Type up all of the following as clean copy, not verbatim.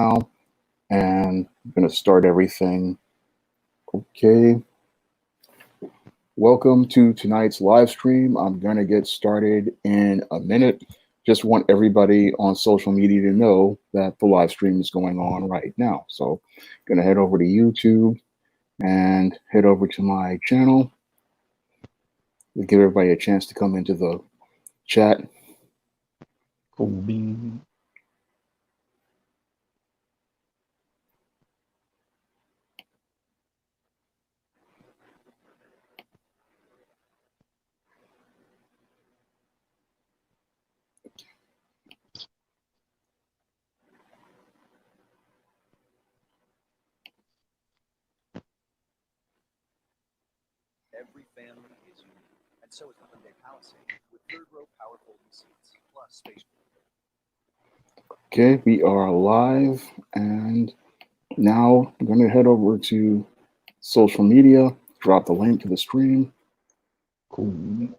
now, and I'm going to start everything. Okay. Welcome to tonight's live stream. I'm going to get started in a minute. Just want everybody on social media to know that the live stream is going on right now. So, going to head over to YouTube and head over to my channel. We'll give everybody a chance to come into the chat. Cool bean. Every family is unique, and so is Hyundai Palisade with third-row power folding seats plus space. Okay, we are live, and now I'm going to head over to social media, drop the link to the stream. Cool. Now,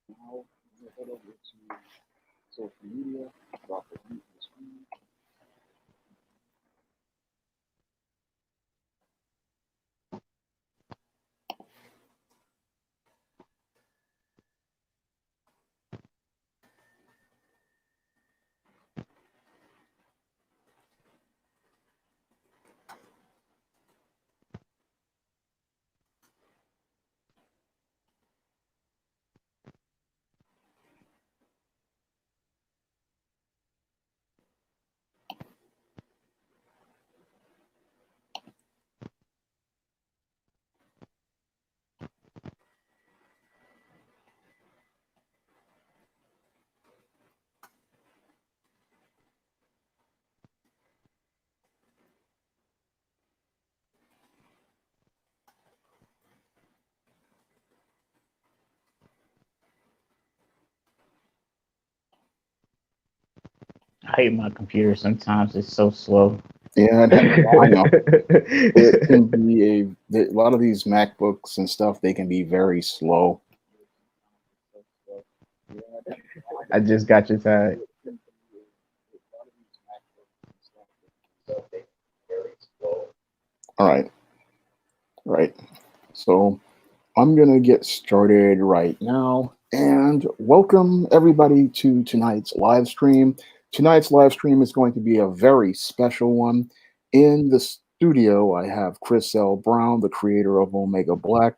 I'm going to head over to social media, drop the link to the stream. I hate my computer sometimes. It's so slow. Yeah, I know. It can be a lot of these MacBooks and stuff, they can be very slow. I just got your tag. All right, right. So I'm going to get started right now and welcome everybody to tonight's live stream. Tonight's live stream is going to be a very special one. In the studio, I have Chris L. Brown, the creator of Omega Black,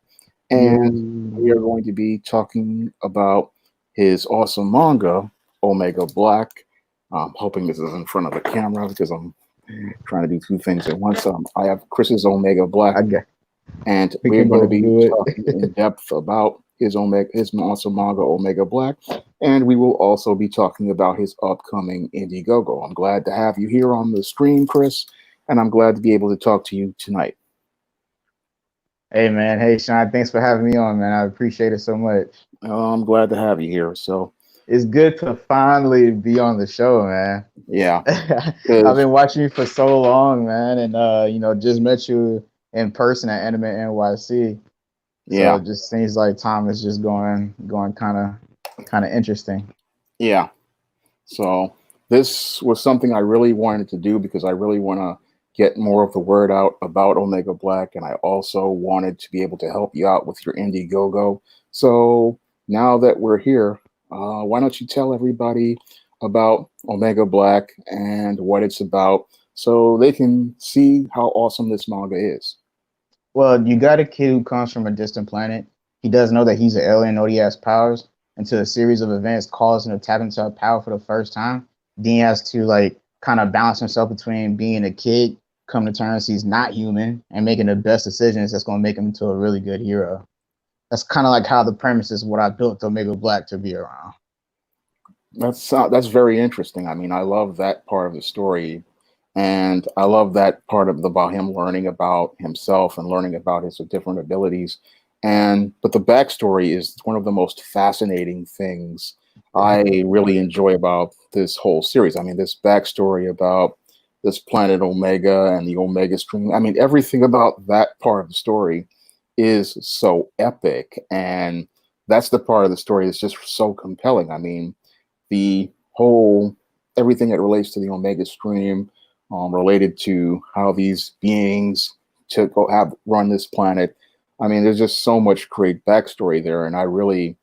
and we Yo. are going to be talking about his awesome manga, Omega Black. I'm hoping this is in front of the camera because I'm trying to do two things at once. I have Chris's Omega Black, I got. and We we're can going to both be do talking in it. depth about his awesome manga Omega Black, and we will also be talking about his upcoming Indiegogo. I'm glad to have you here on the stream, Chris, and I'm glad to be able to talk to you tonight. Hey man. Hey Sean. Thanks for having me on, man. I appreciate it so much. I'm glad to have you here. So It's good to finally be on the show, man. yeah, I've because been watching you for so long, man, and just met you in person at Anime NYC. So yeah, it just seems like time is just going kind of interesting. yeah. So this was something I really wanted to do because I really want to get more of the word out about Omega Black, and I also wanted to be able to help you out with your Indiegogo. So now that we're here, why don't you tell everybody about Omega Black and what it's about, so they can see how awesome this manga is? Well, you got a kid who comes from a distant planet. He doesn't know that he's an alien or he has powers until a series of events cause him to tap into that power for the first time. Then he has to like kind of balance himself between being a kid, come to terms he's not human, and making the best decisions that's going to make him into a really good hero. That's kind of like how the premise is what I built Omega Black to be around. That's very interesting. I mean, I love that part of the story, and I love that part of about him learning about himself and learning about his different abilities. And but the backstory is one of the most fascinating things I really enjoy about this whole series. I mean, this backstory about this planet Omega and the Omega Stream. I mean, everything about that part of the story is so epic, and that's the part of the story that's just so compelling. I mean, the whole everything that relates to the Omega Stream, related to how these beings to go have run this planet. I mean, there's just so much great backstory there, and I really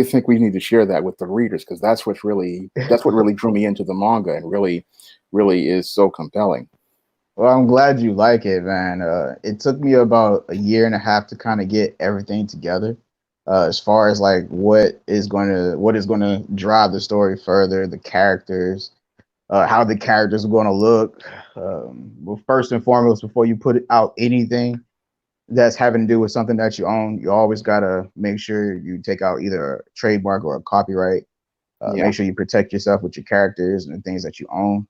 think we need to share that with the readers because that's what really drew me into the manga and really is so compelling. Well, I'm glad you like it, man. It took me about a year and a half to kind of get everything together, as far as like what is gonna drive the story further, the characters, how the characters are gonna look. Well, first and foremost, before you put out anything that's having to do with something that you own, you always gotta make sure you take out either a trademark or a copyright. Yeah, Make sure you protect yourself with your characters and the things that you own.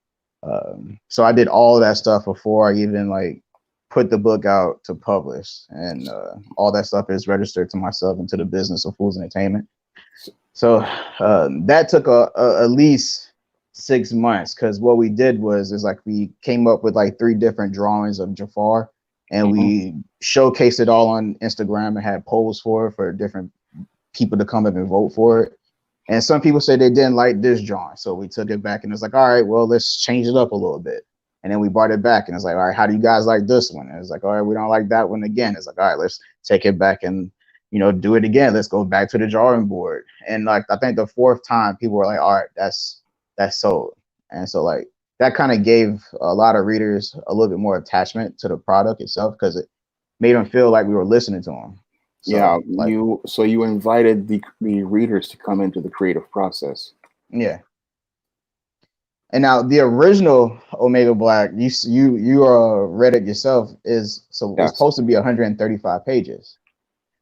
So I did all of that stuff before I even like put the book out to publish, and all that stuff is registered to myself into the business of Fools Entertainment. So that took at least 6 months because what we did was is like we came up with like 3 different drawings of Jafar, and hmm we showcased it all on Instagram and had polls for different people to come up and vote for it. And some people said they didn't like this drawing. So we took it back and it's like, all right, well, let's change it up a little bit. And then we brought it back and it's like, all right, how do you guys like this one? And it's like, all right, we don't like that one again. It's like, all right, let's take it back and, do it again. Let's go back to the drawing board. And like, I think the 4th time people were like, all right, that's sold. And so like, that kind of gave a lot of readers a little bit more attachment to the product itself because it made them feel like we were listening to them. yeah. So like, You invited the readers to come into the creative process. yeah. And now the original Omega Black, you read it yourself, is so it's Yes, supposed to be 135 pages.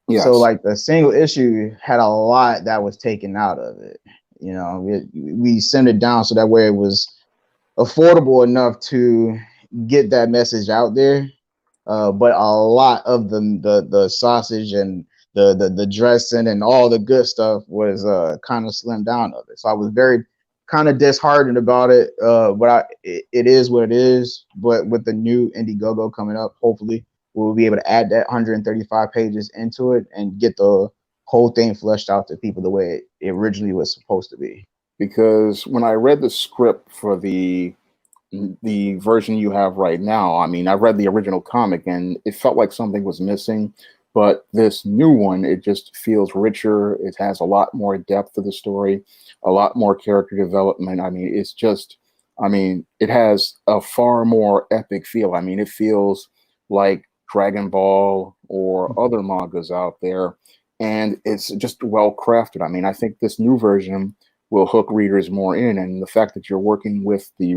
So yes, like the single issue had a lot that was taken out of it. We sent it down so that way it was affordable enough to get that message out there. But a lot of the sausage and the dressing and all the good stuff was kind of slimmed down of it. So I was very kind of disheartened about it. But it is what it is. But with the new Indiegogo coming up, hopefully we'll be able to add that 135 pages into it and get the whole thing fleshed out to people the way it originally was supposed to be. because when I read the script for the version you have right now, I mean, I read the original comic and it felt like something was missing, but this new one, it just feels richer. It has a lot more depth to the story, a lot more character development. I mean, I mean, it has a far more epic feel. I mean, it feels like Dragon Ball or other mangas out there, and it's just well crafted. I mean, I think this new version will hook readers more in, and the fact that you're working with the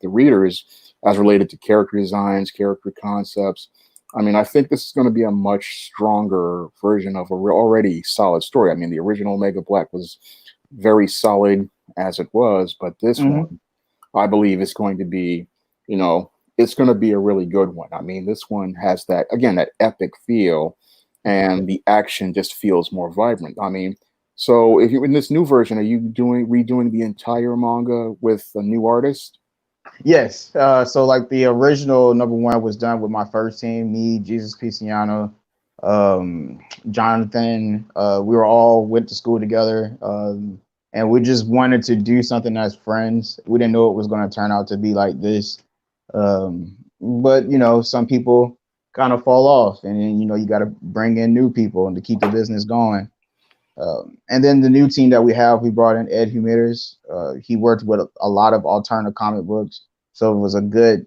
readers as related to character designs, character concepts. I mean, I think this is going to be a much stronger version of a already solid story. I mean, the original Mega Black was very solid as it was, but this Mm-hmm. one, I believe, is going to be, it's going to be a really good one. I mean, this one has that, again, that epic feel, and the action just feels more vibrant. I mean, so if you in this new version, are you redoing the entire manga with a new artist? Yes. So like the original #1 was done with my first team, me, Jesus Piciano, Jonathan. We were all went to school together. And we just wanted to do something as friends. We didn't know it was going to turn out to be like this. But some people kind of fall off, and then, you got to bring in new people and to keep the business going. And then the new team that we brought in Ed Humitas. He worked with a lot of alternative comic books, so it was a good,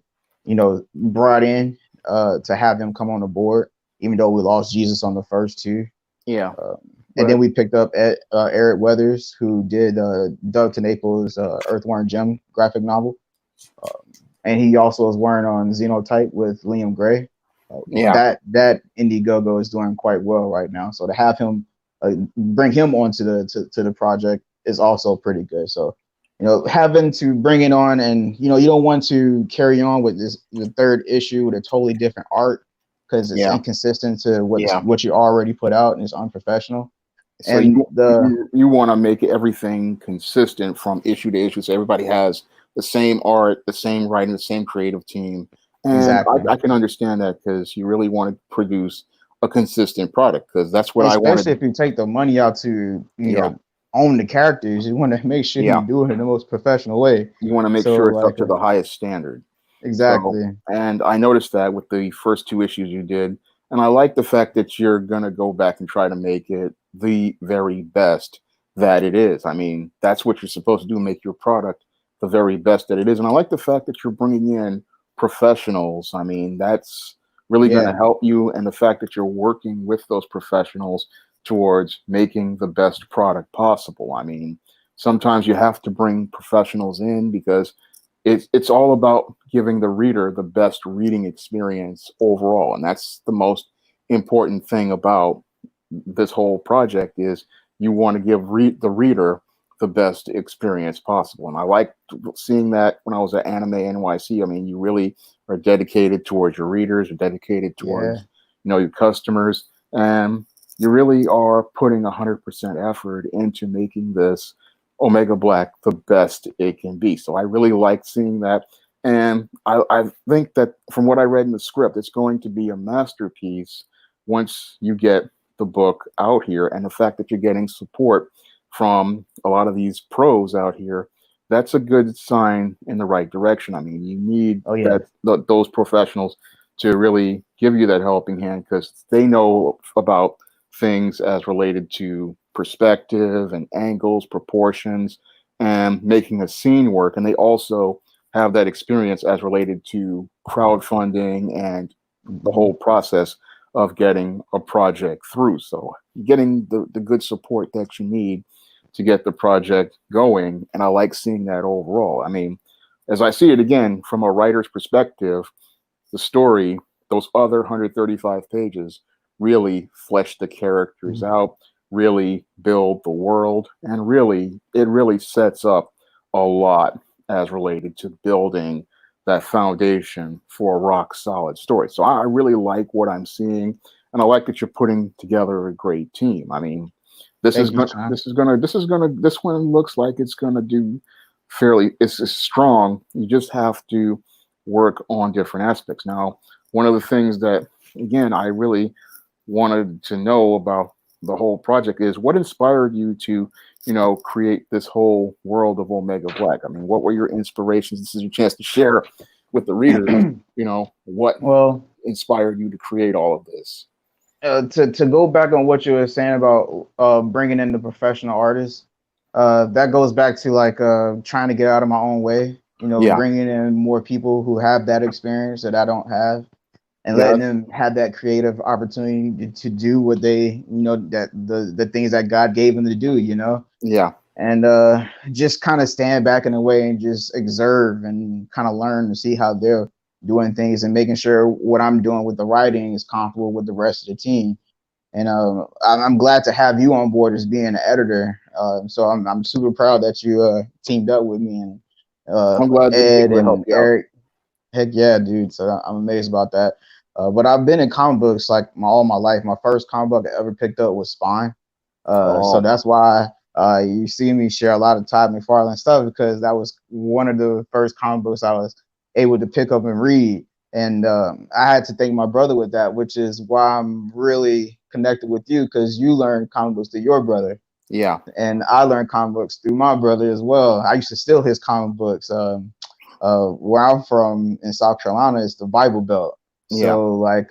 brought in to have him come on the board, even though we lost Jesus on the first 2. Yeah, And then but we picked up Eric Weathers, who did Doug TenNaples' Earthworm Jim graphic novel. And he also is working on Xenotype with Liam Gray. yeah, That Indiegogo is doing quite well right now. So to have him bring him onto the project is also pretty good. So having to bring it on, and you don't want to carry on with the 3rd issue with a totally different art because it's yeah, inconsistent to yeah. what you already put out and it's unprofessional. So And the you want to make everything consistent from issue to issue, so everybody has the same art, the same writing, the same creative team. And Exactly. I can understand that because you really want to produce a consistent product because that's what I Especially wanted. if you take the money out to Yeah, own the characters. You want to make sure you Yeah, do it in the most professional way. you want to make So sure it's up like to the highest standard. So, exactly. and I noticed that with the first two issues you did, and I like the fact that you're gonna go back and try to make it the very best that it is. I mean, that's what you're supposed to do, make your product the very best that it is. And I like the fact that you're bringing in professionals. I mean, that's really going to Yeah. help you, and the fact that you're working with those professionals towards making the best product possible. I mean, sometimes you have to bring professionals in because it's all about giving the reader the best reading experience overall, and that's the most important thing about this whole project is you want to give the reader the best experience possible. And I like seeing that when I was at Anime NYC. I mean, you really are dedicated towards your readers, you're dedicated Yeah. towards your customers, and you really are putting 100% effort into making this Omega Black the best it can be. So I really like seeing that. And I think that from what I read in the script, it's going to be a masterpiece once you get the book out here. And the fact that you're getting support from a lot of these pros out here, that's a good sign in the right direction. I mean, you need Oh yeah. those professionals to really give you that helping hand because they know about things as related to perspective and angles, proportions, and making a scene work. And they also have that experience as related to crowdfunding and the Mhm. whole process of getting a project through. So getting the good support that you need to get the project going. And I like seeing that overall. I mean, as I see it again, from a writer's perspective, the story, those other 135 pages, really flesh the characters out, really build the world, and it really sets up a lot as related to building that foundation for a rock solid story. So I really like what I'm seeing, and I like that you're putting together a great team. I mean, Thank you, Sean. this one looks like it's gonna do fairly. It's strong. You just have to work on different aspects. Now, one of the things that again I really wanted to know about the whole project is what inspired you to create this whole world of Omega Black. I mean, what were your inspirations? This is your chance to share with the readers what Well, inspired you to create all of this. to go back on what you were saying about bringing in the professional artists, that goes back to like trying to get out of my own way. Yeah, Bringing in more people who have that experience that I don't have, and yeah, letting them have that creative opportunity to do what they, that the things that God gave them to do. yeah, And just kind of stand back in a way and just observe and kind of learn to see how they're doing things and making sure what I'm doing with the writing is comfortable with the rest of the team. And I'm glad to have you on board as being an editor. So I'm super proud that you teamed up with me and I'm glad to be Ed able to help and you out. Eric. Heck yeah, dude. So I'm amazed about that. But I've been in comic books like all my life. My first comic book I ever picked up was Spine. So Oh, that's why you see me share a lot of Todd McFarlane stuff because that was one of the first comic books I was able to pick up and read. And I had to thank my brother with that, which is why I'm really connected with you because you learned comic books through your brother. yeah, And I learned comic books through my brother as well. I used to steal his comic books. Where I'm from in South Carolina is the Bible Belt. yeah. So like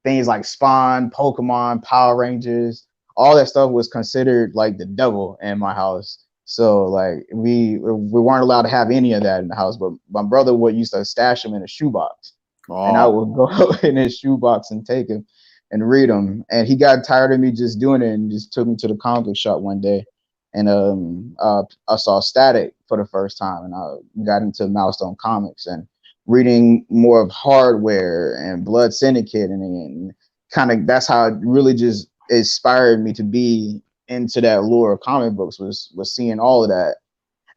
things like Spawn, Pokemon, Power Rangers, all that stuff was considered like the devil in my house. So like we weren't allowed to have any of that in the house. But my brother would used to stash them in a shoebox, and I Oh, would go in his shoebox and take him and read them. And he got tired of me just doing it and just took me to the comic book shop one day. And I saw Static for the first time, and I got into Milestone Comics and reading more of Hardware and Blood Syndicate, and kind of that's how it really just inspired me to be into that lure of comic books was seeing all of that,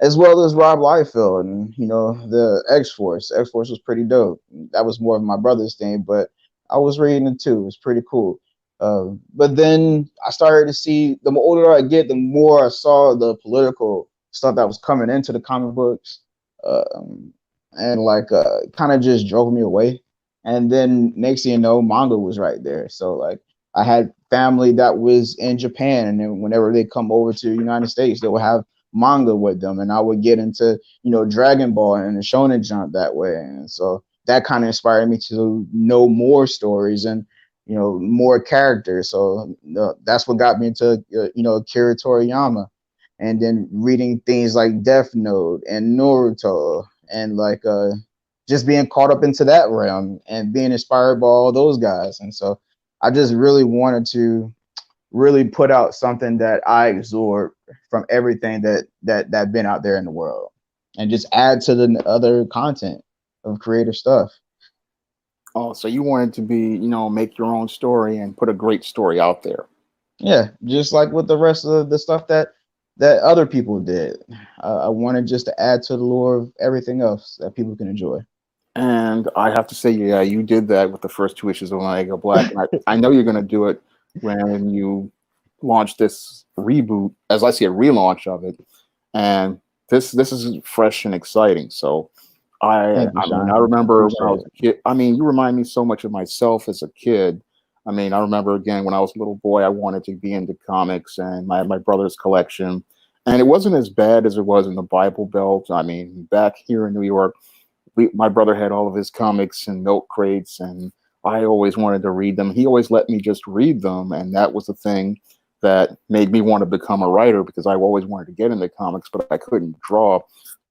as well as Rob Liefeld and the X Force. X Force was pretty dope. That was more of my brother's thing, but I was reading it too. It was pretty cool. But then I started to see the older I get, the more I saw the political stuff that was coming into the comic books, and like kind of just drove me away. And then next thing you know, manga was right there. So like I had family that was in Japan, and then whenever they come over to the United States, they would have manga with them, and I would get into Dragon Ball and the Shonen Jump that way, and so that kind of inspired me to know more stories and more characters. So that's what got me into Akira Toriyama, and then reading things like Death Note and Naruto, and like just being caught up into that realm and being inspired by all those guys. And so I just really wanted to really put out something that I absorbed from everything that been out there in the world, and just add to the other content of creative stuff. Oh, so you wanted to be, make your own story and put a great story out there. Yeah, just like with the rest of the stuff that other people did. I wanted just to add to the lore of everything else that people can enjoy. And I have to say, yeah, you did that with the first two issues of Omega Black. And I know you're going to do it when you launch this reboot, as I see a relaunch of it. And this is fresh and exciting. So I remember when I was a kid. I mean, you remind me so much of myself as a kid. I mean, I remember again when I was a little boy, I wanted to be into comics and my brother's collection. And it wasn't as bad as it was in the Bible Belt. I mean, back here in New York, my brother had all of his comics and milk crates, and I always wanted to read them. He always let me just read them, and that was the thing that made me want to become a writer, because I always wanted to get into comics, but I couldn't draw.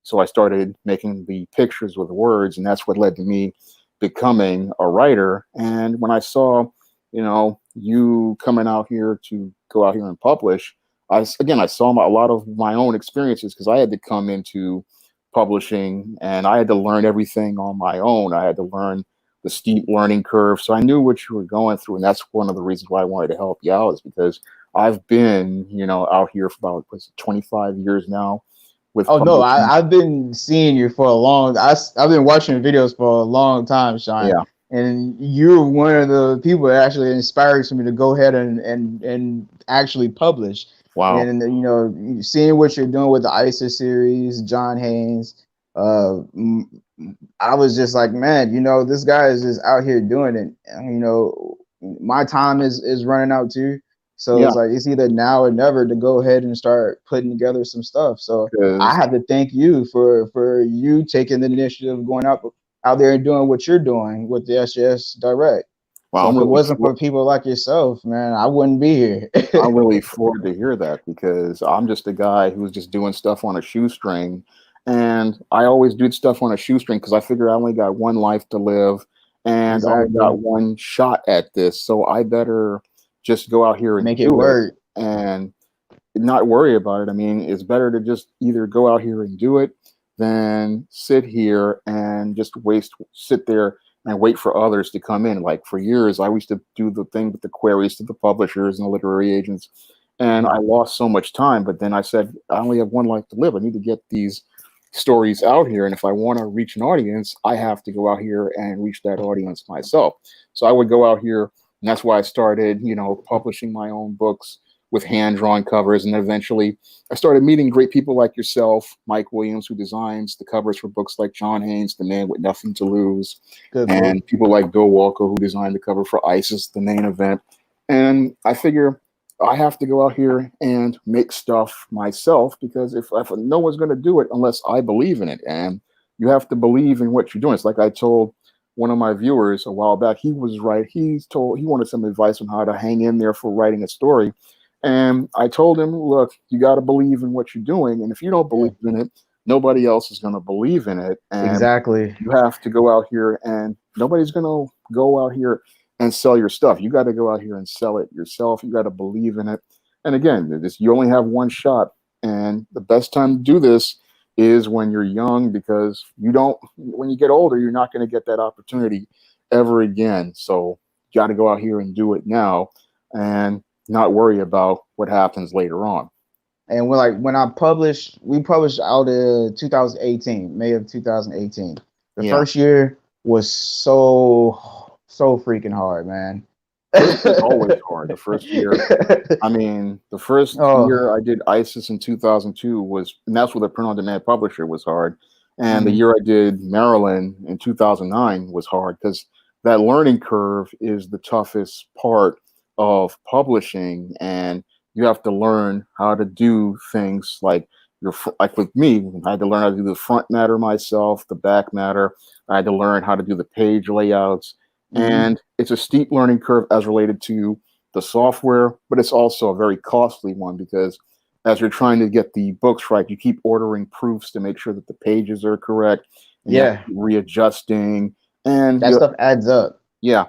So I started making the pictures with words, and that's what led to me becoming a writer. And when I saw, you coming out here to go out here and publish, I saw a lot of my own experiences, because I had to come into publishing and I had to learn everything on my own. I had to learn the steep learning curve. So I knew what you were going through. And that's one of the reasons why I wanted to help you out, is because I've been, out here for about 25 years now. No, I've been seeing you for a long. I've been watching videos for a long time, Sean. Yeah. And you're one of the people that actually inspires me to go ahead and actually publish. Wow. And seeing what you're doing with the ISIS series, John Haynes, I was just like, man, this guy is just out here doing it. My time is running out too. So It's like, it's either now or never to go ahead and start putting together some stuff. So I have to thank you for you taking the initiative, going out there and doing what you're doing with the SJS Direct. Wow, so if it wasn't for people like yourself, man, I wouldn't be here. I'm really floored to hear that, because I'm just a guy who's just doing stuff on a shoestring. And I always do stuff on a shoestring because I figure I only got one life to live, and I only got one shot at this. So I better just go out here and make it work and not worry about it. I mean, it's better to just either go out here and do it than sit here and just sit there and wait for others to come in. Like for years, I used to do the thing with the queries to the publishers and the literary agents, and I lost so much time. But then I said, I only have one life to live. I need to get these stories out here. And if I want to reach an audience, I have to go out here and reach that audience myself. So I would go out here, and that's why I started, publishing my own books with hand-drawn covers. And eventually I started meeting great people like yourself, Mike Williams, who designs the covers for books like John Haynes, The Man with Nothing to Lose, and people like Bill Walker, who designed the cover for ISIS, The Main Event. And I figure I have to go out here and make stuff myself, because if no one's going to do it unless I believe in it, and you have to believe in what you're doing. It's like I told one of my viewers a while back, he was right. He wanted some advice on how to hang in there for writing a story. And I told him, look, you got to believe in what you're doing. And if you don't believe in it, nobody else is going to believe in it. And exactly. You have to go out here, and nobody's going to go out here and sell your stuff. You got to go out here and sell it yourself. You got to believe in it. And again, you only have one shot. And the best time to do this is when you're young, because when you get older, you're not going to get that opportunity ever again. So you got to go out here and do it now and not worry about what happens later on. And when we published out in 2018, May of 2018. The first year was so freaking hard, man. It's always hard. The first year, I mean, the first year I did ISIS in 2002 and that's with a print-on-demand publisher, was hard. And the year I did Maryland in 2009 was hard, because that learning curve is the toughest part of publishing, and you have to learn how to do things like like with me, I had to learn how to do the front matter myself, the back matter. I had to learn how to do the page layouts, Hmm. and it's a steep learning curve as related to the software, but it's also a very costly one because as you're trying to get the books right, you keep ordering proofs to make sure that the pages are correct, and you have to Yeah, keep readjusting. And that stuff adds up. yeah,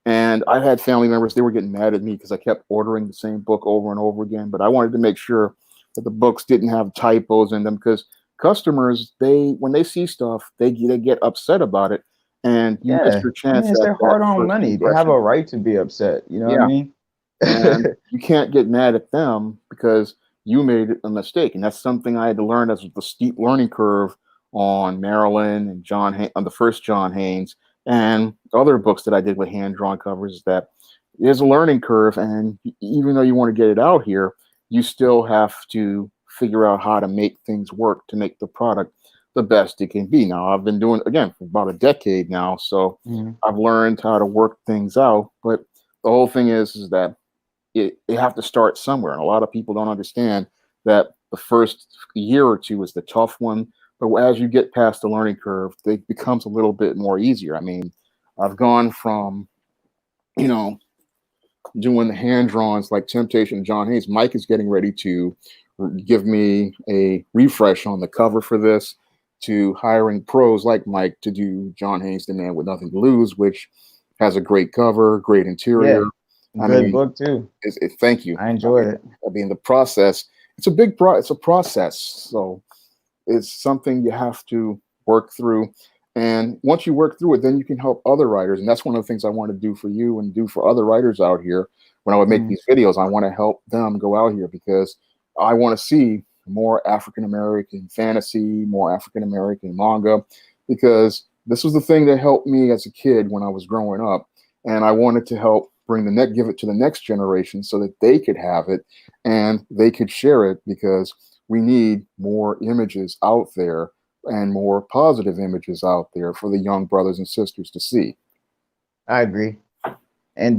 and I had family members, they were getting mad at me because I kept ordering the same book over and over again. But I wanted to make sure that the books didn't have typos in them because customers, they when they see stuff, they get upset about it, and you miss Yeah, your I mean, chance it's at their that hard-earned first money. They have impression. a right to be upset. You know what I Yeah, mean? and you can't get mad at them because you made a mistake, and that's something I had to learn as the steep learning curve on Marilyn and on the first John Haynes and other books that I did with hand drawn covers. Is that there's a learning curve, and even though you want to get it out here, you still have to figure out how to make things work to make the product the best it can be. Now I've been doing again for about a decade now, so Mhm. I've learned how to work things out. But the whole thing is that you have to start somewhere. And a lot of people don't understand that the first year or two is the tough one. But as you get past the learning curve, it becomes a little bit more easier. I mean, I've gone from, you know, doing the hand drawings like Temptation John Hayes. Mike is getting ready to give me a refresh on the cover for this, to hiring pros like Mike to do John Hayes, The Man with Nothing to Lose, which has a great cover, great interior. Yeah, I good mean, book too. thank you. I enjoyed it. I mean, the process, it's a process. So it's something you have to work through. And once you work through it, then you can help other writers. And that's one of the things I want to do for you and do for other writers out here. When I would make Mhm. these videos, I want to help them go out here because I want to see more African American fantasy, more African American manga, because this was the thing that helped me as a kid when I was growing up. And I wanted to help give it to the next generation so that they could have it and they could share it because we need more images out there and more positive images out there for the young brothers and sisters to see. I agree. And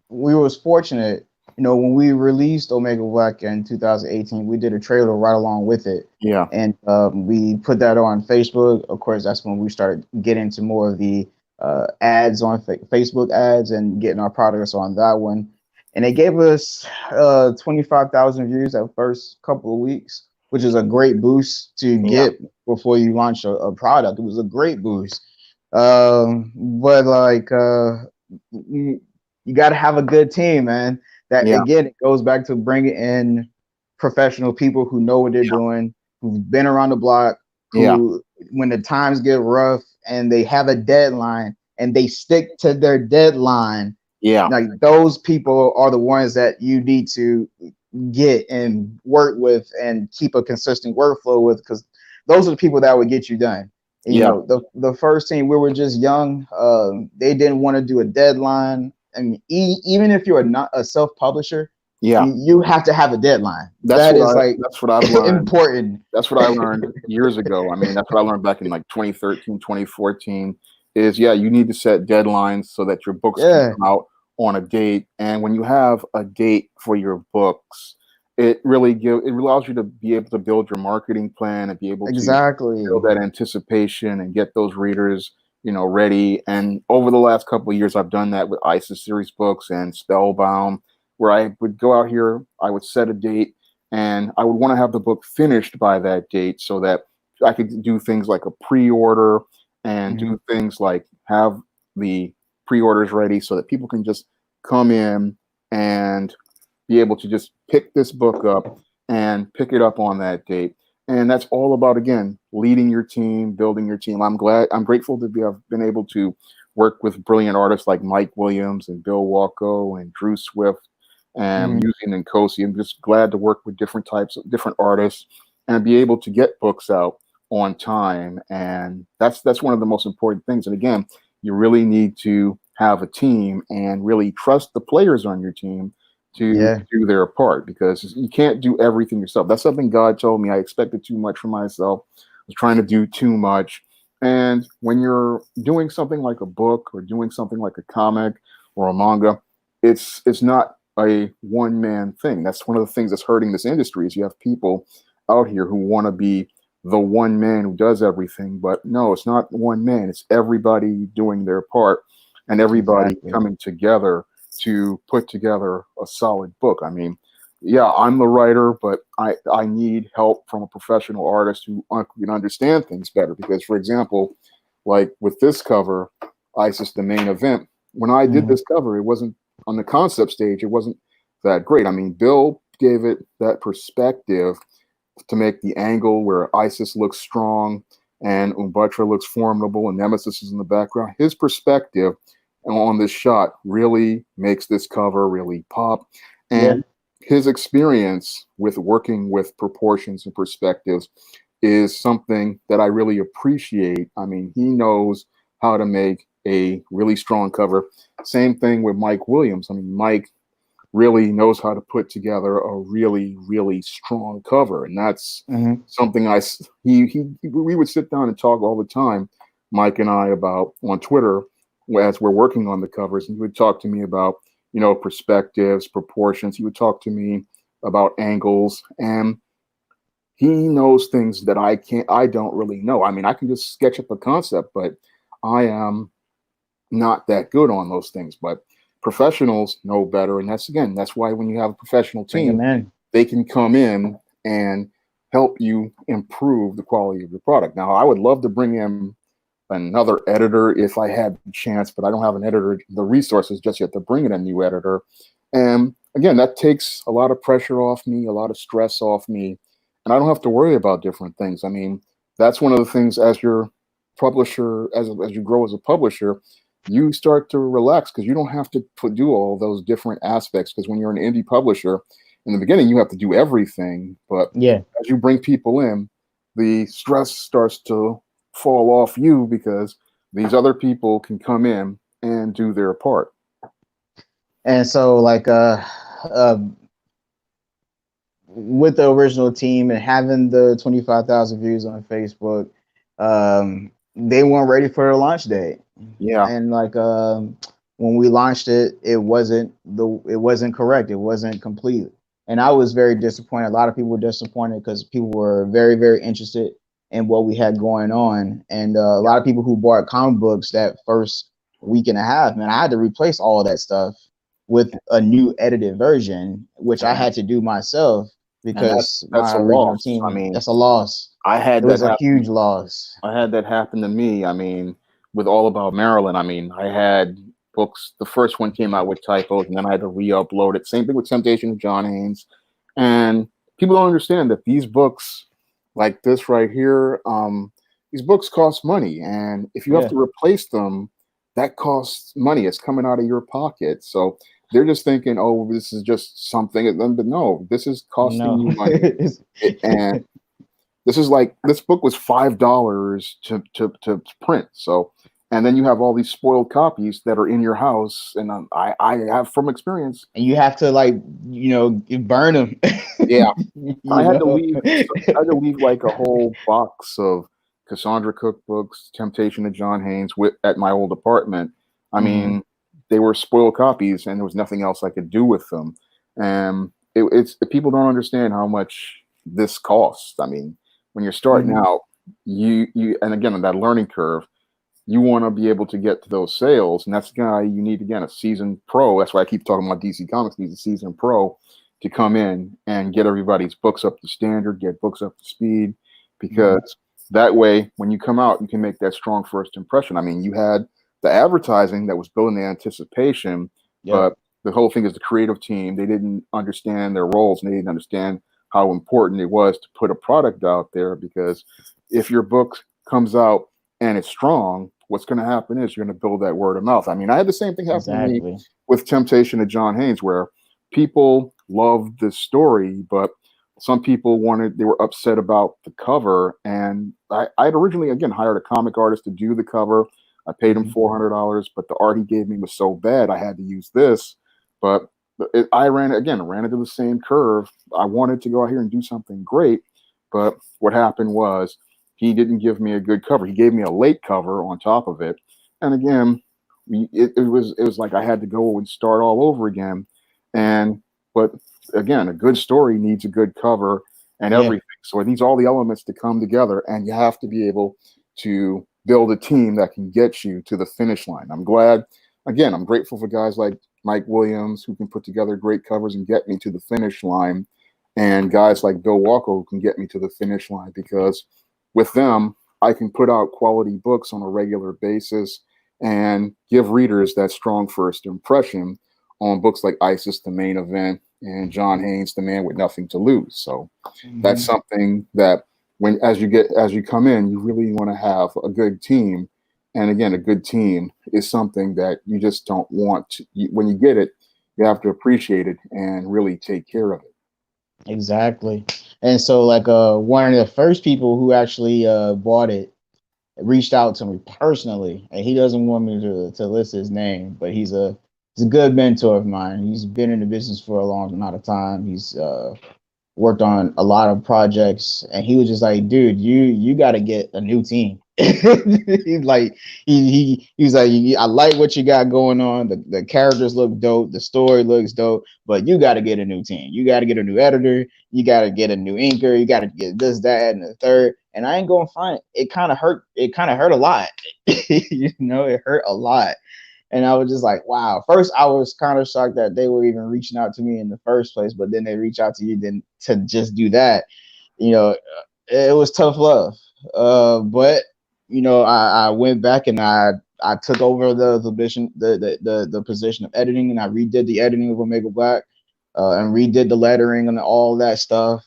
we was fortunate, when we released Omega Black in 2018, we did a trailer right along with it, Yeah, and we put that on Facebook. Of course, that's when we started getting into more of the ads on Facebook ads and getting our products on that one. And they gave us 25,000 views that first couple of weeks, which is a great boost to yeah, get before you launch a product. It was a great boost. But like you got to have a good team, man. That yeah, again, it goes back to bringing in professional people who know what they're doing, who've been around the block, yeah, who, when the times get rough and they have a deadline and they stick to their deadline, yeah, like those people are the ones that you need to get and work with and keep a consistent workflow with, because those are the people that would get you done. And, yeah, the first team, we were just young. They didn't want to do a deadline. And even if you're not a self-publisher, yeah. you have to have a deadline. That is like That's what I've learned. important. That's what I learned years ago. I mean, that's what I learned back in like 2013, 2014 is yeah, you need to set deadlines so that your books can Yeah, come out on a date. And when you have a date for your books, it allows you to be able to build your marketing plan and be able to build exactly. that anticipation and get those readers, ready. And over the last couple of years, I've done that with ISIS series books and Spellbound, where I would go out here, I would set a date, and I would want to have the book finished by that date so that I could do things like a pre-order and Mhm. do things like have the pre-orders ready so that people can just come in and be able to just pick this book up and pick it up on that date. And that's all about, again, leading your team, building your team. I'm grateful to have been able to work with brilliant artists like Mike Williams and Bill Walko and Drew Swift and Mhm. using Nkosi. I'm just glad to work with different types of different artists and be able to get books out on time. And that's one of the most important things. And again, you really need to have a team and really trust the players on your team to Yeah. do their part because you can't do everything yourself. That's something God told me. I expected too much from myself. I was trying to do too much. And when you're doing something like a book or doing something like a comic or a manga, it's not a one man thing. That's one of the things that's hurting this industry is you have people out here who want to be the one man who does everything, but no, it's not one man. It's everybody doing their part and everybody Exactly. coming together to put together a solid book. I mean, yeah, I'm the writer, but I need help from a professional artist who can understand things better. Because, for example, like with this cover, ISIS, the main event, when I did Mhm. this cover, it wasn't on the concept stage, it wasn't that great. I mean, Bill gave it that perspective to make the angle where ISIS looks strong and Umbatra looks formidable and Nemesis is in the background. His perspective on this shot really makes this cover really pop. Yeah. And his experience with working with proportions and perspectives is something that I really appreciate. I mean, he knows how to make a really strong cover. Same thing with Mike Williams. I mean, Mike really knows how to put together a really, really strong cover. And that's Mhm. something we would sit down and talk all the time, Mike and I, about on Twitter as we're working on the covers. And he would talk to me about, perspectives, proportions. He would talk to me about angles, and he knows things that I don't really know. I mean, I can just sketch up a concept, but I am not that good on those things. But professionals know better, and that's why when you have a professional Bring team, him in. they can come in and help you improve the quality of your product. Now, I would love to bring in another editor if I had the chance, but I don't have an editor, the resources just yet to bring in a new editor. And again, that takes a lot of pressure off me, a lot of stress off me, and I don't have to worry about different things. I mean, that's one of the things as your publisher, as you grow as a publisher, you start to relax because you don't have to do all those different aspects. Because when you're an indie publisher, in the beginning, you have to do everything, but Yeah. as you bring people in, the stress starts to fall off you because these other people can come in and do their part. And so like with the original team and having the 25,000 views on Facebook, they weren't ready for a launch date. Yeah. And like when we launched it, it wasn't correct. It wasn't complete. And I was very disappointed. A lot of people were disappointed because people were very, very interested in what we had going on. And a lot of people who bought comic books that first week and a half, man, I had to replace all of that stuff with a new edited version, which I And, had to do myself and because that's my a original loss. I team, mean, that's a loss. I had It that was a happen. huge loss. I had that happen to me. I mean, with All About Maryland, I mean, I had books. The first one came out with typos, and then I had to re-upload it. Same thing with Temptation of John Haynes. And people don't understand that these books, like this right here, these books cost money, and if you have Yeah. to replace them, that costs money. It's coming out of your pocket. So they're just thinking, "Oh, this is just something," but no, this is costing No. you money. And this is like this book was $5 to print. So, and then you have all these spoiled copies that are in your house, and I have from experience. And you have to like burn them. Yeah, I you had to know. leave. I had to leave like a whole box of Cassandra cookbooks, Temptation of John Haynes, at my old apartment. I Mhm. mean, they were spoiled copies, and there was nothing else I could do with them. And it's people don't understand how much this costs. I mean, when you're starting Mhm. out, you and again on that learning curve, you want to be able to get to those sales, and that's why you need again a seasoned pro. That's why I keep talking about DC Comics needs a seasoned pro to come in and get everybody's books up to standard, get books up to speed, Mhm. because that way when you come out, you can make that strong first impression. I mean, you had the advertising that was building the anticipation, Yep. but the whole thing is the creative team. They didn't understand their roles, and they didn't understand how important it was to put a product out there, because if your book comes out and it's strong, what's going to happen is you're going to build that word of mouth. I mean, I had the same thing happen to me Exactly. with Temptation of John Haynes, where people loved the story, but some people they were upset about the cover. And I had originally, again, hired a comic artist to do the cover. I paid him Mhm. $400, but the art he gave me was so bad, I had to use this. But I ran into the same curve. I wanted to go out here and do something great, but what happened was he didn't give me a good cover. He gave me a late cover on top of it. And again, it was like I had to go and start all over again. And but again, a good story needs a good cover and Yeah, everything. So it needs all the elements to come together, and you have to be able to build a team that can get you to the finish line. I'm glad. Again, I'm grateful for guys like Mike Williams who can put together great covers and get me to the finish line, and guys like Bill Walker who can get me to the finish line, because with them, I can put out quality books on a regular basis and give readers that strong first impression on books like ISIS, The Main Event, and John Haynes, The Man with Nothing to Lose. So that's hmm something that as you come in, you really want to have a good team. And again, a good team is something that you just don't want to, when you get it, you have to appreciate it and really take care of it. exactly. And so like one of the first people who actually bought it reached out to me personally, and he doesn't want me to list his name, but he's a good mentor of mine. He's been in the business for a long amount of time. He's worked on a lot of projects, and he was just like, dude, you got to get a new team. He's like, he's like, I like what you got going on. The characters look dope, the story looks dope, but you got to get a new team. You got to get a new editor. You got to get a new inker. You got to get this, that, and the third. And I ain't gonna find it. Kind of hurt. It kind of hurt a lot. You know, it hurt a lot. And I was just like, wow. First, I was kind of shocked that they were even reaching out to me in the first place, but then they reach out to you then to just do that. You know, it was tough love. But you know, I went back and I took over the position the position of editing, and I redid the editing of Omega Black, and redid the lettering and all that stuff.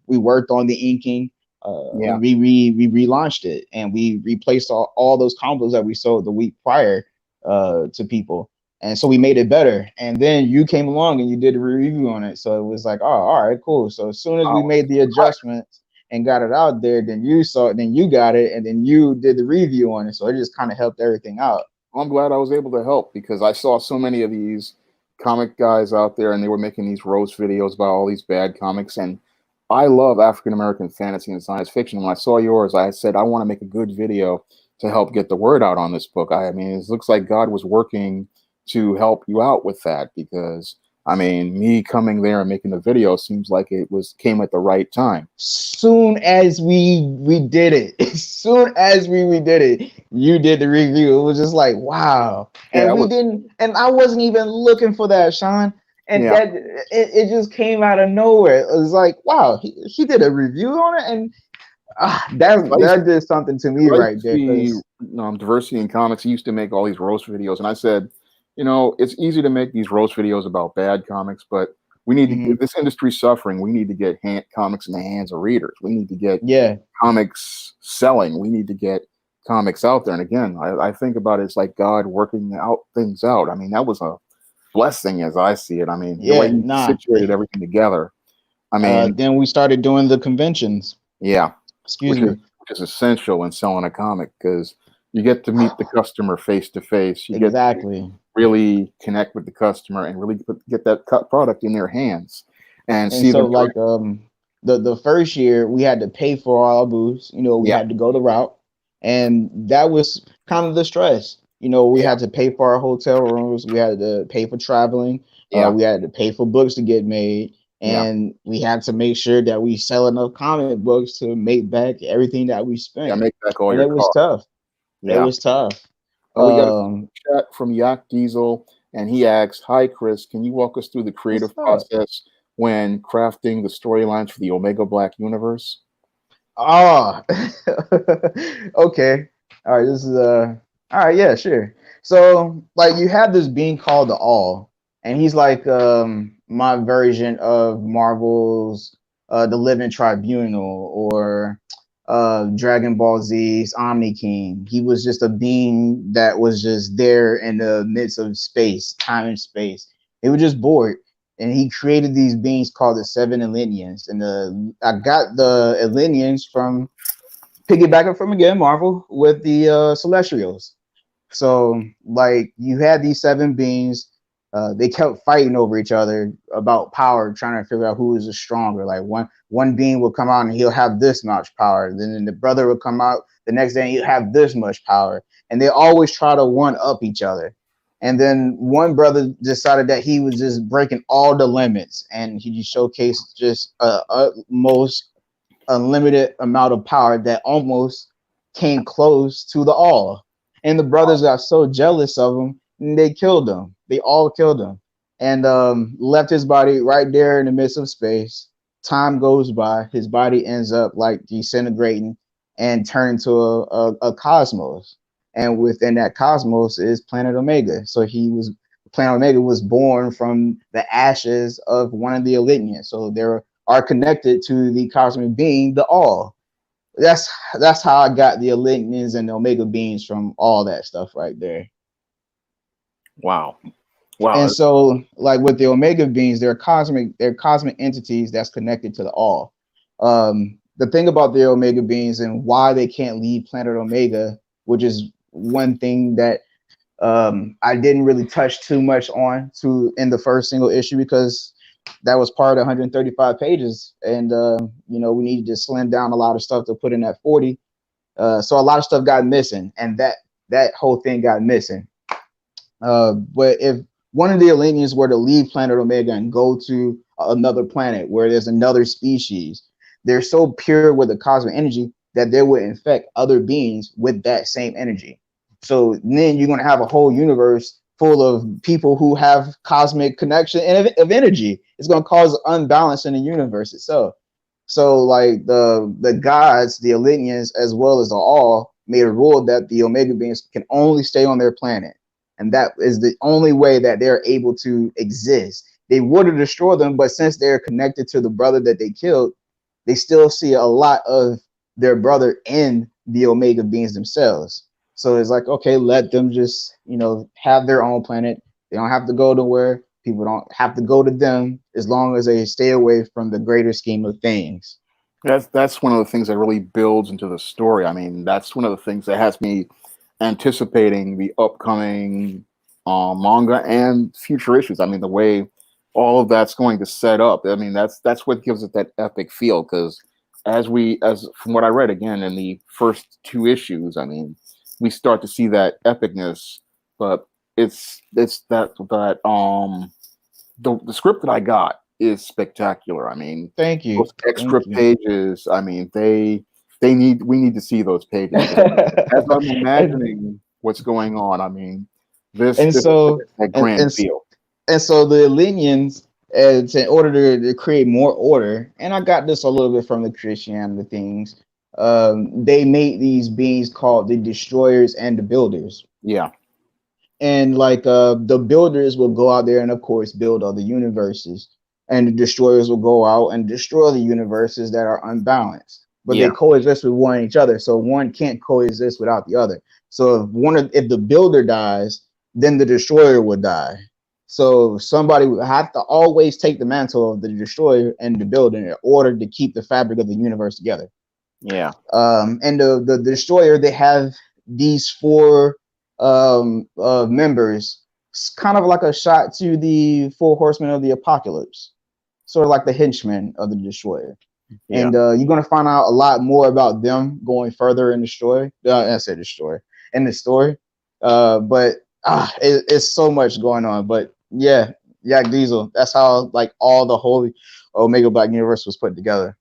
We worked on the inking. Yeah. We relaunched it, and we replaced all those combos that we sold the week prior to people, and so we made it better. And then you came along and you did a review on it, so it was like, oh, all right, cool. So as soon as we Wow. made the adjustments and got it out there, then you saw it, then you got it, and then you did the review on it, so it just kind of helped everything out. I'm glad I was able to help, because I saw so many of these comic guys out there and they were making these roast videos about all these bad comics. And I love African American fantasy and science fiction. When I saw yours, I said, I want to make a good video to help get the word out on this book. I mean, it looks like God was working to help you out with that, because I mean, me coming there and making the video seems like it was came at the right time. Soon as we did it, as soon as we did it, you did the review. It was just like, wow. Yeah, And it we was, didn't, and I wasn't even looking for that, Sean. And yeah. that it just came out of nowhere. It was like, wow, he did a review on it, and I used that did something to me I used right to there. see Because Diversity in Comics. He used to make all these roast videos, and I said, it's easy to make these roast videos about bad comics, but we need to. If this industry's suffering, we need to get comics in the hands of readers. We need to get yeah, comics selling. We need to get comics out there. And again, I think about it as like God working out things out. I mean, that was a blessing as I see it. I mean, the way yeah, He nah. situated everything together. I mean, Then we started doing the conventions. yeah, Excuse me. which is essential in selling a comic, because you get to meet the customer face to face. You get to Exactly. really connect with the customer and really get that product in their hands and And see so them like direct. the first year we had to pay for all our booths, you know, we Yeah, had to go the route, and that was kind of the stress. You know, we yeah, had to pay for our hotel rooms, we had to pay for traveling, yeah, we had to pay for books to get made, yeah, and we had to make sure that we sell enough comic books to make back everything that we yeah. spent. Make back all And your it was costs. tough. It Yeah. was tough. We got a Um, chat from Yak Diesel, and he asks, "Hi, Chris. Can you walk us through the what's creative up? process when crafting the storylines for the Omega Black universe?" Oh, okay. All right, this is all right, yeah, sure. So like you have this being called the All, and he's like my version of Marvel's the Living Tribunal, or Dragon Ball Z's Omni King. He was just a being that was just there in the midst of space, time and space. He was just bored, and he created these beings called the Seven Elenians. And I got the Elenians from piggybacking from again Marvel with the Celestials. So like you had these seven beings, they kept fighting over each other about power, trying to figure out who is the stronger. Like one being will come out and he'll have this much power, then the brother will come out The next day you have this much power, and they always try to one up each other. And then one brother decided that he was just breaking all the limits, and he just showcased just a most unlimited amount of power that almost came close to the all. And the brothers got so jealous of him, and they killed him. They all killed him, and left his body right there in the midst of space. Time goes by, his body ends up like disintegrating and turned into a cosmos. And within that cosmos is Planet Omega. So Planet Omega was born from the ashes of one of the Elitnians. So they are connected to the cosmic being, the All. That's how I got the Elitnians and the Omega beings from all that stuff right there. Wow. Wow. And so, like with the Omega beings, they're cosmic entities that's connected to the All. The thing about the Omega beings and why they can't leave Planet Omega, which is one thing that I didn't really touch too much on in the first single issue, because that was part of 135 pages, and we needed to slim down a lot of stuff to put in that 40. So a lot of stuff got missing, and that whole thing got missing. But if one of the aliens were to leave Planet Omega and go to another planet where there's another species, they're so pure with the cosmic energy that they would infect other beings with that same energy. So then you're going to have a whole universe full of people who have cosmic connection and of energy. It's going to cause unbalance in the universe itself. So like the gods, the Elitnians, as well as the All, made a rule that the Omega beings can only stay on their planet. And that is the only way that they're able to exist. They would have destroyed them, but since they're connected to the brother that they killed, they still see a lot of their brother in the Omega beings themselves. So it's like, okay, let them just, have their own planet. They don't have to go to where people don't have to go to them, as long as they stay away from the greater scheme of things. That's one of the things that really builds into the story. I mean, that's one of the things that has me anticipating the upcoming manga and future issues. I mean, the way all of that's going to set up. I mean, that's what gives it that epic feel. Because as from what I read again in the first 2 issues, I mean, we start to see that epicness. But it's that the script that I got is spectacular. I mean, thank you. Those extra pages. I mean, we need to see those pages. As I'm imagining what's going on, I mean, this is a grand feel. And so the Elenians, in order to create more order, and I got this a little bit from the Christianity things, they made these beings called the Destroyers and the Builders. Yeah. And like the Builders will go out there and, of course, build other universes. And the Destroyers will go out and destroy the universes that are unbalanced. But they coexist with one each other. So one can't coexist without the other. So if the Builder dies, then the Destroyer would die. So somebody would have to always take the mantle of the Destroyer and the Builder in order to keep the fabric of the universe together. Yeah. And the Destroyer, they have these 4 members, kind of like a shot to the 4 horsemen of the apocalypse, sort of like the henchmen of the Destroyer. Yeah. And you're going to find out a lot more about them going further in the story. I said the story, in the story. But it's so much going on. But yeah, Yak Diesel, that's how like all the Holy Omega Black Universe was put together.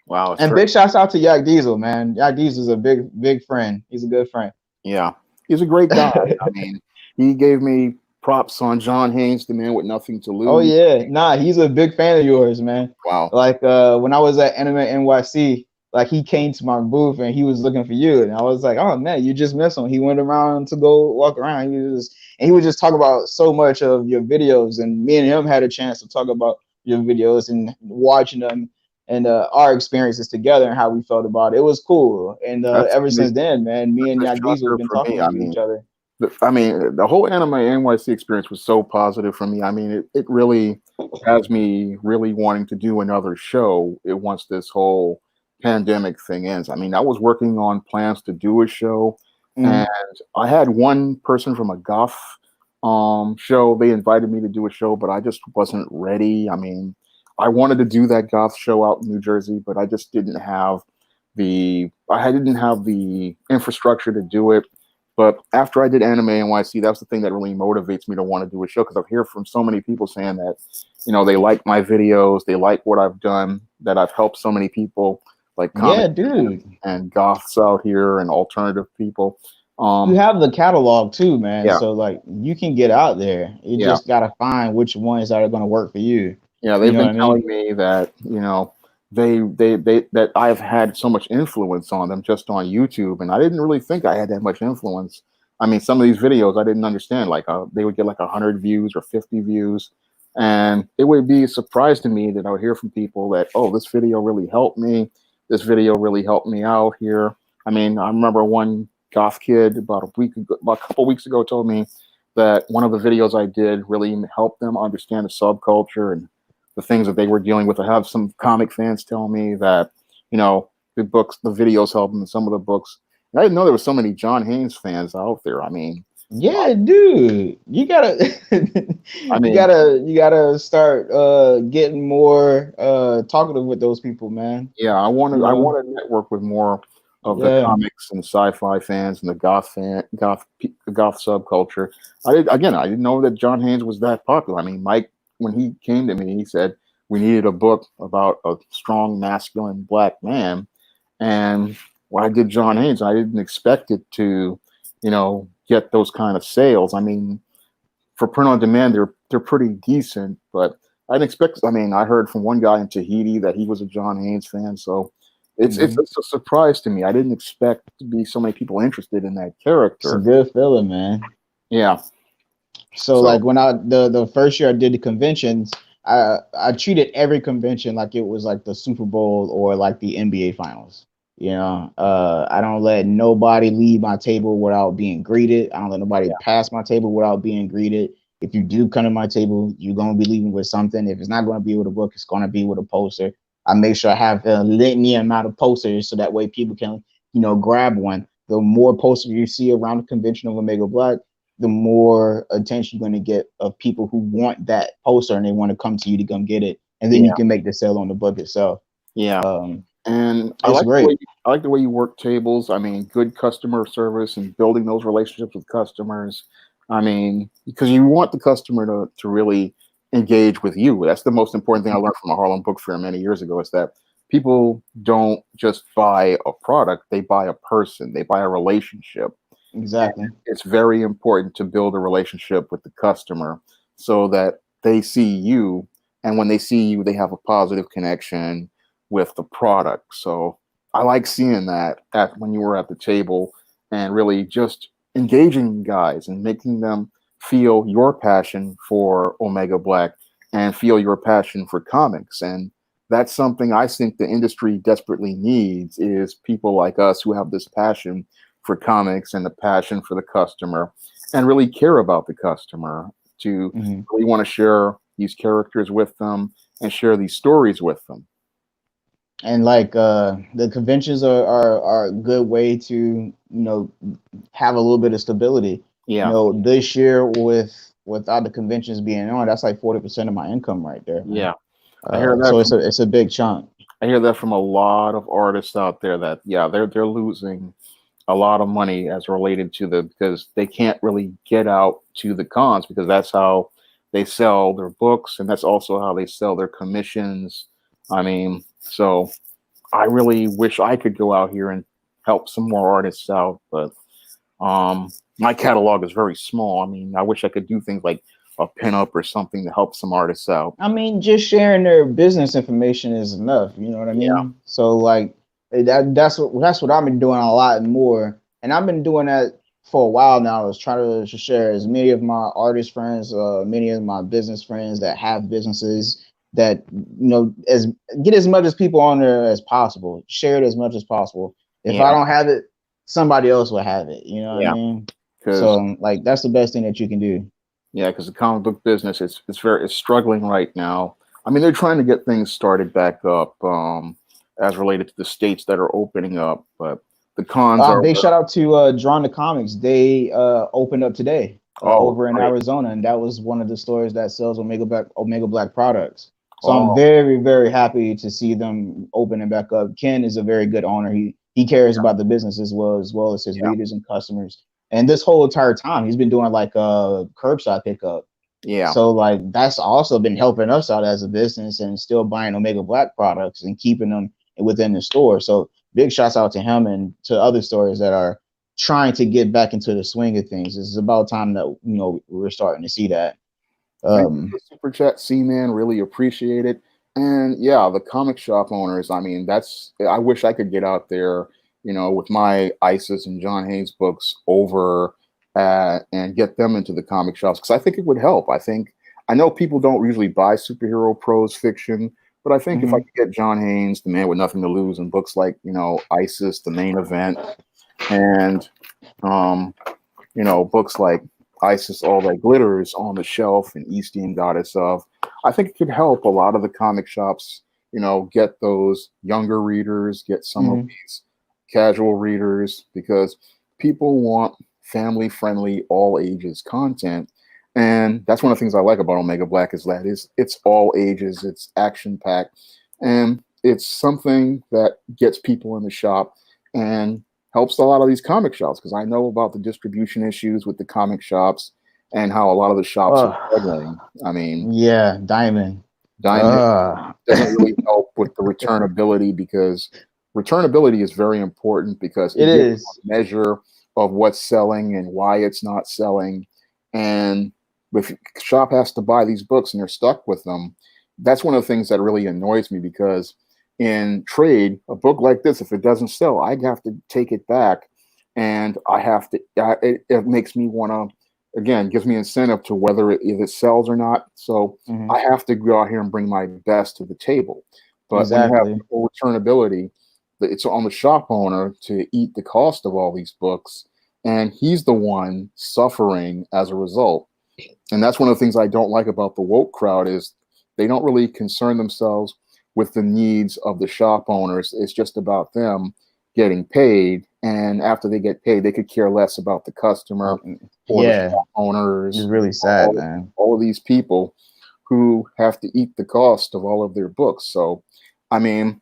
Wow. And big shouts out to Yak Diesel, man. Yak Diesel is a big friend. He's a good friend. Yeah. He's a great guy. I mean, he gave me props on John Haynes, the man with nothing to lose. Oh yeah, nah, he's a big fan of yours, man. Wow. Like when I was at Anime NYC, like he came to my booth and he was looking for you, and I was like, oh man, you just missed him. He went around to go walk around. He would just talk about so much of your videos, and me and him had a chance to talk about your videos and watching them and our experiences together and how we felt about it. It was cool, and ever since then, man, me and Yak Diesel have been talking to each other. I mean, the whole Anime NYC experience was so positive for me. I mean, it really has me really wanting to do another show once this whole pandemic thing ends. I mean, I was working on plans to do a show, and I had one person from a goth show. They invited me to do a show, but I just wasn't ready. I mean, I wanted to do that goth show out in New Jersey, but I just didn't have I didn't have the infrastructure to do it. But after I did Anime NYC, that's the thing that really motivates me to want to do a show, because I hear from so many people saying that, they like my videos, they like what I've done, that I've helped so many people, like comic Yeah, dude. and goths out here and alternative people. You have the catalog too, man. Yeah, So like you can get out there. You yeah. just gotta find which ones that are gonna work for you. Yeah, You they've know what been I telling mean? me that, they that I've had so much influence on them just on YouTube, and I didn't really think I had that much influence. I mean, some of these videos I didn't understand. Like, they would get like 100 views or 50 views, and it would be a surprise to me that I would hear from people that, oh, this video really helped me. This video really helped me out here. I mean, I remember one goth kid about a couple weeks ago, told me that one of the videos I did really helped them understand the subculture and the things that they were dealing with. I have some comic fans tell me that, the videos help them in some of the books. And I didn't know there were so many John Haynes fans out there. I mean, Yeah, dude. You gotta I you mean, gotta start getting more talkative with those people, man. yeah, You I know? want to network with more of the Yeah. comics and sci-fi fans and the goth subculture. I didn't know that John Haynes was that popular. I mean, Mike, when he came to me, he said we needed a book about a strong, masculine black man. And when I did John Haynes, I didn't expect it to, get those kind of sales. I mean, for print on demand, they're pretty decent, but I didn't expect. I mean, I heard from one guy in Tahiti that he was a John Haynes fan, so Mhm. it's a surprise to me. I didn't expect to be so many people interested in that It's a character. good feeling, man. Yeah, So so like when the first year I did the conventions, I treated every convention like it was like the Super Bowl or like the NBA finals. You know, I don't let nobody leave my table without being greeted. I don't let nobody yeah, pass my table without being greeted. If you do come to my table, you're gonna be leaving with something. If it's not gonna be with a book, it's gonna be with a poster. I make sure I have a litany amount of posters so that way people can, grab one. The more posters you see around the convention of Omega Black, the more attention you're going to get of people who want that poster and they want to come to you to come get it, and then yeah, you can make the sale on the book itself. yeah. Um, And it's great. I like the way you work tables. I mean, good customer service and building those relationships with customers. I mean, because you want the customer to really engage with you. That's the most important thing I learned from a Harlem Book Fair many years ago, is that people don't just buy a product, they buy a person, they buy a relationship. And Exactly. it's very important to build a relationship with the customer so that they see you. And when they see you, they have a positive connection with the product. So I like seeing that when you were at the table and really just engaging guys and making them feel your passion for Omega Black and feel your passion for comics. And that's something I think the industry desperately needs, is people like us who have this passion for comics and the passion for the customer and really care about the customer, to Hmm. really want to share these characters with them and share these stories with them. And like the conventions are a good way to have a little bit of stability. Yeah, This year without the conventions being on, that's like 40% of my income right there, man. yeah. I hear that So from it's a big chunk. I hear that from a lot of artists out there, that yeah, they're losing a lot of money as related to because they can't really get out to the cons, because that's how they sell their books and that's also how they sell their commissions. I mean, so I really wish I could go out here and help some more artists out, but my catalog is very small. I mean, I wish I could do things like a pinup or something to help some artists out. I mean, just sharing their business information is enough. You know what I Yeah, mean? So like that's what I've been doing a lot more, and I've been doing that for a while now. I was trying to share as many of my artist friends, many of my business friends that have businesses, that as get as much as people on there as possible. Share it as much as possible. If I yeah, don't have it, somebody else will have it. You know what I yeah. mean? Because So like that's the best thing that you can do. Yeah, because the comic book business it's struggling right now. I mean, they're trying to get things started back up, as related to the states that are opening up, but the cons are Big shout out to Drawn to Comics. They opened up today oh over in great, Arizona, and that was one of the stores that sells Omega Black products. So I'm Oh, very, very happy to see them opening back up. Ken is a very good owner. He cares about the business as well as his yeah, readers and customers. And this whole entire time, he's been doing like curbside pickup. yeah. So like that's also been helping us out as a business and still buying Omega Black products and keeping them within the store. So big shouts out to him and to other stores that are trying to get back into the swing of things. It's about time that we're starting to see that. Thank you for Um, the super chat, C-Man. Really appreciate it. And yeah, the comic shop owners, I mean, I wish I could get out there, with my Isis and John Haynes books over and get them into the comic shops because I think it would help. I know people don't usually buy superhero prose fiction, but I think if I mhm. could get John Haynes, The Man with Nothing to Lose, and books like, Isis, The Main Event, and um, books like Isis, All That Glitters on the Shelf and Eastern Goddess of. I think it could help a lot of the comic shops, get those younger readers, get some of Hmm. these casual readers, because people want family friendly, all ages content. And that's one of the things I like about Omega Black is that it's all ages, it's action packed, and it's something that gets people in the shop and helps a lot of these comic shops because I know about the distribution issues with the comic shops and how a lot of the shops are Oh, struggling. I mean, yeah, Diamond. Diamond Uh, doesn't really help with the returnability because returnability is very important because it it gives you is. a measure of what's selling and why it's not selling. And if shop has to buy these books and they're stuck with them, that's one of the things that really annoys me because in trade, a book like this, if it doesn't sell, I have to take it back and I have to, it makes me want to, again, gives me incentive to whether if it sells or not. So Hmm. I have to go out here and bring my best to the table. But when you have Exactly. full returnability, it's on the shop owner to eat the cost of all these books, and he's the one suffering as a result. And that's one of the things I don't like about the woke crowd is they don't really concern themselves with the needs of the shop owners. It's just about them getting paid, and after they get paid, they could care less about the customer or the Yeah, shop it's owners, really sad, all, man. all of these people who have to eat the cost of all of their books. So, I mean,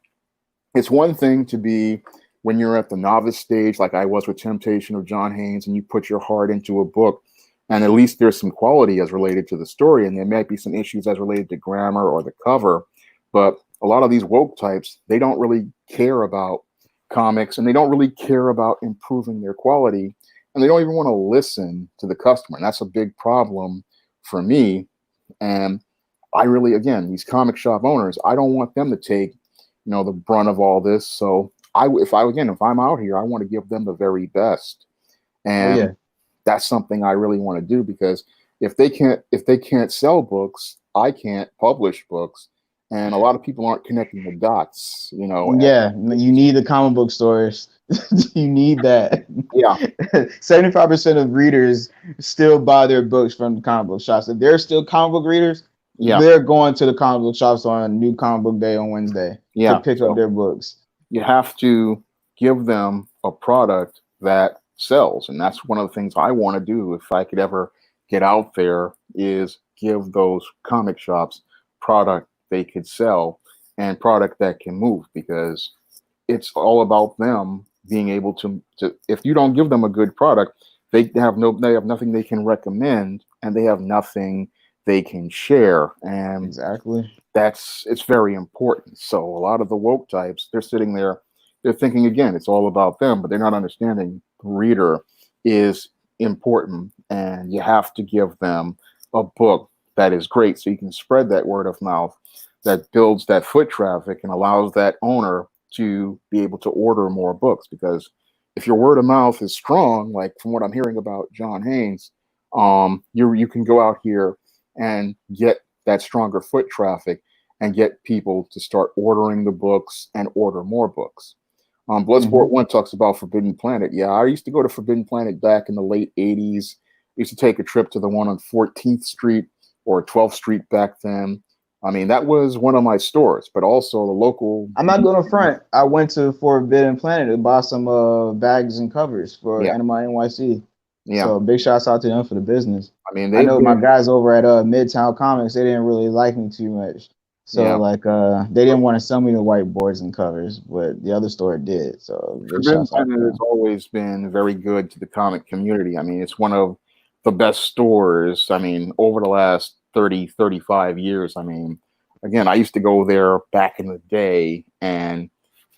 it's one thing to be when you're at the novice stage, like I was with Temptation of John Haynes, and you put your heart into a book, and at least there's some quality as related to the story, and there might be some issues as related to grammar or the cover. But a lot of these woke types, they don't really care about comics and they don't really care about improving their quality, and they don't even want to listen to the customer. And that's a big problem for me. And I really, again, these comic shop owners, I don't want them to take, the brunt of all this. So if I'm out here, I want to give them the very best. Oh And yeah, that's something I really want to do because if they can't sell books, I can't publish books. And a lot of people aren't connecting the dots, yeah. You need the comic book stores. You need that. yeah, 75% of readers still buy their books from the comic book shops. If they're still comic book readers, yeah, they're going to the comic book shops on New Comic Book Day on Wednesday to yeah. pick up So their books. you have to give them a product that sells, and that's one of the things I want to do if I could ever get out there is give those comic shops product they could sell and product that can move because it's all about them being able to if you don't give them a good product, they have nothing they can recommend and they have nothing they can share, and Exactly. it's very important. So a lot of the woke types, they're sitting there, they're thinking again, it's all about them, but they're not understanding the reader is important, and you have to give them a book that is great so you can spread that word of mouth that builds that foot traffic and allows that owner to be able to order more books. Because if your word of mouth is strong, like from what I'm hearing about John Haynes, you can go out here and get that stronger foot traffic and get people to start ordering the books and order more books. Hmm. Bloodsport One talks about Forbidden Planet. Yeah, I used to go to Forbidden Planet back in the late '80s. I used to take a trip to the one on 14th Street or 12th Street back then. I mean, that was one of my stores, but also the local. I'm not going to front. I went to Forbidden Planet to buy some bags and covers for Yeah, Anima NYC. yeah. So big shouts out to them for the business. I mean, I they've know my been. guys over at Midtown Comics, they didn't really like me too much. So Yeah. like they didn't want to sell me the whiteboards and covers, but the other store did. So big Forbidden shouts out Planet to has them. always been very good to the comic community. I mean, it's one of the best stores. I mean, over the last 30, 35 years. I mean, again, I used to go there back in the day, and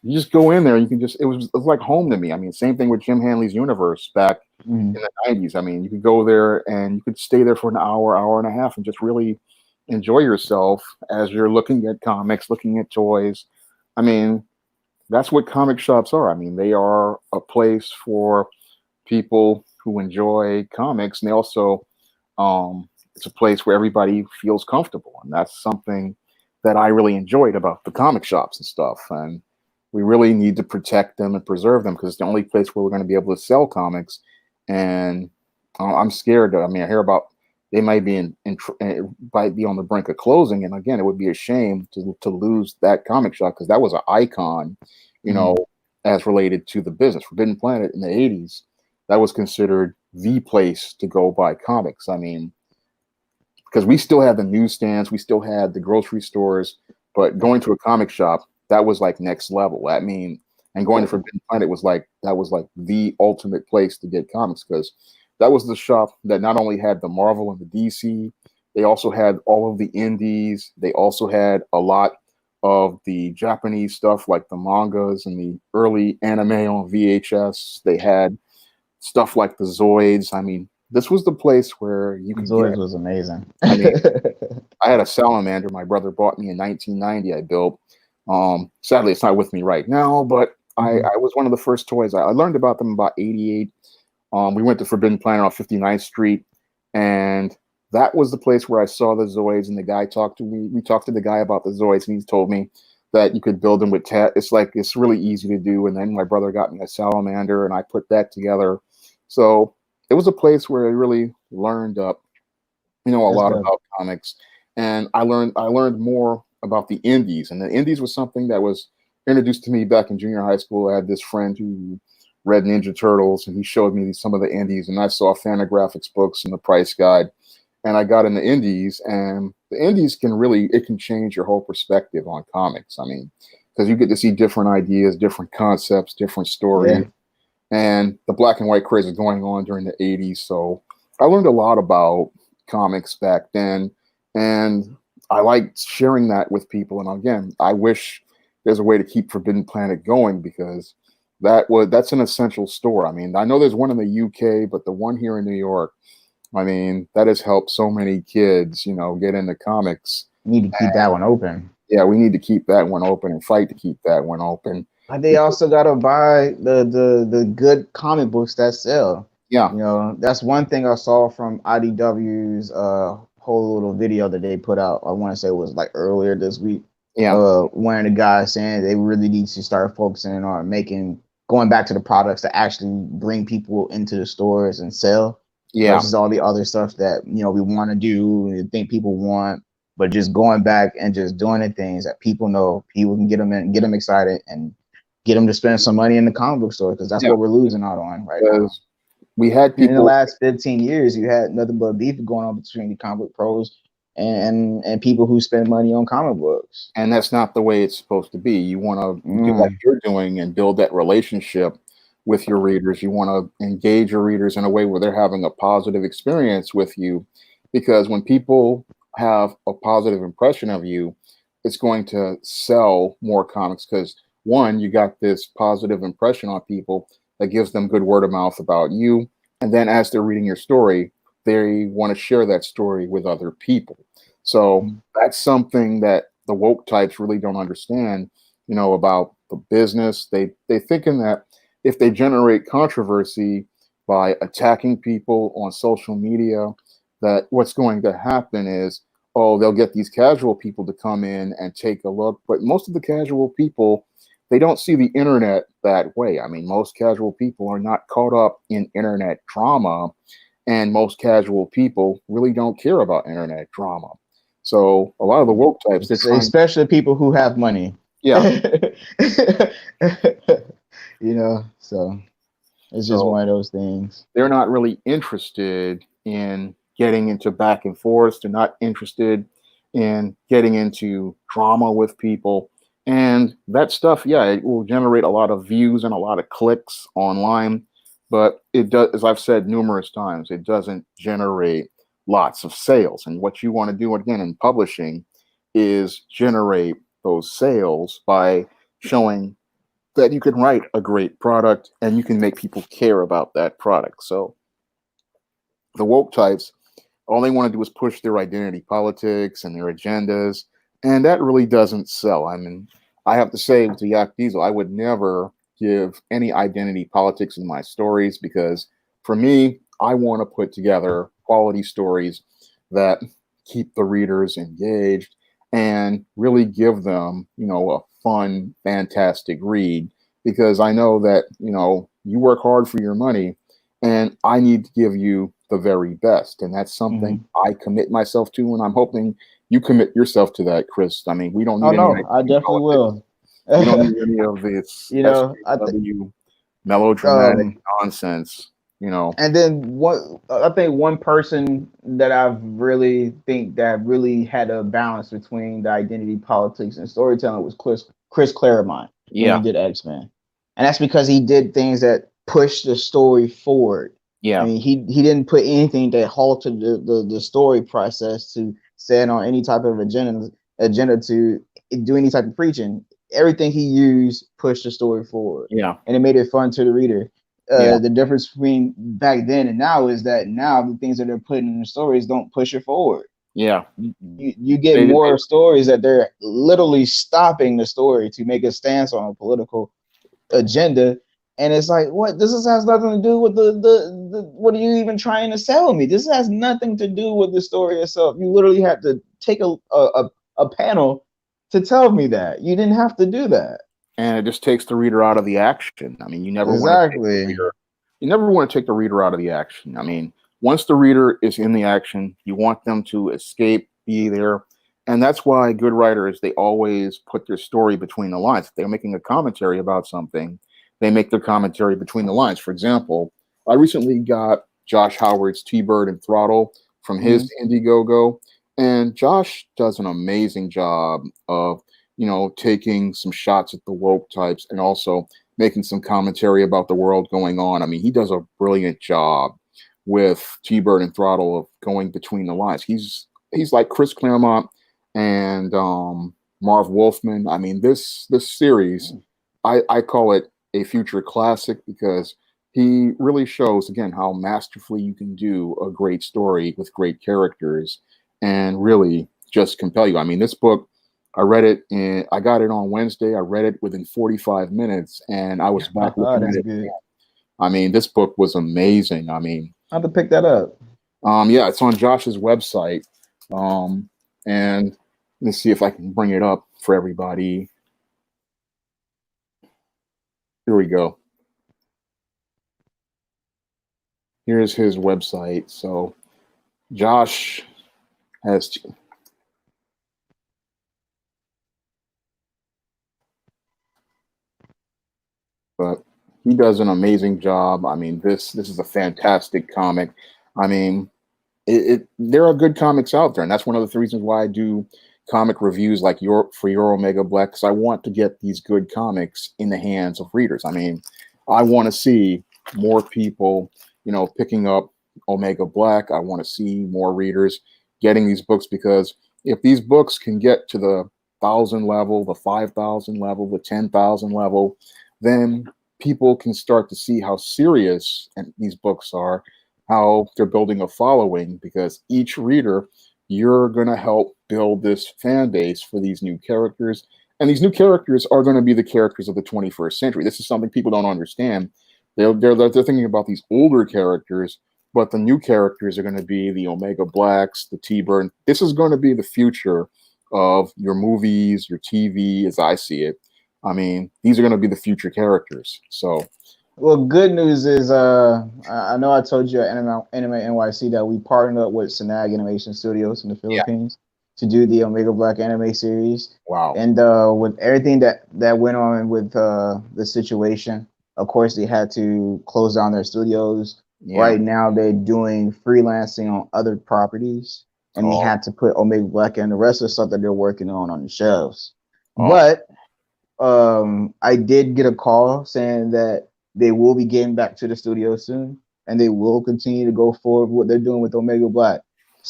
you just go in there and you can just, it was like home to me. I mean, same thing with Jim Hanley's Universe back Mhm. in the 90s. I mean, you could go there and you could stay there for an hour, hour and a half, and just really enjoy yourself as you're looking at comics, looking at toys. I mean, that's what comic shops are. I mean, they are a place for people who enjoy comics, and they also, it's a place where everybody feels comfortable, and that's something that I really enjoyed about the comic shops and stuff. And we really need to protect them and preserve them because it's the only place where we're going to be able to sell comics. And I'm scared. I mean, I hear about they might be might be on the brink of closing, and again, it would be a shame to lose that comic shop because that was an icon, you know, Mhm. as related to the business. Forbidden Planet in the 80s, that was considered the place to go buy comics. I mean, because we still had the newsstands, we still had the grocery stores, but going to a comic shop, that was like next level. I mean, and going to Forbidden Planet was like that was like the ultimate place to get comics because that was the shop that not only had the Marvel and the DC, they also had all of the indies. They also had a lot of the Japanese stuff like the mangas and the early anime on VHS. They had stuff like the Zoids. I mean, this was the place where you could Zoids get. was amazing. I mean, I had a salamander my brother bought me in 1990. I built. Sadly, it's not with me right now, but Mhm. I was one of the first toys. I learned about them about 88. We went to Forbidden Planet on 59th Street, and that was the place where I saw the Zoids. And the guy talked to me. We talked to the guy about the Zoids, and he told me that you could build them with It's like it's really easy to do. And then my brother got me a salamander, and I put that together. So it was a place where I really learned up, a That's lot dope. about comics, and I learned more about the indies. And the indies was something that was introduced to me back in junior high school. I had this friend who read Ninja Turtles, and he showed me some of the indies, and I saw Fantagraphics books and the price guide, and I got into indies. And the indies can change your whole perspective on comics. I mean, because you get to see different ideas, different concepts, different stories, Yeah. and the black and white craze was going on during the 80s. So I learned a lot about comics back then, and I liked sharing that with people. And again, I wish there's a way to keep Forbidden Planet going because that's an essential store. I mean, I know there's one in the UK, but the one here in New York, I mean, that has helped so many kids, get into comics. Need to keep that one open. Yeah, we need to keep that one open and fight to keep that one open. But they also gotta buy the good comic books that sell. Yeah, You know, that's one thing I saw from IDW's whole little video that they put out. I want to say it was like earlier this week. yeah, One of the guys saying they really need to start focusing on going back to the products that actually bring people into the stores and sell yeah. versus all the other stuff that we want to do and think people want, but just going back and just doing the things that people know people can get them excited and get them to spend some money in the comic book store because that's Yeah, what we're losing out on right now. because we had In the people, last 15 years, you had nothing but beef going on between the comic book pros and people who spend money on comic books. and that's not the way it's supposed to be. You want to do like Mm, you're doing and build that relationship with your readers. You want to engage your readers in a way where they're having a positive experience with you, because when people have a positive impression of you, it's going to sell more comics because one, you got this positive impression on people that gives them good word of mouth about you, and then as they're reading your story, they want to share that story with other people. So that's something that the woke types really don't understand, about the business. They thinking that if they generate controversy by attacking people on social media, that what's going to happen is, oh, they'll get these casual people to come in and take a look. But most of the casual people, they don't see the internet that way. I mean, most casual people are not caught up in internet drama, and most casual people really don't care about internet drama. So a lot of the woke types, they're trying, especially people who have money. yeah. So it's just So one of those things. they're not really interested in getting into back and forth. They're not interested in getting into drama with people. And that stuff, yeah, it will generate a lot of views and a lot of clicks online. But it does, as I've said numerous times, it doesn't generate lots of sales. And what you want to do again in publishing is generate those sales by showing that you can write a great product and you can make people care about that product. So the woke types, all they want to do is push their identity politics and their agendas, and that really doesn't sell. I mean, I have to say to Yak Diesel, I would never give any identity politics in my stories because for me, I want to put together quality stories that keep the readers engaged and really give them, a fun, fantastic read because I know that, you work hard for your money and I need to give you the very best. And that's something I commit myself to, and I'm hoping you commit yourself to that, Chris. I mean, we don't Oh need any no, I definitely politics. will. We don't need any of this You know, SJW melodramatic um, nonsense. You know, and then I think one person that I've really think that really had a balance between the identity politics and storytelling was Chris Claremont when he yeah, did X-Men. And that's because he did things that pushed the story forward. I yeah, mean, he didn't put anything that halted the story process to stand on any type of agenda to do any type of preaching. Everything he used pushed the story forward, yeah, and it made it fun to the reader. yeah, The difference between back then and now is that now the things that they're putting in the stories don't push it forward. yeah. You get They more stories that they're literally stopping the story to make a stance on a political agenda, and it's like, what? Has nothing to do with the what are you even trying to sell me? This has nothing to do with the story itself. You literally have to take a panel to tell me that. You didn't have to do that. and it just takes the reader out of the action. I mean, Exactly. you never want to take the reader out of the action. I mean, once the reader is in the action, you want them to escape, be there. And that's why good writers, they always put their story between the lines. If they're making a commentary about something, they make their commentary between the lines. For example, I recently got Josh Howard's T-Bird and Throttle from his Mhm. Indiegogo, and Josh does an amazing job of, taking some shots at the woke types and also making some commentary about the world going on. I mean, he does a brilliant job with T-Bird and Throttle of going between the lines. He's like Chris Claremont and Marv Wolfman. I mean, this series, I call it a future classic because he really shows again how masterfully you can do a great story with great characters and really just compel you. I mean, this book, I got it on Wednesday. I read it within 45 minutes and I was back Oh, looking at that's it. good. I mean, this book was amazing. I mean, I have to pick that up. yeah, it's on Josh's website. Um, and let's see if I can bring it up for everybody. Here we go. Here's his website. So Josh has, but he does an amazing job. I mean, this is a fantastic comic. I mean, there are good comics out there, and that's one of the reasons why I do comic reviews like your Omega Black, because I want to get these good comics in the hands of readers. I mean, I want to see more people, picking up Omega Black. I want to see more readers getting these books because if these books can get to the 1,000 level, the 5,000 level, the 10,000 level, then people can start to see how serious these books are, how they're building a following, because each reader, you're going to help build this fan base for these new characters. And these new characters are going to be the characters of the 21st century. This is something people don't understand. They're thinking about these older characters, but the new characters are going to be the Omega Blacks, the T-Bird. This is going to be the future of your movies, your TV, as I see it. I mean, these are going to be the future characters. So, Well, good news is, I know I told you at Anime NYC that we partnered up with Sanag Animation Studios in the yeah, Philippines to do the Omega Black anime series. wow. And with everything that went on with the situation, of course they had to close down their studios. Yeah, Right now they're doing freelancing on other properties. and they Oh, had to put Omega Black and the rest of the stuff that they're working on the shelves. oh, But I did get a call saying that they will be getting back to the studio soon, and they will continue to go forward with what they're doing with Omega Black.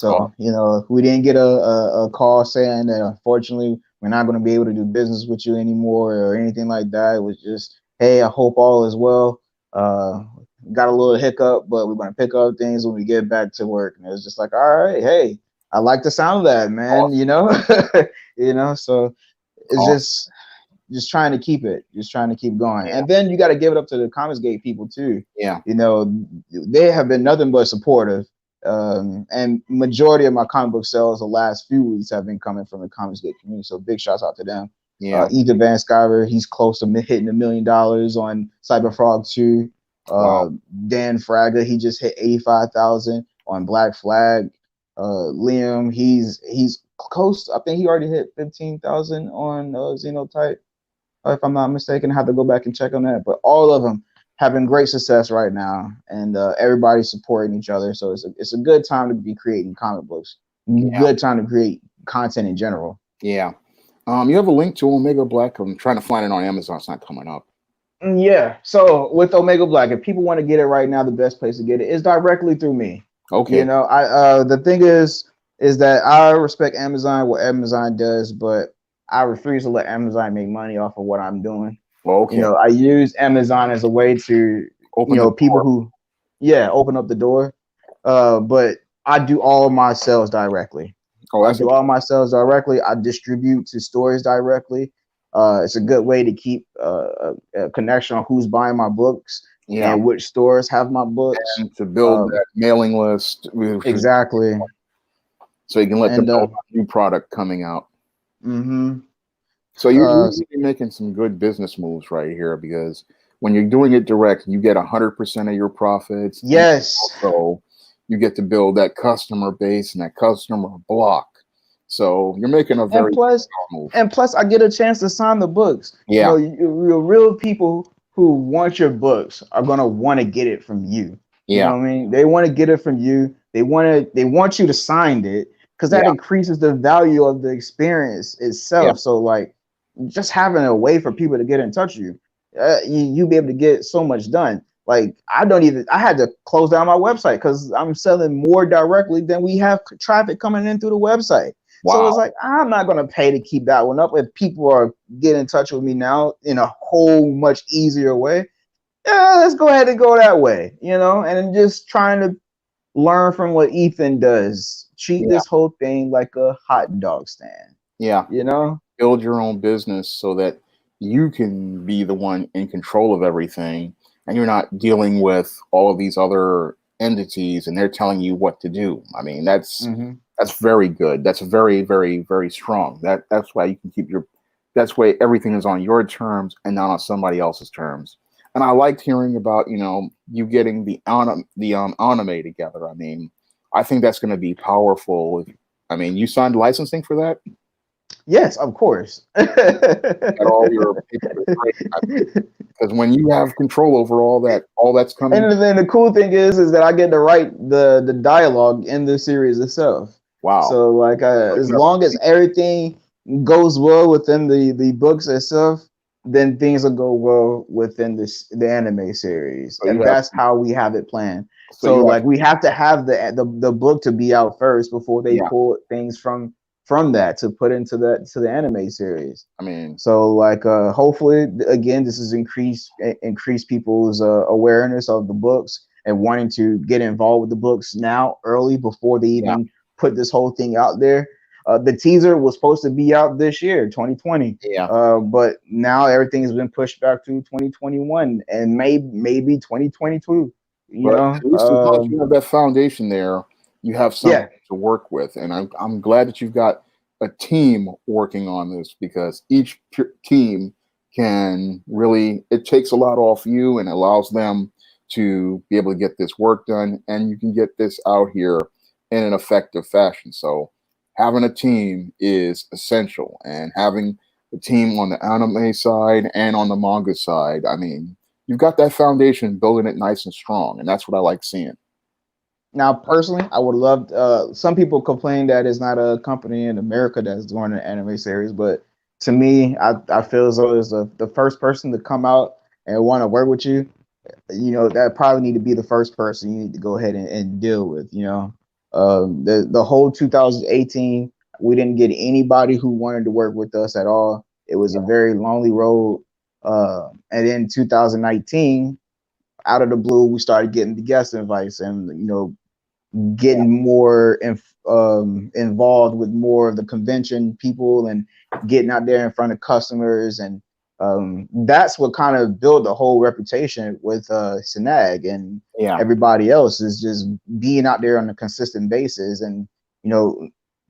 oh, So, we didn't get a call saying that unfortunately we're not going to be able to do business with you anymore or anything like that. It was just, hey, I hope all is well. Got a little hiccup, but we're going to pick up things when we get back to work. And it was just like, all right, hey, I like the sound of that, man. awesome, So it's awesome. just trying to keep it, just trying to keep going. Yeah, And then you got to give it up to the Comicsgate people too. yeah, They have been nothing but supportive. And majority of my comic book sales the last few weeks have been coming from the Comicsgate community. So big shouts out to them. yeah. Ethan Van Sciver, he's close to hitting $1 million on Cyberfrog 2. Wow. Dan Fraga, he just hit 85,000 on Black Flag. Liam, he's close. I think he already hit 15,000 on Xenotype. If I'm not mistaken, I have to go back and check on that. But all of them having great success right now, and everybody's supporting each other. So it's a good time to be creating comic books. Yeah, Good time to create content in general. yeah. You have a link to Omega Black. I'm trying to find it on Amazon. It's not coming up. Yeah. So with Omega Black, if people want to get it right now, the best place to get it is directly through me. Okay. The thing is that I respect Amazon, what Amazon does, but I refuse to let Amazon make money off of what I'm doing. Well, okay. I use Amazon as a way to Open the people door. open up the door. But I do all my sales directly. Oh, I that's do all my sales directly. I distribute to stores directly. It's a good way to keep a connection on who's buying my books yeah. and which stores have my books. And to build that mailing list. Exactly. So you can let them know about new product coming out. Mm-hmm. So you're really making some good business moves right here, because when you're doing it direct, you get 100% of your profits. Yes. So you get to build that customer base and that customer block. So you're making a very move. And plus, I get a chance to sign the books. Yeah. Real people who want your books are gonna want to get it from you. Yeah. You know what I mean? They want to get it from you. They want you to sign it, because that increases the value of the experience itself. Yeah. So like, just having a way for people to get in touch with you, you'll be able to get so much done. Like I had to close down my website because I'm selling more directly than we have traffic coming in through the website. Wow. So it's like, I'm not going to pay to keep that one up. If people are getting in touch with me now in a whole much easier way, let's go ahead and go that way, and just trying to learn from what Ethan does. Treat this whole thing like a hot dog stand. Yeah. Build your own business so that you can be the one in control of everything, and you're not dealing with all of these other entities and they're telling you what to do. I mean, that's very good. That's very, very, very strong. That's why you can keep that's why everything is on your terms and not on somebody else's terms. And I liked hearing about, you getting the anime together. I mean, I think that's going to be powerful. I mean, you signed licensing for that? Yes, of course. Got all your because when you have control over all that's coming. And then the cool thing is that I get to write the dialogue in the series itself. Wow. So like, as long as everything goes well within the books itself, then things will go well within the anime series. So and that's how we have it planned. So like, we have to have the book to be out first before they pull things from that to put into the anime series. I mean, so like, hopefully again, this is increase people's awareness of the books and wanting to get involved with the books now early before they even put this whole thing out there. The teaser was supposed to be out this year, 2020. Yeah. But now everything has been pushed back to 2021 and maybe 2022. At least as long as you have that foundation there, you have something to work with. And I'm glad that you've got a team working on this, because each team can really, it takes a lot off you and allows them to be able to get this work done, and you can get this out here in an effective fashion. So having a team is essential, and having a team on the anime side and on the manga side, I mean, you've got that foundation, building it nice and strong, and that's what I like seeing. Now, personally, I would love. Some people complain that it's not a company in America that's doing an anime series, but to me, I feel as though it's the first person to come out and want to work with you. That probably need to be the first person you need to go ahead and deal with. The whole 2018, we didn't get anybody who wanted to work with us at all. It was a very lonely road. And then 2019, out of the blue, we started getting the guest invites, and getting more involved with more of the convention people and getting out there in front of customers. And that's what kind of built the whole reputation with Snag, and Yeah, everybody else is just being out there on a consistent basis, and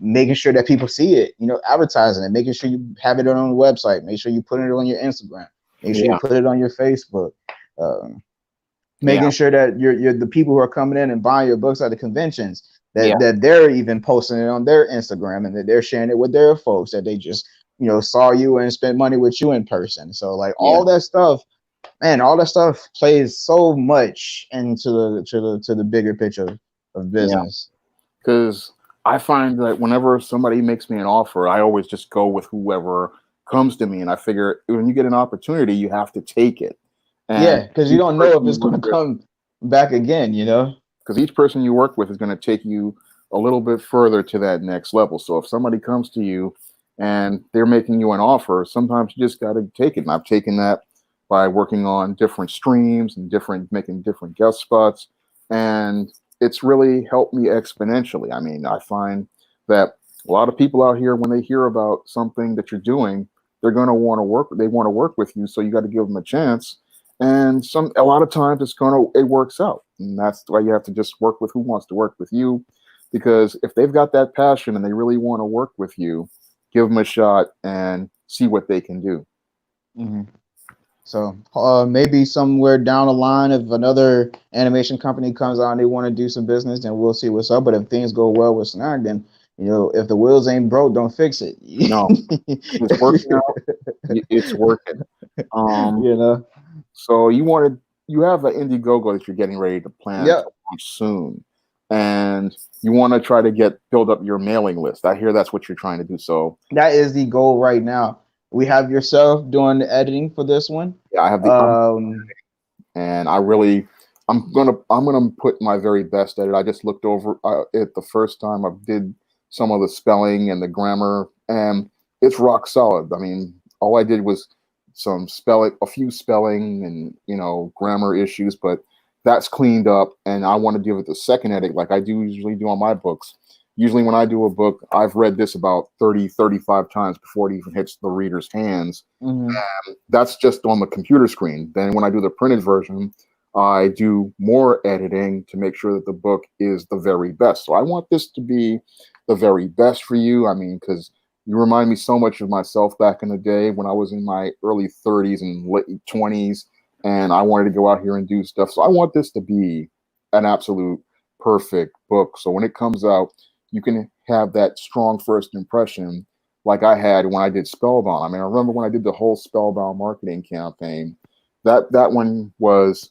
making sure that people see it, advertising it, making sure you have it on the website, make sure you put it on your Instagram, make sure you yeah, put it on your Facebook. um, yeah, Making sure that you're the people who are coming in and buying your books at the conventions, yeah, that they're even posting it on their Instagram, and that they're sharing it with their folks, that they just saw you and spent money with you in person. So like yeah, all that stuff, man, all that stuff plays so much into the bigger picture of yeah. business. Because I find that whenever somebody makes me an offer, I always just go with whoever comes to me, and I figure when you get an opportunity, you have to take it. And Yeah, because you each don't know person if you it's work going to with, come back again. because each person you work with is going to take you a little bit further to that next level. So if somebody comes to you and they're making you an offer, sometimes you just got to take it. And I've taken that by working on different streams and making different guest spots. And it's really helped me exponentially. I mean, I find that a lot of people out here, when they hear about something that you're doing, they're going to want to work. They want to work with you. So you got to give them a chance, and a lot of times it works out, and that's why you have to just work with who wants to work with you, because if they've got that passion and they really want to work with you, give them a shot and see what they can do. Hmm. So maybe somewhere down the line, if another animation company comes out and they want to do some business, then we'll see what's up. But if things go well with Snag, then if the wheels ain't broke, don't fix it. No, if it's working out, it's working. um you know. so you have an Indiegogo that you're getting ready to plan to Yep, launch soon, and you want to try to build up your mailing list. I hear that's what you're trying to do. So that is the goal right now. We have yourself doing the editing for this one. yeah, I'm Um, and I'm gonna put my very best at it. I just looked over it the first time. I did some of the spelling and the grammar, and it's rock solid. I mean, all I did was a few spelling and grammar issues, but that's cleaned up. And I want to give it the second edit, like I do usually do on my books. Usually, when I do a book, I've read this about 35 times before it even hits the reader's hands. mhm. That's just on the computer screen. Then when I do the printed version, I do more editing to make sure that the book is the very best. So I want this to be the very best for you. I mean, because you remind me so much of myself back in the day when I was in my early 30s and late 20s, and I wanted to go out here and do stuff. So I want this to be an absolute perfect book. So when it comes out, you can have that strong first impression like I had when I did Spellbound. I mean, I remember when I did the whole Spellbound marketing campaign. That one was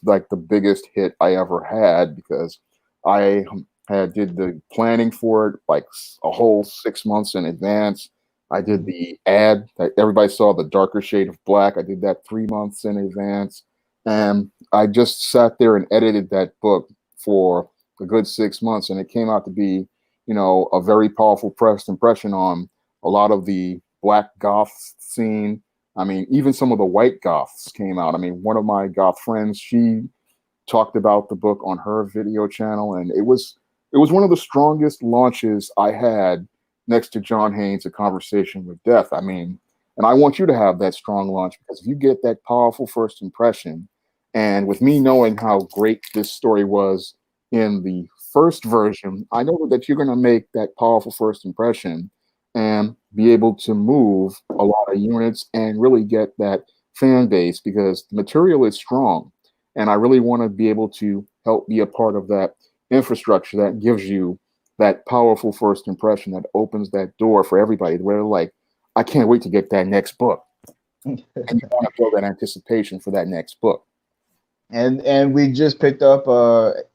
like the biggest hit I ever had, because I had did the planning for it like a whole 6 months in advance. I did the ad that everybody saw, the darker shade of black. I did that 3 months in advance, and I just sat there and edited that book for a good 6 months, and it came out to be, a very powerful first impression on a lot of the black goth scene. I mean, even some of the white goths came out. I mean, one of my goth friends, she talked about the book on her video channel, and it was one of the strongest launches I had next to John Haynes, A Conversation with Death. I mean, and I want you to have that strong launch, because if you get that powerful first impression, and with me knowing how great this story was in the first version, I know that you're going to make that powerful first impression and be able to move a lot of units and really get that fan base, because the material is strong. And I really want to be able to help be a part of that infrastructure that gives you that powerful first impression that opens that door for everybody where they're like, I can't wait to get that next book. And you want to build that anticipation for that next book. And we just picked up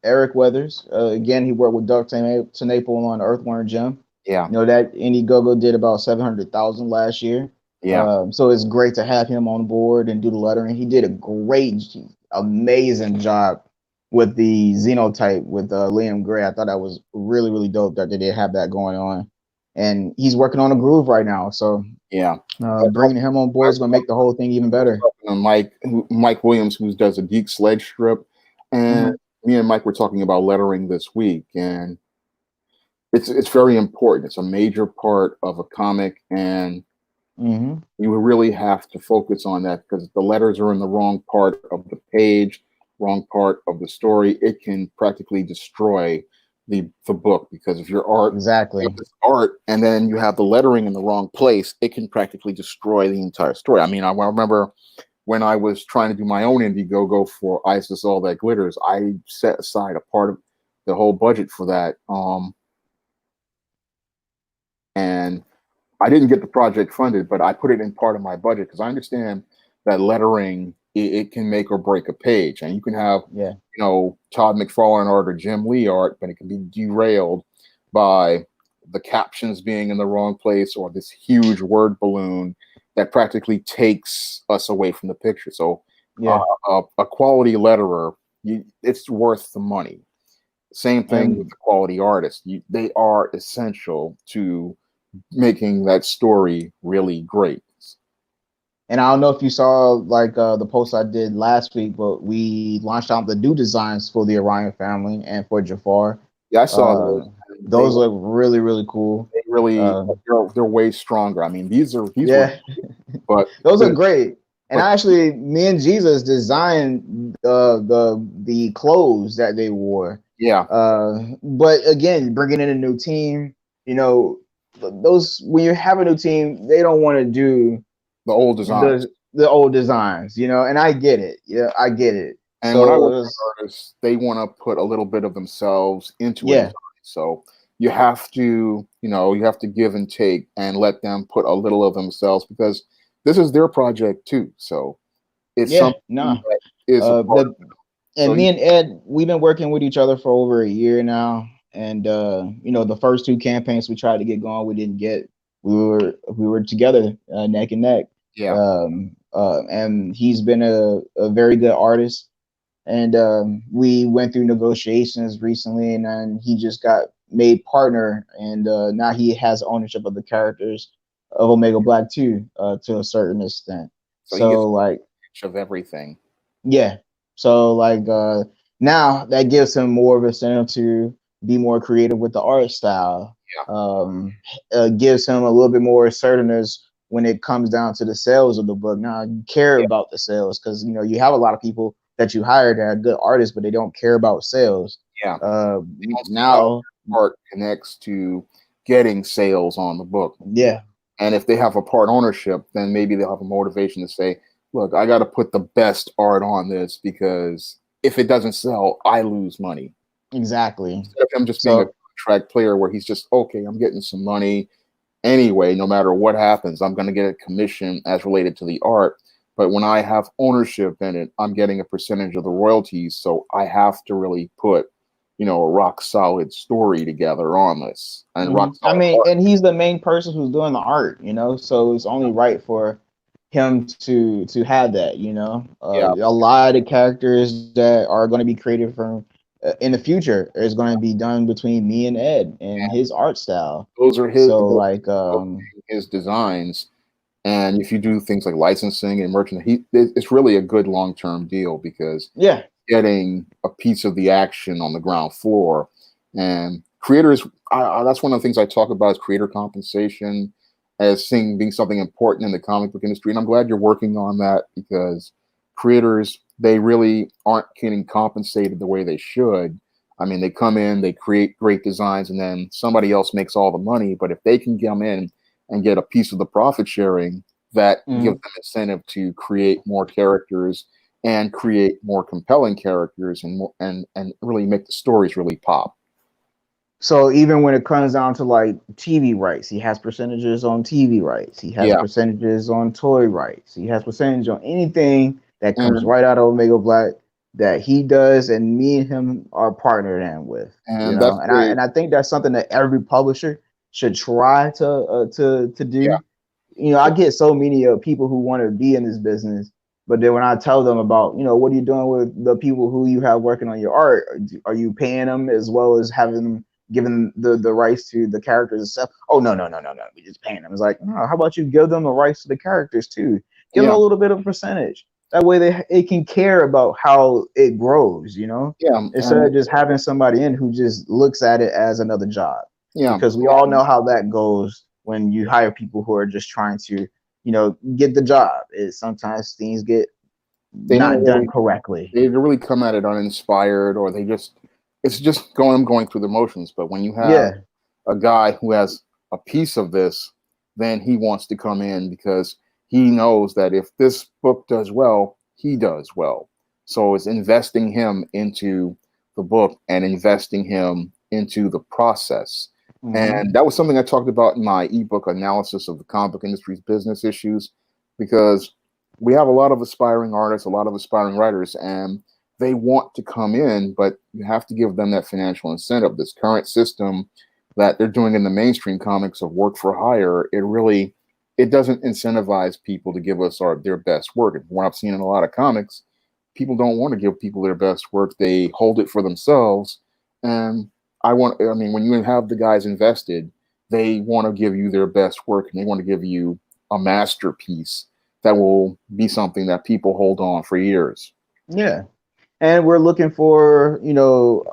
Eric Weathers. Again, he worked with Doug Tenaple on Earthworm Jim. Yeah, You know that Indiegogo did about 700,000 last year. yeah. So it's great to have him on board and do the lettering. He did a great, amazing job with the Xenotype with Liam Gray. I thought that was really, really dope that they did have that going on. And he's working on a groove right now. So Yeah. bringing him on board is going to make the whole thing even better. Mike Williams, who does a Geek Sledge strip, and me and Mike were talking about lettering this week, and it's very important. It's a major part of a comic, and Mm-hmm. you really have to focus on that because if the letters are in the wrong part of the page, wrong part of the story, it can practically destroy the book. Because if your art Exactly. if it's art and then you have the lettering in the wrong place, it can practically destroy the entire story. I mean, I remember when I was trying to do my own Indiegogo for Isis All That Glitters, I set aside a part of the whole budget for that. And I didn't get the project funded, but I put it in part of my budget because I understand that lettering it can make or break a page, and you can have Todd McFarlane art or Jim Lee art, but it can be derailed by the captions being in the wrong place or this huge word balloon that practically takes us away from the picture. So a quality letterer, it's worth the money. Same thing with the quality artist. They are essential to making that story really great. And I don't know if you saw like the post I did last week, but we launched out the new designs for the Orion family and for Jafar. Yeah, I saw those. Those look really, really cool. They really they're way stronger. I mean, these were but those are great. And actually, me and Jesus designed the clothes that they wore. Yeah. But again, bringing in a new team, those when you have a new team, they don't want to do the old designs. The old designs, and I get it. Yeah, I get it. And so when I work with artists, they want to put a little bit of themselves into it. So you have to, you have to give and take and let them put a little of themselves because this is their project too. So it's something that is me and Ed, we've been working with each other for over a year now. And the first two campaigns we tried to get going, we didn't get. We were together neck and neck. Yeah. And he's been a very good artist. And we went through negotiations recently, and then he just got made partner, and now he has ownership of the characters of Omega Black 2 to a certain extent. So like of everything. Yeah. So like now that gives him more of a incentive to be more creative with the art style. Gives him a little bit more assertiveness when it comes down to the sales of the book. Now you care about the sales because you have a lot of people that you hire that are good artists, but they don't care about sales. Now art connects to getting sales on the book. And if they have a part ownership, then maybe they'll have a motivation to say, look, I got to put the best art on this because if it doesn't sell, I lose money. Exactly. Instead of him just being a contract player where he's just, okay, I'm getting some money anyway, no matter what happens, I'm going to get a commission as related to the art. But when I have ownership in it, I'm getting a percentage of the royalties. So I have to really put, a rock solid story together on this. And and he's the main person who's doing the art, so it's only right for him to have that, a lot of the characters that are going to be created from in the future is going to be done between me and Ed and his art style. Those are his, his designs. And if you do things like licensing and merchandise, it's really a good long-term deal because getting a piece of the action on the ground floor. And creators, that's one of the things I talk about is creator compensation as being something important in the comic book industry. And I'm glad you're working on that because creators, they really aren't getting compensated the way they should. I mean, they come in, they create great designs, and then somebody else makes all the money. But if they can come in and get a piece of the profit sharing, that gives them incentive to create more characters and create more compelling characters and really make the stories really pop. So even when it comes down to like TV rights, he has percentages on TV rights. He has percentages on toy rights. He has percentage on anything that comes right out of Omega Black that he does and me and him are partnered in with, you And know, that's the and I think that's something that every publisher should try to yeah do. You know, I get so many people who want to be in this business, but then when I tell them about, you know, what are you doing with the people who you have working on your art? Are you paying them as well as having them giving the rights to the characters and stuff? Oh no, we just paying them. It's like, no, how about you give them the rights to the characters too? Give them yeah a little bit of percentage. That way they can care about how it grows, you know, yeah instead and of just having somebody in who just looks at it as another job. yeah Because we all know how that goes when you hire people who are just trying to, you know, get the job. It sometimes things get they don't not done really correctly. they really come at it uninspired, or they just it's just going through the motions. But when you have Yeah. a guy who has a piece of this, then he wants to come in because he knows that if this book does well, he does well. So it's investing him into the book and investing him into the process. Mm-hmm. And that was something I talked about in my ebook analysis of the comic book industry's business issues, because we have a lot of aspiring artists, a lot of aspiring writers, and they want to come in, but you have to give them that financial incentive. This current system that they're doing in the mainstream comics of work for hire, it doesn't incentivize people to give us their best work. And what I've seen in a lot of comics, people don't want to give people their best work. They hold it for themselves. And I mean, when you have the guys invested, they want to give you their best work and they want to give you a masterpiece that will be something that people hold on for years. Yeah. And we're looking for, you know,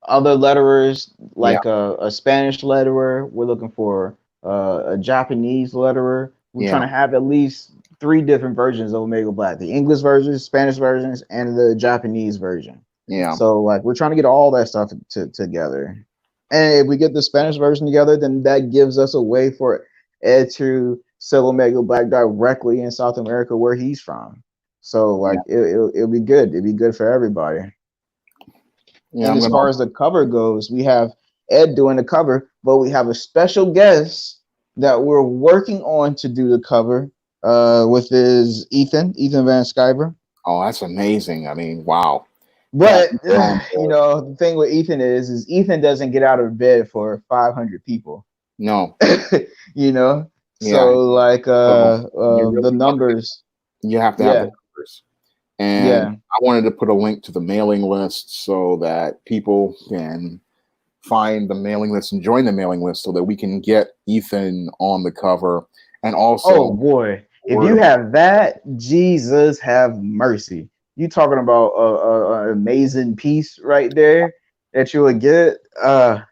other letterers Yeah, like a Spanish letterer. We're looking for a Japanese letterer. We're trying yeah, to have at least three different versions of Omega Black: the English versions, Spanish versions, and the Japanese version. yeah, So like we're trying to get all that stuff together. And if we get the Spanish version together, then that gives us a way for Ed to sell Omega Black directly in South America where he's from. So yeah, like it'll be good. It'll be good for everybody. yeah. And I'm as gonna far as the cover goes, we have Ed doing the cover, but we have a special guest that we're working on to do the cover with is Ethan Van Sciver. Oh, that's amazing. I mean, wow. Yeah, But we're on you board. know, the thing with Ethan is Ethan doesn't get out of bed for 500 people. No, You know, yeah. so like So you the really want numbers, you have to have the yeah, numbers. And yeah. I wanted to put a link to the mailing list so that people can find the mailing list and join the mailing list so that we can get Ethan on the cover. And Oh also boy, if word you of have that, Jesus have mercy. You talking about a amazing piece right there that you would get. I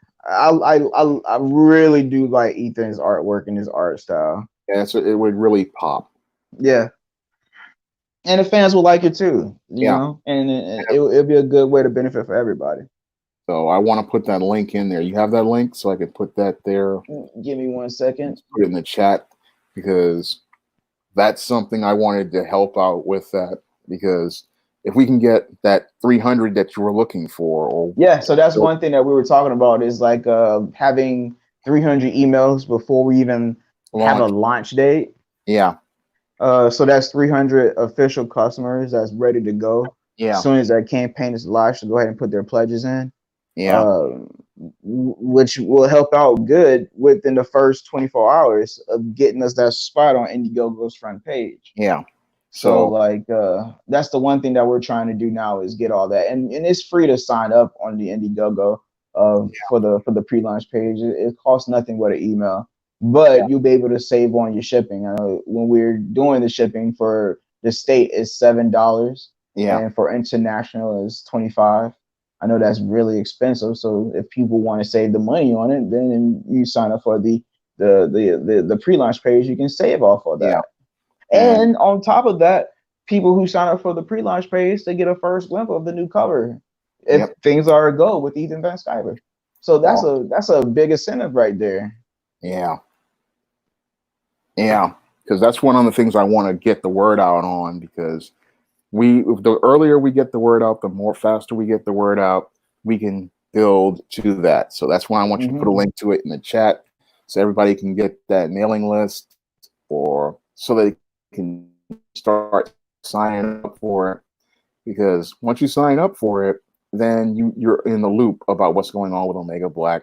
really do like Ethan's artwork and his art style. yeah, it would really pop. Yeah, and the fans will like it too. You Yeah. know, and it'll be a good way to benefit for everybody. So I want to put that link in there. You have that link so I could put that there. Give me 1 second. Let's put it in the chat because that's something I wanted to help out with that, because if we can get that 300 that you were looking for, or Yeah, so that's one thing that we were talking about is like having 300 emails before we even have a launch, launch date. yeah, So that's 300 official customers that's ready to go. As yeah, soon as that campaign is launched, to go ahead and put their pledges in, yeah, uh, which will help out good within the first 24 hours of getting us that spot on Indiegogo's front page. yeah. So So like that's the one thing that we're trying to do now is get all that, and it's free to sign up on the Indiegogo for the pre-launch page. It costs nothing but an email, yeah, but you'll be able to save on your shipping. When we're doing the shipping for the state is $7, yeah, and for international is 25. I know that's really expensive, so if people want to save the money on it, then you sign up for the pre-launch page. You can save off of yeah, that. and And on top of that, people who sign up for the pre-launch page, they get a first glimpse of the new cover if yep, things are a go with Ethan Van Sciver. So oh, that's a big incentive right there. yeah, yeah, because that's one of the things I want to get the word out on, because the earlier we get the word out, the more faster we get the word out, we can build to that. So that's why I want you to put a Mm-hmm. link to it in the chat so everybody can get that mailing list, or so they can start signing up for it, because once you sign up for it, then you're in the loop about what's going on with Omega Black,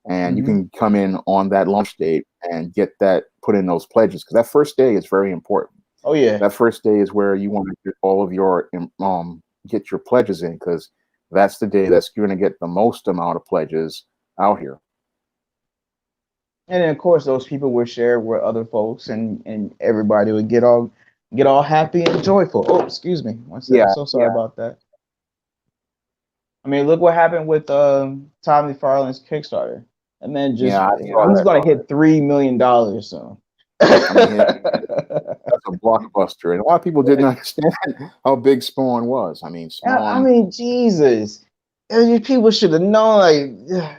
and you Mhm. can come in on that launch date and get that, put in those pledges, because that first day is very important. Oh yeah. That first day is where you want to get all of your get your pledges in, because that's the day that's going to get the most amount of pledges out here. And then of course those people would share with other folks, and everybody would get all happy and joyful. Oh, excuse me. One second. Yeah, So sorry about that. I mean, look what happened with Todd McFarlane's Kickstarter. And then just yeah, I saw he's that. gonna hit $3 million soon. I mean, that's a blockbuster, and a lot of people didn't understand how big Spawn was. I mean, I Spawn. mean, Jesus. People should have known. Like,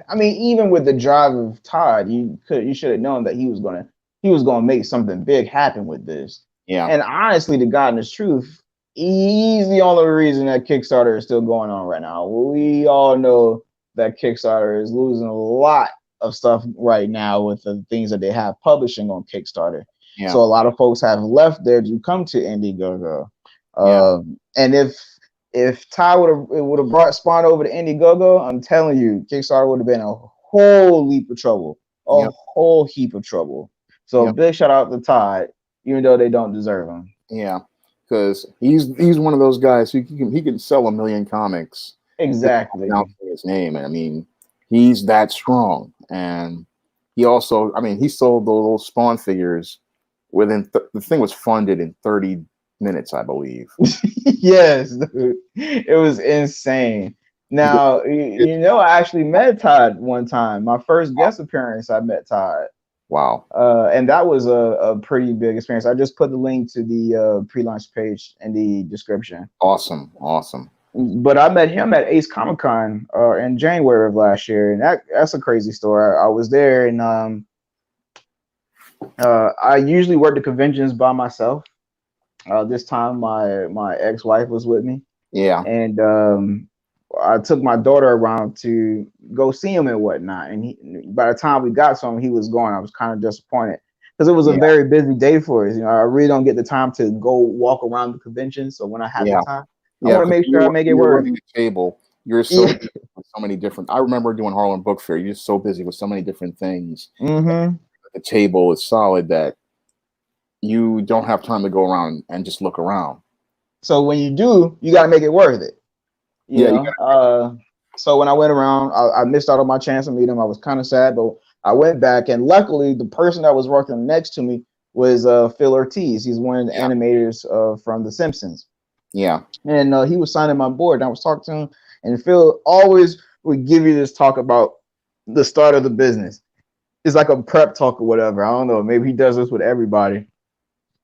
I mean, even with the drive of Todd, you should have known that he was gonna make something big happen with this. Yeah, And honestly, to God and His truth, he's the only reason that Kickstarter is still going on right now. We all know that Kickstarter is losing a lot of stuff right now with the things that they have publishing on Kickstarter. yeah, So a lot of folks have left there to come to Indiegogo. yeah, And if Ty would have brought Spawn over to Indiegogo, I'm telling you, Kickstarter would have been a whole heap of trouble, a Yep. whole heap of trouble. So Yep. big shout out to Todd, even though they don't deserve him. yeah, because he's one of those guys who he can sell 1 million comics Exactly. announcing his name, and I mean, he's that strong. And he also, I mean, he sold those Spawn figures within the thing was funded in 30 minutes, I believe. Yes, dude. It was insane. Now, I actually met Todd one time. My first guest appearance, I met Todd. Wow. And that was a pretty big experience. I just put the link to the pre-launch page in the description. Awesome. Awesome. But I met him at Ace Comic Con in January of last year, and that's a crazy story. I was there, and I usually work the conventions by myself. This time, my ex-wife was with me. Yeah. And I took my daughter around to go see him and whatnot. And by the time we got to him, he was gone. I was kind of disappointed because it was a very busy day for us. I really don't get the time to go walk around the convention. So when I have the time, I want to make sure I make it work. The table, you're so busy with so many different. I remember doing Harlem Book Fair. You're just so busy with so many different things. Mm-hmm. The table is solid that you don't have time to go around and just look around. So when you do, you got to make it worth it. You know? So when I went around, I missed out on my chance to meet him. I was kind of sad, but I went back, and luckily the person that was working next to me was Phil Ortiz. He's one of the animators from The Simpsons. Yeah. And he was signing my board, and I was talking to him, and Phil always would give you this talk about the start of the business. It's like a prep talk or whatever. I don't know. Maybe he does this with everybody.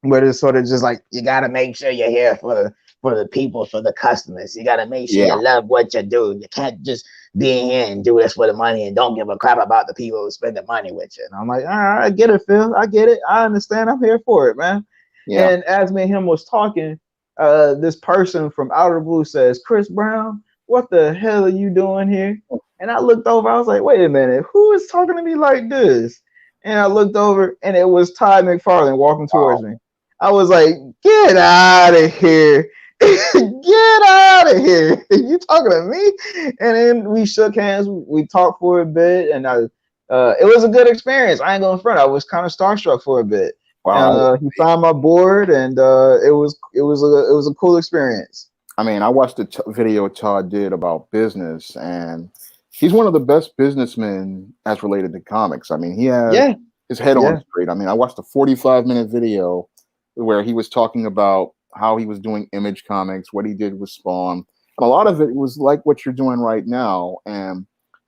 But it's sort of just like, you got to make sure you're here for the people, for the customers. You got to make sure you love what you do. You can't just be in here and do this for the money and don't give a crap about the people who spend the money with you. And I'm like, all right, I get it, Phil. I get it. I understand. I'm here for it, man. Yeah. And as me and him was talking, this person from Outer Blue says, Chris Brown, what the hell are you doing here? And I looked over. I was like, wait a minute. Who is talking to me like this? And I looked over, and it was Todd McFarlane walking towards me. I was like, get out of here. Get out of here. You talking to me? And then we shook hands. We talked for a bit, and it was a good experience. I ain't going to front. I was kind of starstruck for a bit. Wow. He signed my board, and it was a cool experience. I mean, I watched the video Todd did about business, and he's one of the best businessmen as related to comics. I mean, he has his head on straight. I mean, I watched a 45-minute video where he was talking about how he was doing Image Comics, what he did with Spawn. And a lot of it was like what you're doing right now. And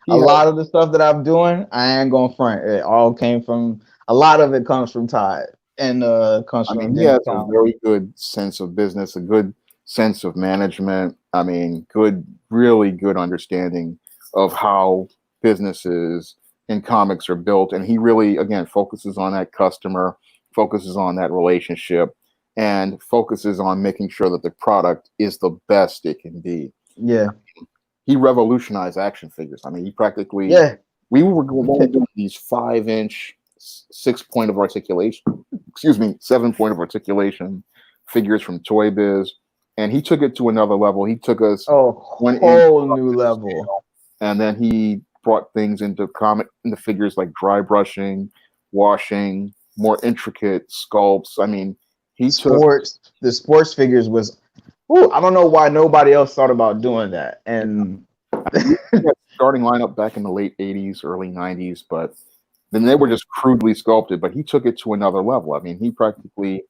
a lot of the stuff that I'm doing, I ain't going front. It all came from, a lot of it comes from Todd. And comes from he has a very good sense of business, a good sense of management. I mean, really good understanding of how businesses in comics are built. And he really, again, focuses on that customer, focuses on that relationship, and focuses on making sure that the product is the best it can be. Yeah. He revolutionized action figures. I mean, he practically, we were doing these 5-inch 6 point of articulation, 7 point of articulation figures from Toy Biz, and he took it to another level. He took us Oh, one inch whole up new to the level. scale, and then he brought things into figures like dry brushing, washing, more intricate sculpts. I mean, he took The sports figures was. Ooh, I don't know why nobody else thought about doing that. And that starting lineup back in the late 80s, early 90s, but then they were just crudely sculpted, but he took it to another level. I mean, he practically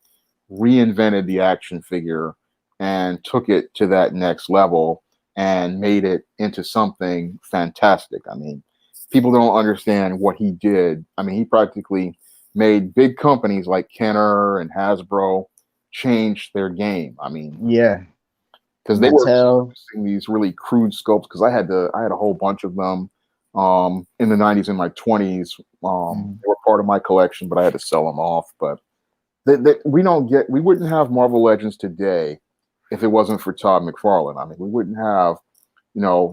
reinvented the action figure and took it to that next level and made it into something fantastic. I mean, people don't understand what he did. I mean, he practically made big companies like Kenner and Hasbro change their game. I mean, yeah, because they were Mattel. using these really crude sculpts. Because I had a whole bunch of them in the 90s and my 20s. They were part of my collection, but I had to sell them off. But we wouldn't have Marvel Legends today if it wasn't for Todd McFarlane. I mean, we wouldn't have,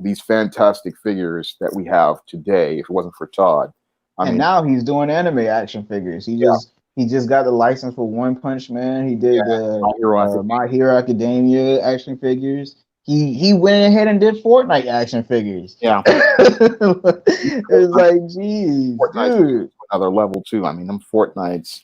these fantastic figures that we have today if it wasn't for Todd. I And mean, now he's doing anime action figures. Yeah. He just got the license for One Punch Man. He did the My Hero Academia. My Hero Academia action figures. He went ahead and did Fortnite action figures. Yeah. It's like, geez, Fortnite's dude. another level too. I mean, them Fortnites.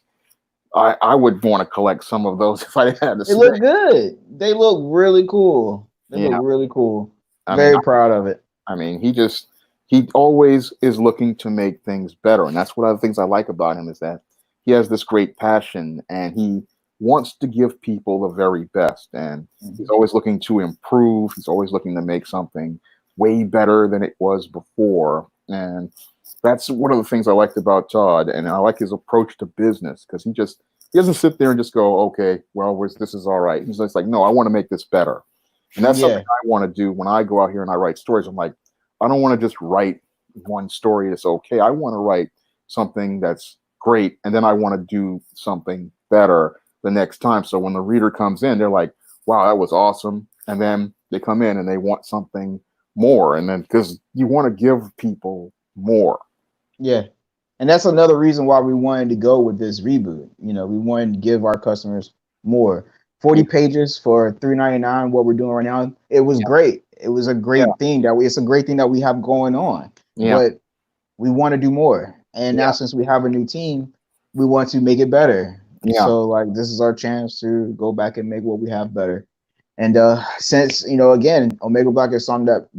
I would want to collect some of those if I had to. They look good. They look really cool. They Yeah. look really cool. I Very mean, proud of it. I mean, he always is looking to make things better, and that's one of the things I like about him is that he has this great passion and he wants to give people the very best, and he's always looking to improve. He's always looking to make something way better than it was before, and that's one of the things I liked about Todd, and I like his approach to business because he doesn't sit there and just go, okay, well, this is all right. He's just like, no, I want to make this better, and that's something I want to do when I go out here and I write stories. I'm like, I don't want to just write one story that's okay. I want to write something that's great, and then I want to do something better the next time. So when the reader comes in, they're like, wow, that was awesome, and then they come in and they want something more, and then because you want to give people more. Yeah. And that's another reason why we wanted to go with this reboot. We wanted to give our customers more. 40 pages for $3.99, what we're doing right now. It was great. It was a great thing it's a great thing that we have going on. Yeah. But we want to do more. And now since we have a new team, we want to make it better. Yeah. So like this is our chance to go back and make what we have better. And since again, Omega Black is something that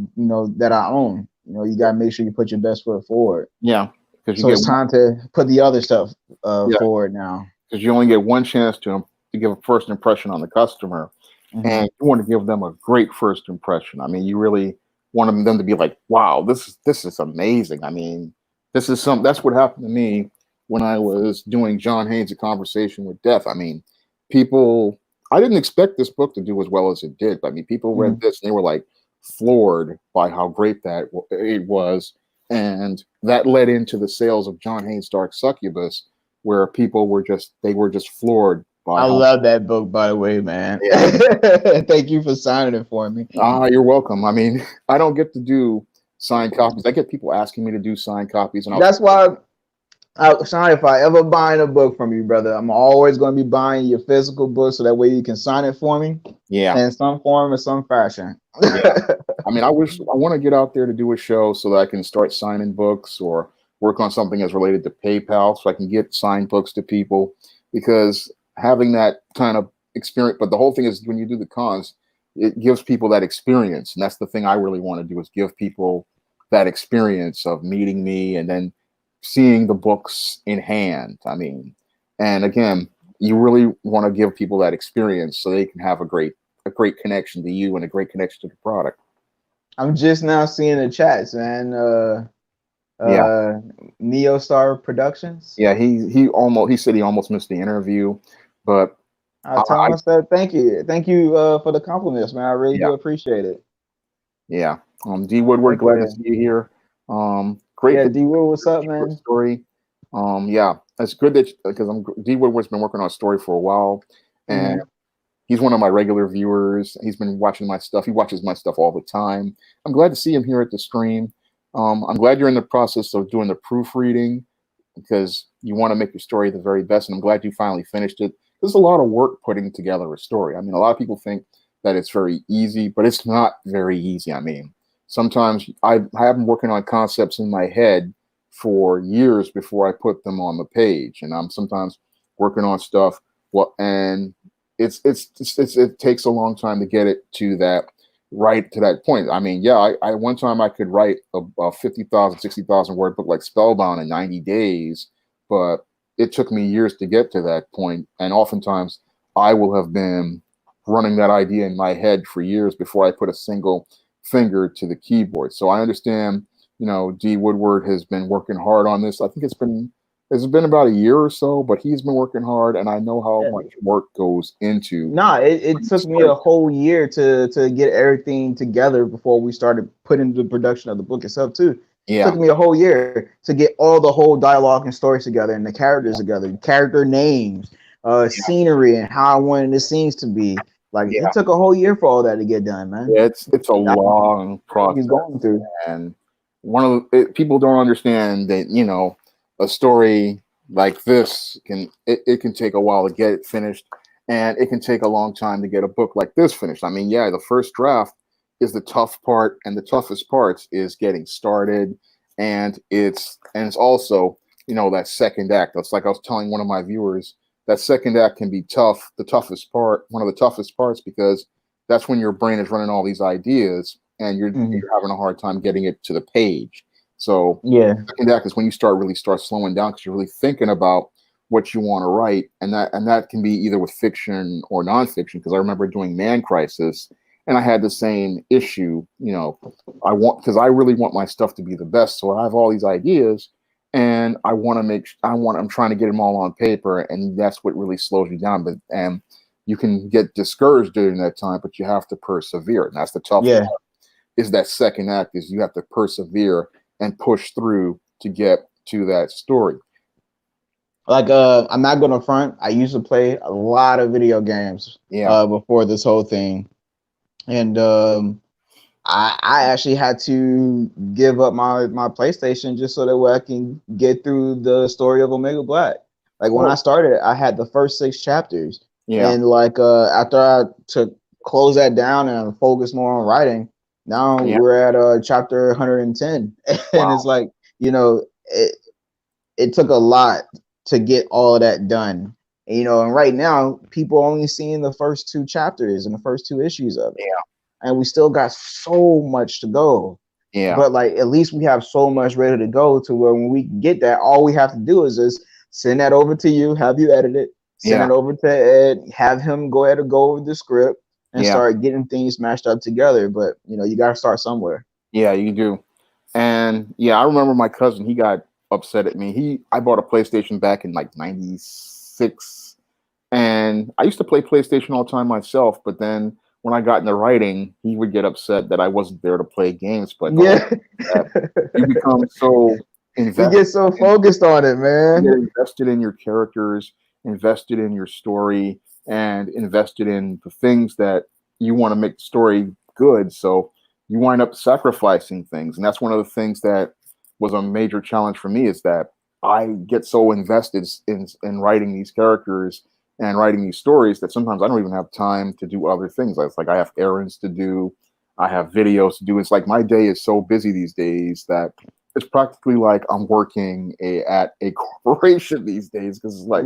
that I own. You gotta make sure you put your best foot forward. Yeah. So it's time to put the other stuff forward now. Because you only get one chance to give a first impression on the customer, and you want to give them a great first impression. I mean, you really want them to be like, "Wow, this is amazing." I mean, that's what happened to me when I was doing John Haynes: A Conversation with Death. I mean, I didn't expect this book to do as well as it did. I mean, people read this and they were like floored by how great it was. And that led into the sales of John Haynes' Dark Succubus, were just floored by. I love that book, by the way, man. Yeah. Thank you for signing it for me. You're welcome. I mean, I don't get to do signed copies. I get people asking me to do signed copies, and that's why, Sean, if I ever buying a book from you, brother, I'm always going to be buying your physical book, so that way you can sign it for me. Yeah, in some form or some fashion. Yeah. I mean, I want to get out there to do a show so that I can start signing books or work on something as related to PayPal so I can get signed books to people, because having that kind of experience. But the whole thing is when you do the cons, it gives people that experience. And that's the thing I really want to do, is give people that experience of meeting me and then seeing the books in hand. I mean, and again, you really want to give people that experience so they can have a great connection to you and a great connection to the product. I'm just now seeing the chats, man. Neostar Productions. Yeah, he said he almost missed the interview, but I tell him, I said thank you for the compliments, man. I really do appreciate it. Yeah, D Woodward, glad to see you here. Great. Yeah, D Woodward, what's up, man? Story. Yeah, it's good that because D Woodward's been working on a story for a while, and he's one of my regular viewers. He's been watching my stuff. He watches my stuff all the time. I'm glad to see him here at the stream. I'm glad you're in the process of doing the proofreading, because you want to make your story the very best. And I'm glad you finally finished it, there's a lot of work putting together a story. I mean, a lot of people think that it's very easy, but it's not very easy. I mean, sometimes I have been working on concepts in my head for years before I put them on the page, and I'm sometimes working on stuff. Well, and it takes a long time to get it to that right to that point. I mean, yeah, I one time I could write a 50,000, 60,000 word book like Spellbound in 90 days, but it took me years to get to that point. And oftentimes I will have been running that idea in my head for years before I put a single finger to the keyboard. So I understand, D. Woodward has been working hard on this. I think it's been about a year or so, but he's been working hard, and I know how much work goes into. Nah, it took me a whole year to get everything together before we started putting the production of the book itself too. Yeah. It took me a whole year to get all the whole dialogue and stories together and the characters together, character names, scenery, and how I wanted the scenes to be. Like it took a whole year for all that to get done, man. Yeah, it's a long process. He's going through, and people don't understand that a story like this it can take a while to get it finished, and it can take a long time to get a book like this finished. I mean, yeah, the first draft is the tough part, and the toughest parts is getting started, and it's also that second act. That's like I was telling one of my viewers, that second act can be tough, one of the toughest parts, because that's when your brain is running all these ideas and you're having a hard time getting it to the page. So yeah, the second act is when you start slowing down, because you're really thinking about what you want to write, and that can be either with fiction or nonfiction. Because I remember doing Man Crisis, and I had the same issue. Because I really want my stuff to be the best, so I have all these ideas, and I'm trying to get them all on paper, and that's what really slows you down. And you can get discouraged during that time, but you have to persevere, and that's the tough part. Is that second act is you have to persevere and push through to get to that story. Like I'm not gonna front. I used to play a lot of video games before this whole thing, and I actually had to give up my PlayStation just so that way I can get through the story of Omega Black. Like when I started, I had the first 6 chapters, and like after I took close that down and focus more on writing, now we're at chapter 110, and it's like it took a lot to get all of that done. And right now people only seeing the first 2 chapters and the first 2 issues of it. And we still got so much to go. But like at least we have so much ready to go to where when we get that, all we have to do is just send that over to you, have you edit it, send it over to Ed, have him go ahead and go over the script and start getting things mashed up together. But you gotta start somewhere. Yeah, you do. And I remember my cousin, he got upset at me. I bought a PlayStation back in like 96, and I used to play PlayStation all the time myself, but then when I got into writing, he would get upset that I wasn't there to play games. But you become so invested. You get so focused on it, man. You're invested in your characters, invested in your story, and invested in the things that you want to make the story good. So you wind up sacrificing things. And that's one of the things that was a major challenge for me, is that I get so invested in writing these characters and writing these stories that sometimes I don't even have time to do other things. It's like I have errands to do, I have videos to do. It's like my day is so busy these days that it's practically like I'm working at a corporation these days, because it's like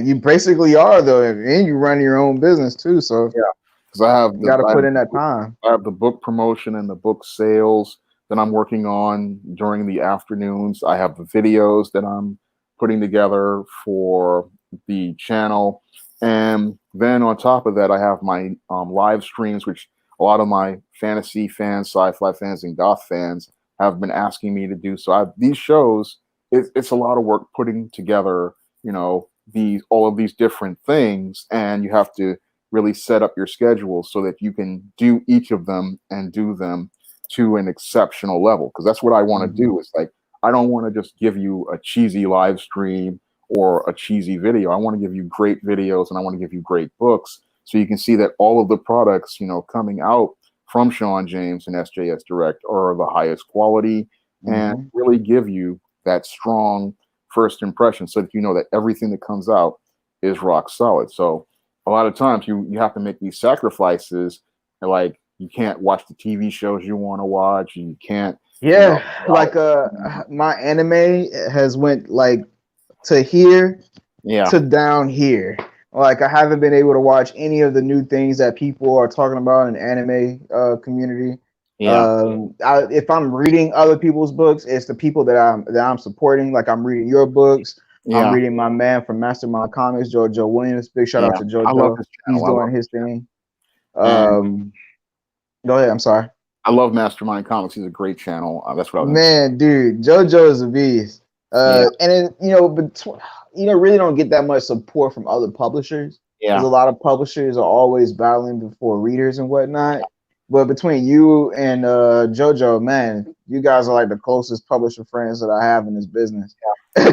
you basically are though, and you run your own business too. So because you got to put in that time. I have the book promotion and the book sales that I'm working on during the afternoons. I have the videos that I'm putting together for the channel, and then on top of that, I have my live streams, which a lot of my fantasy fans, sci-fi fans, and goth fans have been asking me to do. So these shows, it's a lot of work putting together, all of these different things, and you have to really set up your schedule so that you can do each of them and do them to an exceptional level. Because that's what I want to do. Is like, I don't want to just give you a cheesy live stream or a cheesy video. I want to give you great videos, and I want to give you great books, so you can see that all of the products, coming out from Sean James and SJS Direct are the highest quality, and really give you that strong first impression, so that you know that everything that comes out is rock solid. So a lot of times you have to make these sacrifices, and like you can't watch the TV shows you want to watch, you can't, you know, Yeah, like my anime has went like to here yeah, to down here. Like I haven't been able to watch any of the new things that people are talking about in the anime community. yeah, If I'm reading other people's books, it's the people that I'm supporting. Like I'm reading your books. I'm yeah, reading my man from Mastermind Comics, JoJo Williams. Big shout out yeah. to I love JoJo. his He's channel. doing his thing. And Um, Go ahead. I'm sorry. I love Mastermind Comics. He's a great channel. That's what I was going to say. Man, dude, JoJo is a beast. Yeah, And it, really don't get that much support from other publishers because yeah, a lot of publishers are always battling before readers and whatnot. But between you and JoJo, man, you guys are like the closest publisher friends that I have in this business. that's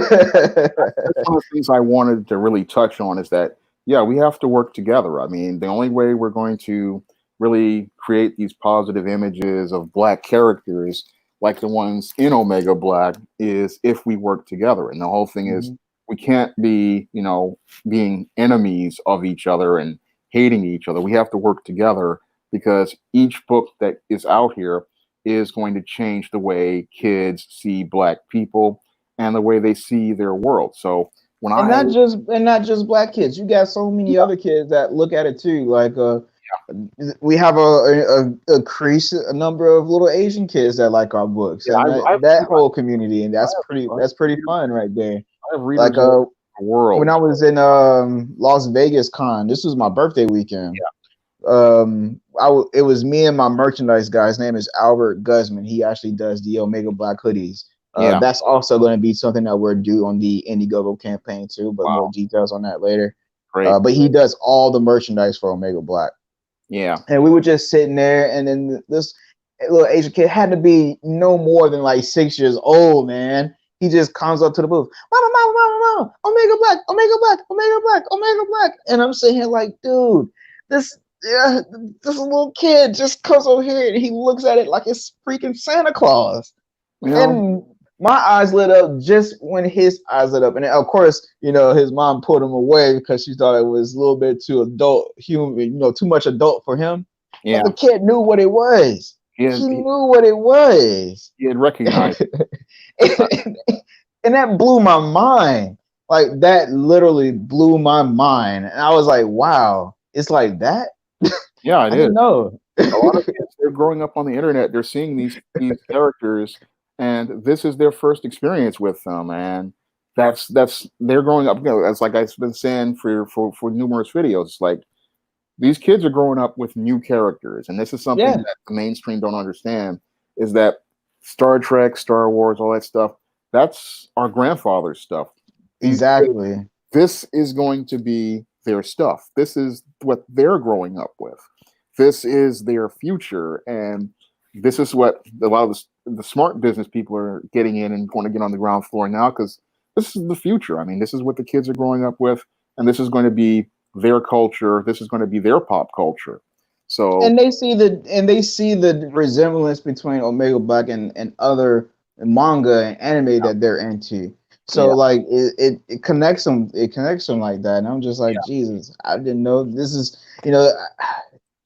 one of the things I wanted to really touch on is that, yeah, we have to work together. I mean, the only way we're going to really create these positive images of Black characters like the ones in Omega Black is if we work together. And the whole thing is Mhm. we can't be, being enemies of each other and hating each other. We have to work together because each book that is out here is going to change the way kids see Black people and the way they see their world. So when And I, not just black kids. You got so many other kids that look at it too. Like we have a crease a number of little Asian kids that like our books, yeah, and I've, that whole community, and I have, that's pretty fun right there. I have Like readers all over the when world. I was in Las Vegas Con, this was my birthday weekend. It was me and my merchandise guy. His name is Albert Guzman. He actually does the Omega Black hoodies. Yeah, That's also going to be something that we're due on the Indiegogo campaign too, but more wow, details on that later. great. But he does all the merchandise for Omega Black. Yeah, And we were just sitting there, and then this little Asian kid had to be no more than like 6 years old, man. He just comes up to the booth, mama, mama, mama, mama, Omega Black, Omega Black, Omega Black, Omega Black. And I'm sitting here like, dude, this this little kid just comes over here and he looks at it like it's freaking Santa Claus. you know, And my eyes lit up just when his eyes lit up. And of course, his mom pulled him away because she thought it was a little bit too adult, too much adult for him. yeah, But the kid knew what it was. he He had, he, knew what it was. he had recognized. And that blew my mind. Like that literally blew my mind. And I was like, wow, it's like that? Yeah, I it is. didn't know. A lot of kids, they're growing up on the internet. They're seeing these characters, and this is their first experience with them. And that's they're growing up. That's like I've been saying for numerous videos. It's like these kids are growing up with new characters, and this is something Yeah, that the mainstream don't understand. Is that Star Trek, Star Wars, all that stuff? That's our grandfather's stuff. These kids, exactly. this is going to be their stuff. This is what they're growing up with. This is their future, and this is what a lot of the smart business people are getting in and going to get on the ground floor now because this is the future. I mean, this is what the kids are growing up with, and this is going to be their culture. This is going to be their pop culture. So And they see the resemblance between Omega Black and other manga and anime that they're into. So yeah, like it connects them. It connects them like that. And I'm just like, yeah, Jesus, I didn't know this is.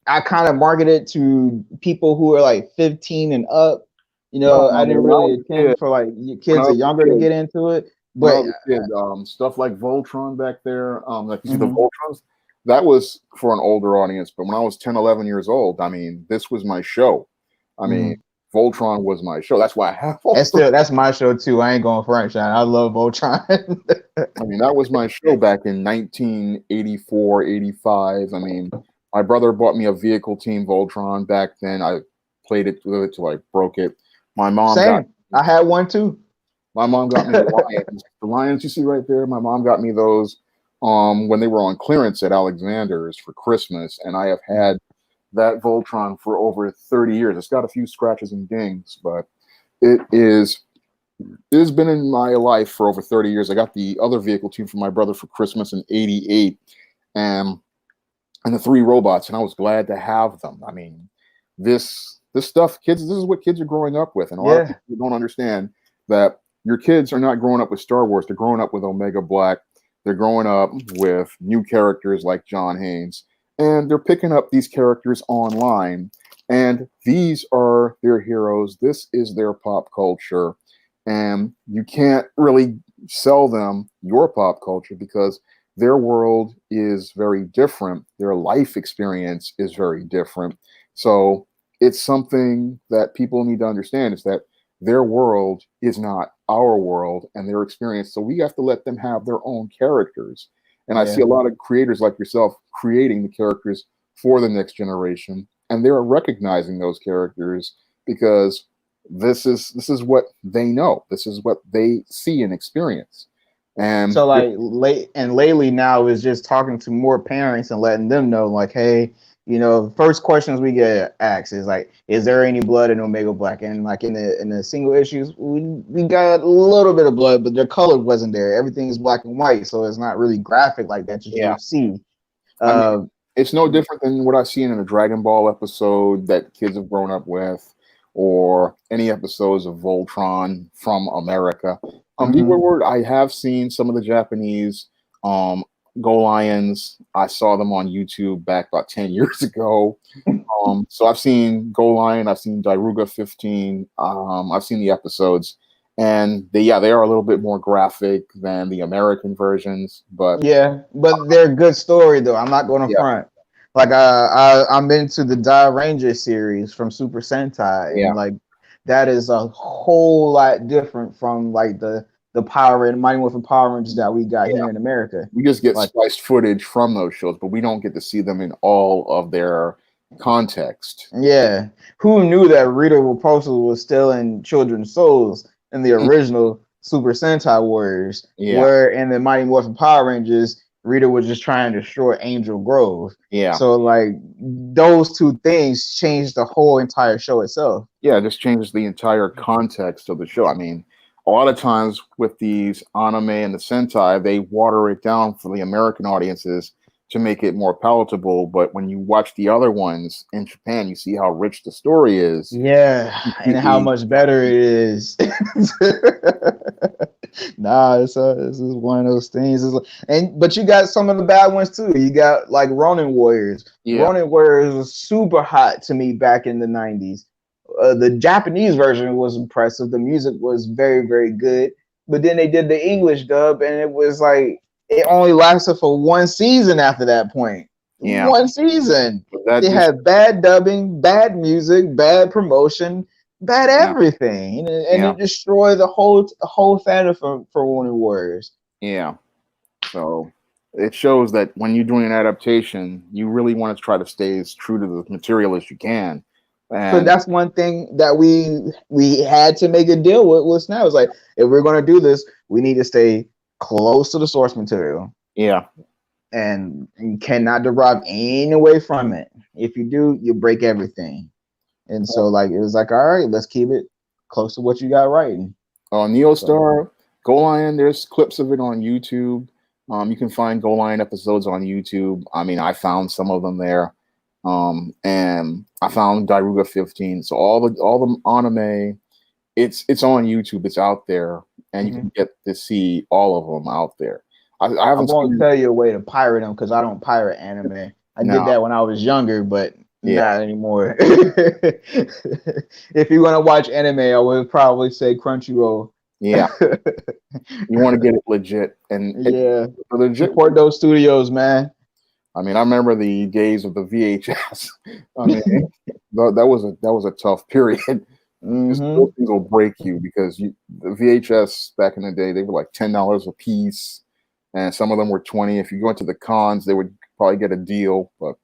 I kind of marketed to people who are like 15 and up. I didn't when I really was a kid, intend for like when kids I that was younger a to kid, get into it. when I But was a kid, stuff like Voltron back there, like you see the mhm, Voltrons, that was for an older audience. But when I was 10, 11 years old, I mean, this was my show. I mean, mhm. Voltron was my show. That's why I have Voltron. That's my show too. I ain't going front, Shine. I love Voltron. I mean, that was my show back in 1984, 85. I mean, my brother bought me a vehicle team Voltron back then. I played it with it till I broke it. My mom got Same. I had one too. my mom got me the Lions. The Lions you see right there, my mom got me those when they were on clearance at Alexander's for Christmas, and I have had that Voltron for over 30 years. It's got a few scratches and dings, but it has been in my life for over 30 years. I got the other vehicle team from my brother for Christmas in '88, and the three robots, and I was glad to have them. I mean, this stuff, kids, this is what kids are growing up with, and a lot of Yeah. people don't understand that your kids are not growing up with Star Wars; they're growing up with Omega Black. They're growing up with new characters like John Haynes, and they're picking up these characters online. And these are their heroes. This is their pop culture. And you can't really sell them your pop culture because their world is very different. Their life experience is very different. So it's something that people need to understand is that their world is not our world and their experience. So we have to let them have their own characters. And I see Yeah. a lot of creators like yourself creating the characters for the next generation, and they're recognizing those characters because this is what they know. This is what they see and experience. And So like lately now is just talking to more parents and letting them know like, hey, the first questions we get asked is like, is there any blood in Omega Black? And like in the single issues, we got a little bit of blood, but the color wasn't there. Everything is black and white, so it's not really graphic like that yeah, you see. I mean, Uh, it's no different than what I've seen in a Dragon Ball episode that kids have grown up with, or any episodes of Voltron from America. mhm. I have seen some of the Japanese um, Go Lions. I saw them on YouTube back about 10 years ago. So I've seen Go Lion, I've seen Dairuga 15, I've seen the episodes, and they are a little bit more graphic than the American versions, but Yeah, but they're a good story though. I'm not going to yeah, front. Like I'm into the Die Ranger series from Super Sentai, yeah. and like that is a whole lot different from like the Power and Mighty Morphin Power Rangers that we got Yeah. here in America. We just get Like, spliced footage from those shows, but we don't get to see them in all of their context. yeah, who knew that Rita Repulsa was still in children's souls in the original Super Sentai Warriors, Yeah, where in the Mighty Morphin Power Rangers, Rita was just trying to destroy Angel Grove. yeah, So like those two things changed the whole entire show itself. yeah. It just changes the entire context of the show. I mean, a lot of times with these anime and the Sentai, they water it down for the American audiences to make it more palatable. But when you watch the other ones in Japan, you see how rich the story is. Yeah, and how Completely, much better it is. Nah, this is one of those things. But you got some of the bad ones too. You got like Ronin Warriors. yeah, Ronin Warriors was super hot to me back in the 90s. The Japanese version was impressive. The music was very, very good. But then they did the English dub, and it was like it only lasted for one season after that point. yeah. One season. But that They just, had bad dubbing, bad music, bad promotion, bad yeah, everything, and yeah, it destroyed the whole fandom for Wounded Warriors. yeah. So it shows that when you're doing an adaptation, you really want to try to stay as true to the material as you can. So And that's one thing that we had to make a deal with Snap. It's like if we're gonna do this, we need to stay close to the source material, yeah, and you cannot derive any way from it. If you do, you break everything. And so like it was like, all right, let's keep it close to what you got writing. So Neostar, Go Lion, there's clips of it on YouTube. You can find Go Lion episodes on YouTube. I mean, I found some of them there. And I found Dairuga 15. So all the anime, it's on YouTube. It's out there, and you mhm. can get to see all of them out there. I I haven't won't seen tell you a way to pirate them because I don't pirate anime. I did now. that when I was younger, but Yeah, not anymore. If you want to watch anime, I would probably say Crunchyroll. yeah. You want to get it legit, and Yeah, the legit. support those studios, man. I mean, I remember the days of the VHS. I mean, that was a tough period. Those Hmm. things will break you because the VHS back in the day, they were like $10 a piece, and some of them were 20. If you go into the cons, they would probably get a deal. But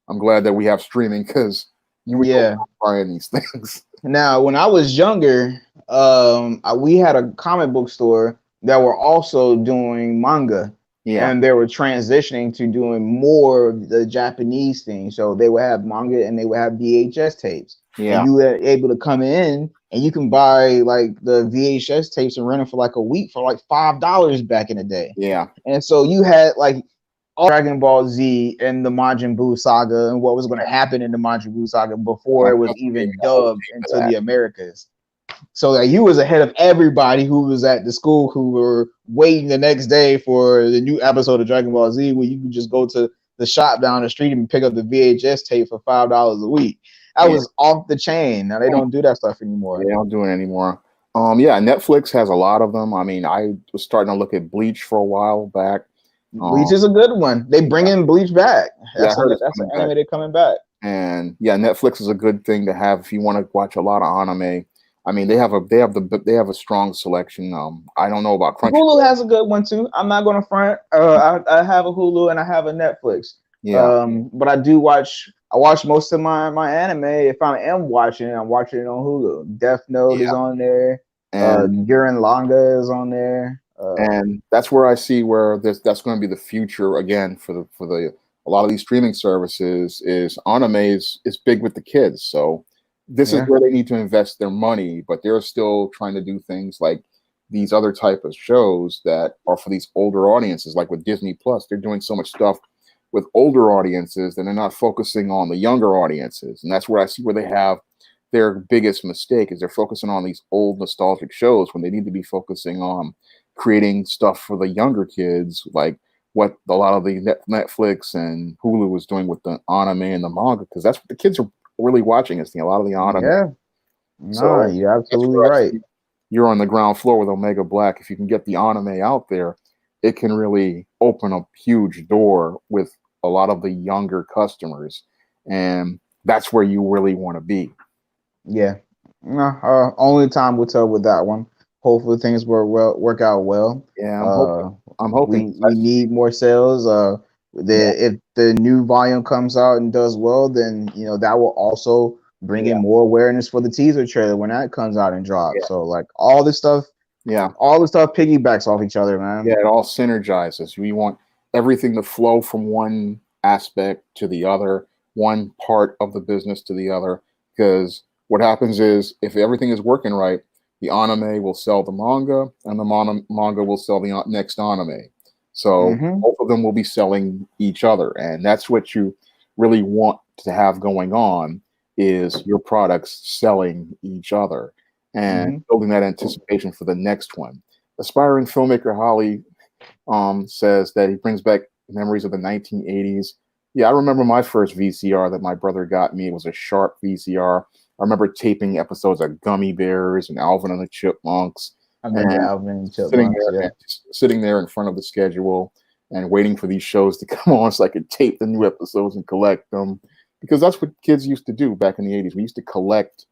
I'm glad that we have streaming because you would go Yeah. buying these things. Now, when I was younger, we had a comic book store that were also doing manga, Yeah, and they were transitioning to doing more of the Japanese thing. So they would have manga and they would have VHS tapes, and yeah, you were able to come in and you can buy like the VHS tapes and rent them for like a week for like $5 back in the day. yeah. And so you had like all Dragon Ball Z and the Majin Buu saga and what was going to happen in the Majin Buu saga I before it was definitely even got a dubbed tape of into that. the Americas. So like you was ahead of everybody who was at the school who were waiting the next day for the new episode of Dragon Ball Z, where you could just go to the shop down the street and pick up the VHS tape for $5 a week. That Yeah. was off the chain. Now they don't do that stuff anymore. They don't do it anymore. Yeah, Netflix has a lot of them. I mean, I was starting to look at Bleach for a while back. Bleach is a good one. They bring in Bleach back. Yeah, I heard That's it's an coming anime back. they're coming back. And yeah, Netflix is a good thing to have if you want to watch a lot of anime. I mean, they have a strong selection. I don't know about Hulu Crunchyroll. has a good one too. I'm not gonna front. I have a Hulu and I have a Netflix. Yeah, But I watch most of my anime. If I am watching it, I'm watching it on Hulu. Death Note is yeah, on there. and Gurren Lagann is on there. and that's where I see where that's going to be the future again for the a lot of these streaming services is anime is big with the kids. So this is Yeah. where they need to invest their money, but they're still trying to do things like these other type of shows that are for these older audiences, like with Disney Plus. They're doing so much stuff with older audiences and they're not focusing on the younger audiences. And that's where I see where they have their biggest mistake is they're focusing on these old nostalgic shows when they need to be focusing on creating stuff for the younger kids, like what a lot of the Netflix and Hulu was doing with the anime and the manga, because that's what the kids are really watching is a lot of the anime. Yeah. No, So you're that's absolutely where I right. see you're on the ground floor with Omega Black. If you can get the anime out there, it can really open a huge door with a lot of the younger customers, and that's where you really want to be. Yeah. No, only time will tell with that one. Hopefully things work out well. Yeah, Uh, I'm hoping. we need more sales. Yeah, If the new volume comes out and does well, then that will also bring yeah, in more awareness for the teaser trailer when that comes out and drops. yeah, So like yeah. all the stuff piggybacks off each other, man. Yeah, it all synergizes. We want everything to flow from one aspect to the other, one part of the business to the other. Because what happens is, if everything is working right, the anime will sell the manga, and the manga will sell the next anime. So Hmm. both of them will be selling each other, and that's what you really want to have going on is your products selling each other and Hmm. building that anticipation for the next one. Aspiring filmmaker Holly says that he brings back memories of the 1980s. Yeah, I remember my first VCR that my brother got me. It was a Sharp VCR. I remember taping episodes of Gummy Bears and Alvin and the Chipmunks, I remember and Alvin and sitting Chipmunks. there Yeah. and just sitting there in front of the schedule and waiting for these shows to come on so I could tape the new episodes and collect them, because that's what kids used to do back in the 80s. We used to collect,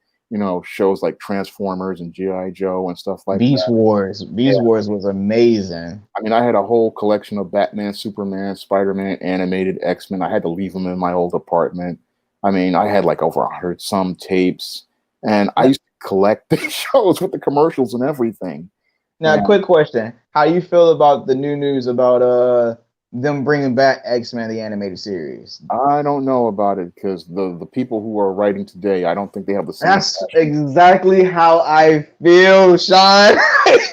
shows like Transformers and GI Joe and stuff like Beast that. Wars. Beast Yeah. Wars was amazing. I mean, I had a whole collection of Batman, Superman, Spider-Man, animated X-Men. I had to leave them in my old apartment. I mean, I had like over 100 some tapes, and I used to collect the shows with the commercials and everything. Now, And quick question: how you feel about the new news about them bringing back X-Men the animated series? I don't know about it because the people who are writing today, I don't think they have the same That's passion. exactly how I feel, Sean.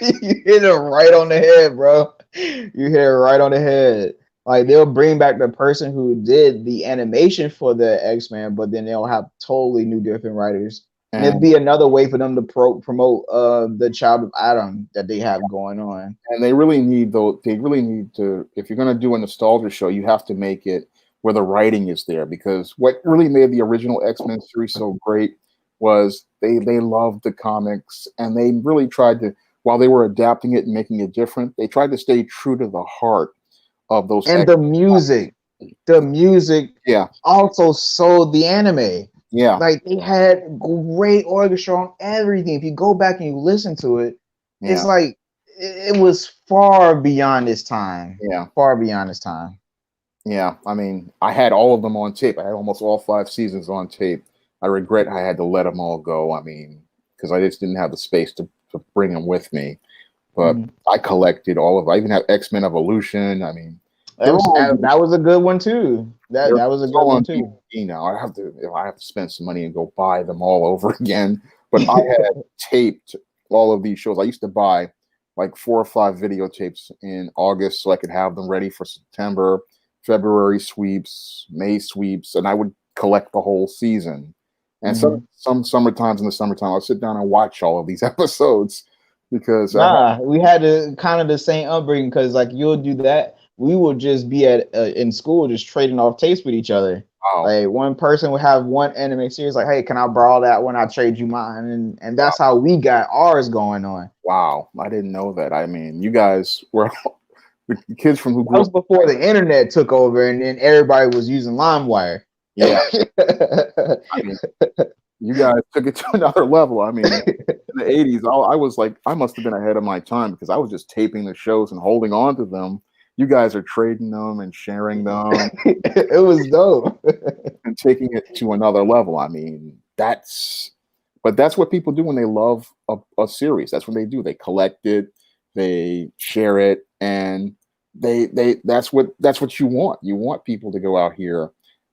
You hit it right on the head, bro. You hit it right on the head. Like they'll bring back the person who did the animation for the X-Men, but then they'll have totally new different writers. And it'd And be another way for them to promote the Child of Adam that they have going on. and they really need though they really need to, if you're going to do a nostalgia show, you have to make it where the writing is there, because what really made the original X-Men series so great was they loved the comics, and they really tried to, while they were adapting it and making it different, they tried to stay true to the heart of those And X. the music Yeah, also sold the anime. yeah, Like they had great orchestra on everything. If you go back and you listen to it, it's yeah, like it was far beyond its time. yeah, Far beyond its time. yeah. I mean, I had all of them on tape. I had almost all 5 seasons on tape. I regret I had to let them all go. I mean, because I just didn't have the space to bring them with me. But Mhm. I collected all of. I even have X-Men Evolution. I mean, That they're was all on, that was a good one too. That they're that was a good all one on too. DVD now. I have to spend some money and go buy them all over again. But I had taped all of these shows. I used to buy like 4 or 5 videotapes in August so I could have them ready for September, February sweeps, May sweeps, and I would collect the whole season. And some summertimes in the summertime, I'll sit down and watch all of these episodes because Nah, we had to kind of the same upbringing because like you'll do that. We would just be at in school just trading off tapes with each other. wow, Like one person would have one anime series, like, hey, can I borrow that one? I trade you mine, and that's how we got ours going on. wow, I didn't know that. I mean, you guys were the kids from who That grew was up. before the internet took over, and then everybody was using LimeWire. Yeah, I mean, you guys took it to another level. I mean, in the 80s, I was like, I must have been ahead of my time because I was just taping the shows and holding on to them. You guys are trading them and sharing them It was dope. and taking it to another level. I mean, but that's what people do when they love a series. That's what they do. They collect it, they share it, and that's what you want. You want people to go out here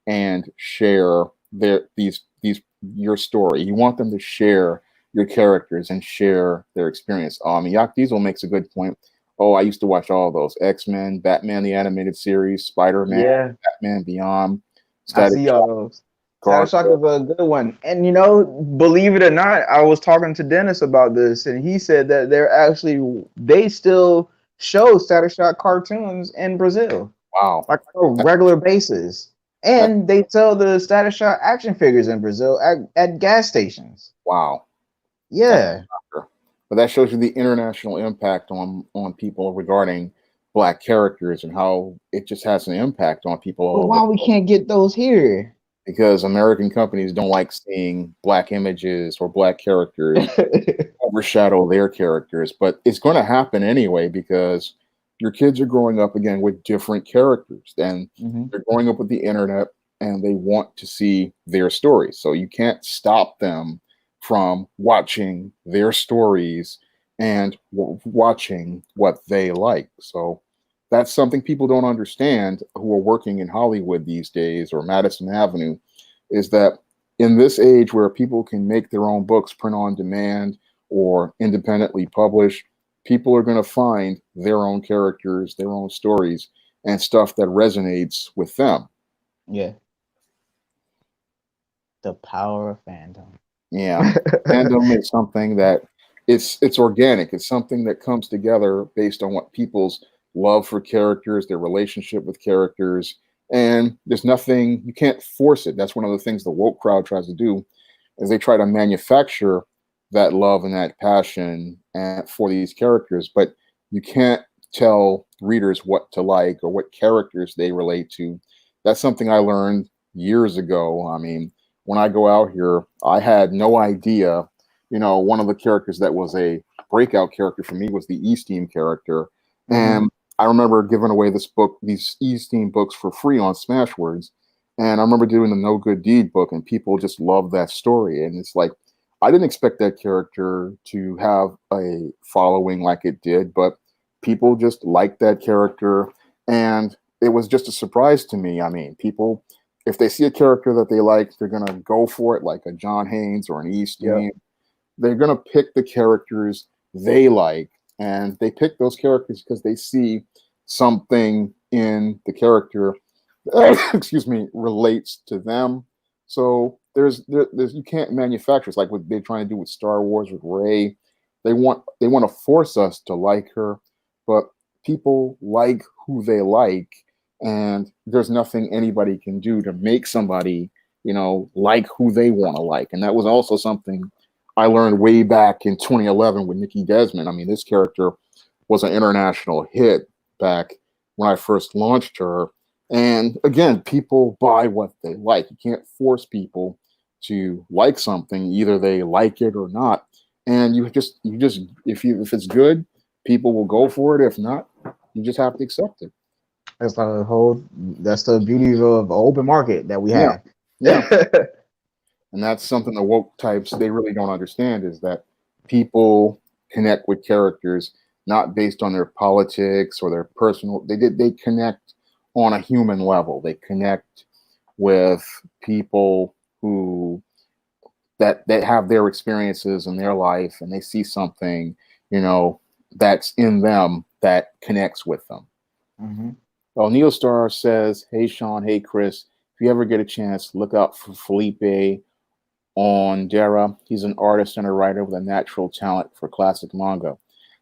and share these your story. You want them to share your characters and share their experience. Yak Diesel makes a good point. Oh, I used to watch all those X-Men, Batman the Animated Series, Spider-Man, Yeah, Batman Beyond, I Static see Shock, all those. Static Shock Garfield. is a good one. And believe it or not, I was talking to Dennis about this, and he said that they still show Static Shock cartoons in Brazil, Wow, like on a that, regular basis. that And they sell the Static Shock action figures in Brazil at gas stations. wow. That's Yeah. but that shows you the international impact on people regarding black characters and how it just has an impact on people But all over why we can't get those here? because American companies don't like seeing black images or black characters overshadow their characters. But it's going to happen anyway because your kids are growing up again with different characters and Mhm. they're growing up with the internet and they want to see their stories. So you can't stop them from watching their stories and watching what they like. So that's something people don't understand who are working in Hollywood these days or Madison Avenue is that in this age where people can make their own books print on demand or independently publish, people are going to find their own characters, their own stories, and stuff that resonates with them. Yeah. The power of fandom. Yeah. Fandom is something that it's organic. It's something that comes together based on what people's love for characters, their relationship with characters, and there's nothing you can't force it. That's one of the things the woke crowd tries to do is they try to manufacture that love and that passion for these characters, but you can't tell readers what to like or what characters they relate to. That's something I learned years ago. I mean, when I go out here, I had no idea. One of the characters that was a breakout character for me was the E-Steam character. And I remember giving away these E-Steam books for free on Smashwords. And I remember doing the No Good Deed book, and people just loved that story. And it's like, I didn't expect that character to have a following like it did, but people just liked that character. And it was just a surprise to me. I mean, people, if they see a character that they like, they're going to go for it, like a John Haynes or an E-Steam. Yep. They're going to pick the characters they like. And they pick those characters because they see something in the character excuse me, relates to them. So there's you can't manufacture. It's like what they're trying to do with Star Wars with Rey. They want to force us to like her, but people like who they like, and there's nothing anybody can do to make somebody like who they want to like. And that was also something I learned way back in 2011 with Nikki Desmond. I mean, this character was an international hit back when I first launched her. And again, people buy what they like. You can't force people to like something. Either they like it or not. And you just if it's good, people will go for it. If not, you just have to accept it. That's the beauty of the open market that we have. Yeah. And that's something the woke types they really don't understand is that people connect with characters not based on their politics or their personal. They connect on a human level. They connect with people who that have their experiences in their life, and they see something that's in them that connects with them. Well, Neil Star says, "Hey Sean, hey Chris, if you ever get a chance, look out for Felipe on Dara. He's an artist and a writer with a natural talent for classic manga.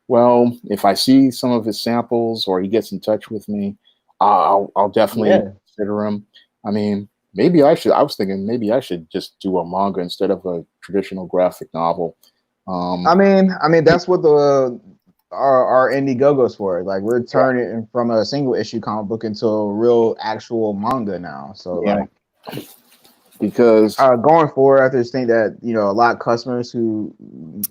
Well, if I see some of his samples or he gets in touch with me, I'll definitely Yeah. consider him. I mean, maybe I should. I was thinking maybe I should just do a manga instead of a traditional graphic novel. Um, I mean that's what the our Indiegogo's for. Like we're yeah, turning it from a single issue comic book into a real actual manga now. So yeah, like because going forward, I just think that a lot of customers who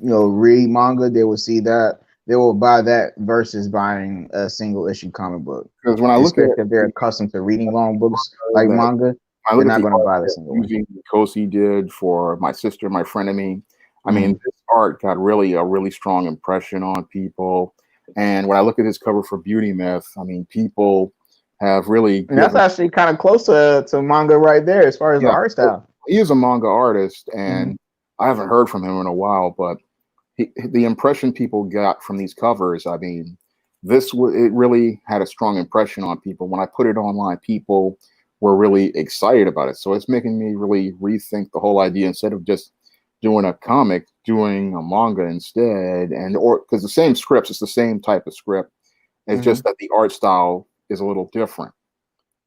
read manga, they will see that they will buy that versus buying a single issue comic book. when I look at Especially if they're accustomed to reading long books like that manga, I they're look at not the going to art buy the that single one. Yuji Kosi did for My Sister, My Frenemy. I mean, Mhm. this art got really a really strong impression on people. And when I look at his cover for Beauty Myth, I mean, people have really And that's given. actually kind of close to manga right there as far as the Yeah, art style. he is a manga artist, Mhm. and I haven't heard from him in a while. But the impression people got from these covers, I mean, it really had a strong impression on people. When I put it online, people were really excited about it. So it's making me really rethink the whole idea. Instead of just doing a comic, doing a manga instead, and or because the same scripts, it's the same type of script. It's just Mhm. that the art style is a little different.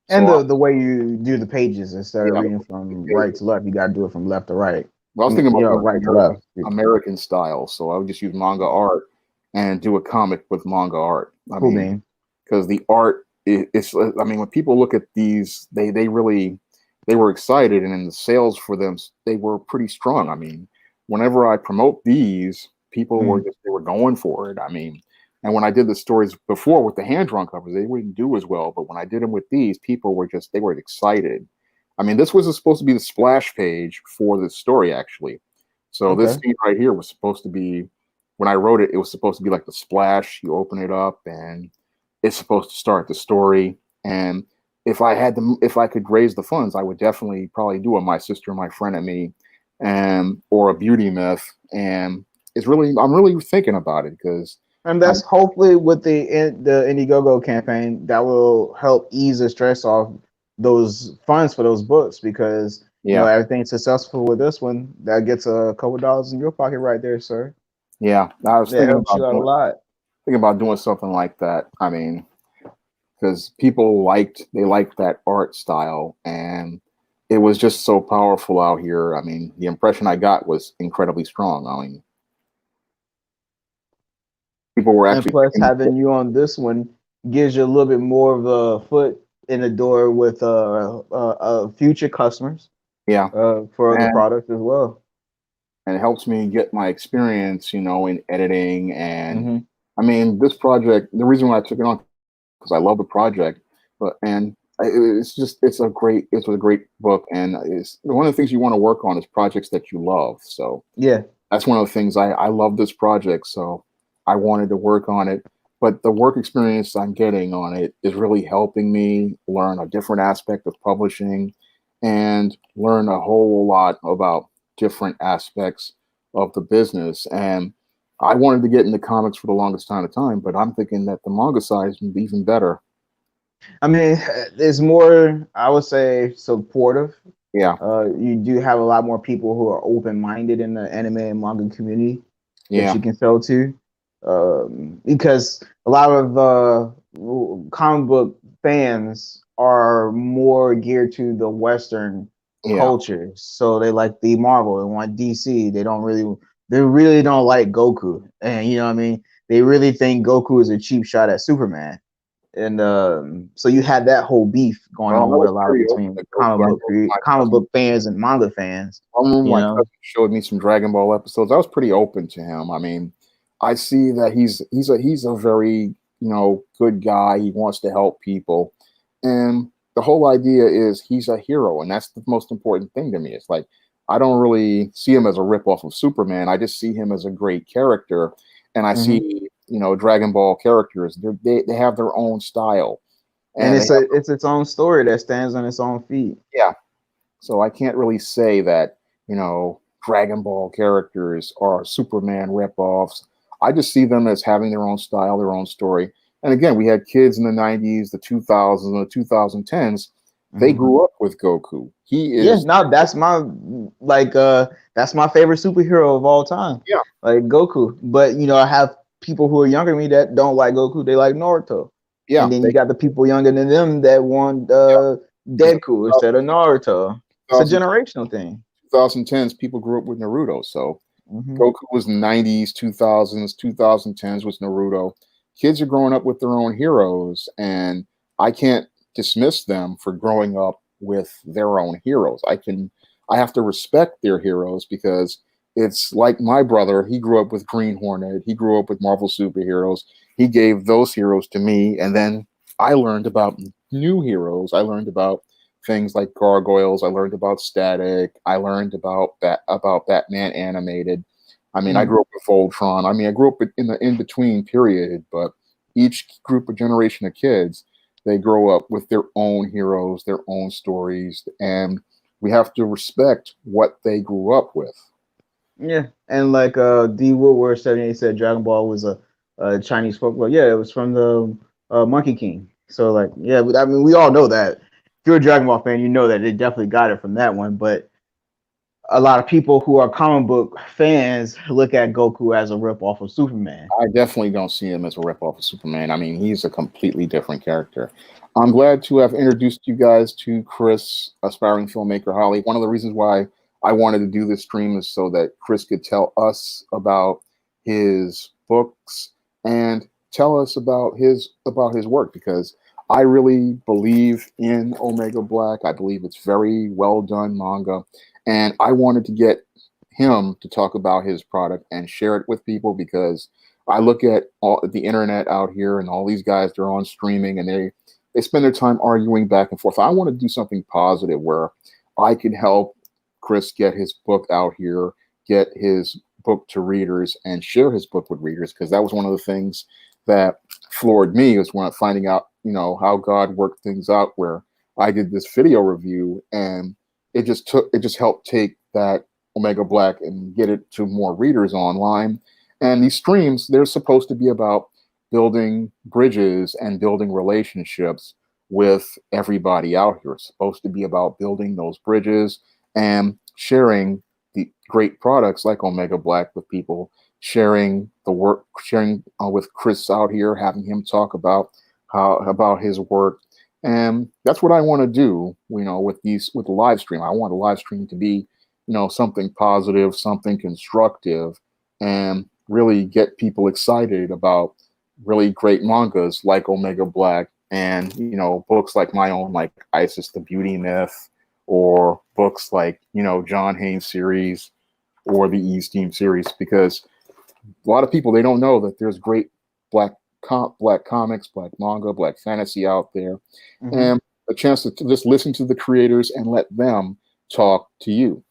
And So the way you do the pages instead of yeah, reading from right to left, you got to do it from left to right. well, I I was mean, thinking about doing right to left. American style, so I would just use manga art and do a comic with manga art. I Cool mean, bean. because the art it's I mean, when people look at these, they really they were excited, and in the sales for them, they were pretty strong. I mean, whenever I promote these, people were Mhm. just they were going for it. I mean, and when I did the stories before with the hand drawn covers, they wouldn't do as well. But when I did them with these, people were just they were excited. I mean, this was supposed to be the splash page for the story, actually. So this Okay. scene right here was supposed to be, when I wrote it, it was supposed to be like the splash. You open it up, and it's supposed to start the story. And if I could raise the funds, I would definitely probably do a My Sister, My Friend, and Me, and or a Beauty Myth. And I'm really thinking about it because And I, that's hopefully with the Indiegogo campaign that will help ease the stress off those funds for those books because yeah, everything's successful with this one. That gets a couple dollars in your pocket right there, sir. yeah, I was That helps you out a lot. thinking about doing something like that. I mean, because people they liked that art style, and it was just so powerful out here. I mean, the impression I got was incredibly strong. I mean, people were And actually plus, picking, having you on this one gives you a little bit more of a foot in the door with future customers yeah, for the and product as well. it helps me get my experience, in editing. And Hmm. I mean, this project, the reason why I took it on because I love the project, it's a great book, and it's one of the things you want to work on is projects that you love. So Yeah. that's one of the things I love this project, so I wanted to work on it. But the work experience I'm getting on it is really helping me learn a different aspect of publishing and learn a whole lot about different aspects of the business. And I wanted to get into comics for the longest time, but I'm thinking that the manga side is even better. I mean, it's more, I would say, supportive. Yeah, You do have a lot more people who are open-minded in the anime and manga community that yeah, you can sell to, because a lot of comic book fans are more geared to the Western yeah. culture, so they like the Marvel and want DC. They really don't like Goku, and you know what I mean. They really think Goku is a cheap shot at Superman, and so you had that whole beef going Well, I on with was a lot of pretty open between to Goku. I remember my comic cousin book fans and manga fans. I remember You my know, cousin showed me some Dragon Ball episodes. I was pretty open to him. I mean, I see that he's a very good guy. He wants to help people, and the whole idea is he's a hero, and that's the most important thing to me. It's like I don't really see him as a ripoff of Superman. I just see him as a great character, and I hmm see Dragon Ball characters. They have their own style, and and they have it's its own story that stands on its own feet. yeah. So I can't really say that, Dragon Ball characters are Superman ripoffs. I just see them as having their own style, their own story. And again, we had kids in the 90s, the 2000s, and the 2010s They Mhm. grew up with Goku. He Yeah, is, no, that's my favorite superhero of all time. yeah, Like Goku. But I have people who are younger than me that don't like Goku, they like Naruto. And yeah. then you They, got the people younger than them that want yeah, because Deku instead of Naruto. It's a generational thing. 2010s, people grew up with Naruto. So Hmm. Goku was 90s, 2000s, 2010s was Naruto. Kids are growing up with their own heroes, and I can't dismiss them for growing up with their own heroes. I have to respect their heroes because it's like my brother. He grew up with Green Hornet. He grew up with Marvel superheroes. He gave those heroes to me, and then I learned about new heroes. I learned about things like gargoyles. I learned about Static. I learned about Batman animated. I mean, I Hmm. grew up with Voltron. I mean, I grew up in the in between period, but each group of generation of kids, they grow up with their own heroes, their own stories, and we have to respect what they grew up with. Yeah. And like D Woodward 78 said Dragon Ball was a Chinese folklore. Yeah, it was from the Monkey King. So like, yeah, I mean we all know that. If you're a Dragon Ball fan, you know that they definitely got it from that one. But a lot of people who are comic book fans look at Goku as a rip off of Superman. I definitely don't see him as a ripoff of Superman. I mean, he's a completely different character. I'm glad to have introduced you guys to Chris, aspiring filmmaker Holly. One of the reasons why I wanted to do this stream is so that Chris could tell us about his books and tell us about his work because I really believe in Omega Black. I believe it's very well done manga, and I wanted to get him to talk about his product and share it with people because I look at all the internet out here and all these guys they're on streaming and they spend their time arguing back and forth. I want to do something positive where I can help Chris get his book out here, get his book to readers and share his book with readers because that was one of the things that floored me was when finding out, how God worked things out where I did this video review and it just helped take that Omega Black and get it to more readers online. And these streams, they're supposed to be about building bridges and building relationships with everybody out here. It's supposed to be about building those bridges and sharing the great products like Omega Black with people, sharing the work, sharing with Chris out here, having him talk about his work. And that's what I want to do, with the live stream. I want a live stream to be something positive, something constructive, and really get people excited about really great mangas like Omega Black and books like my own, like Isis the Beauty Myth, or books like John Haynes series or the E Steam series, because a lot of people they don't know that there's great black black comics, black manga, black fantasy out there, Hmm. and a chance to just listen to the creators and let them talk to you.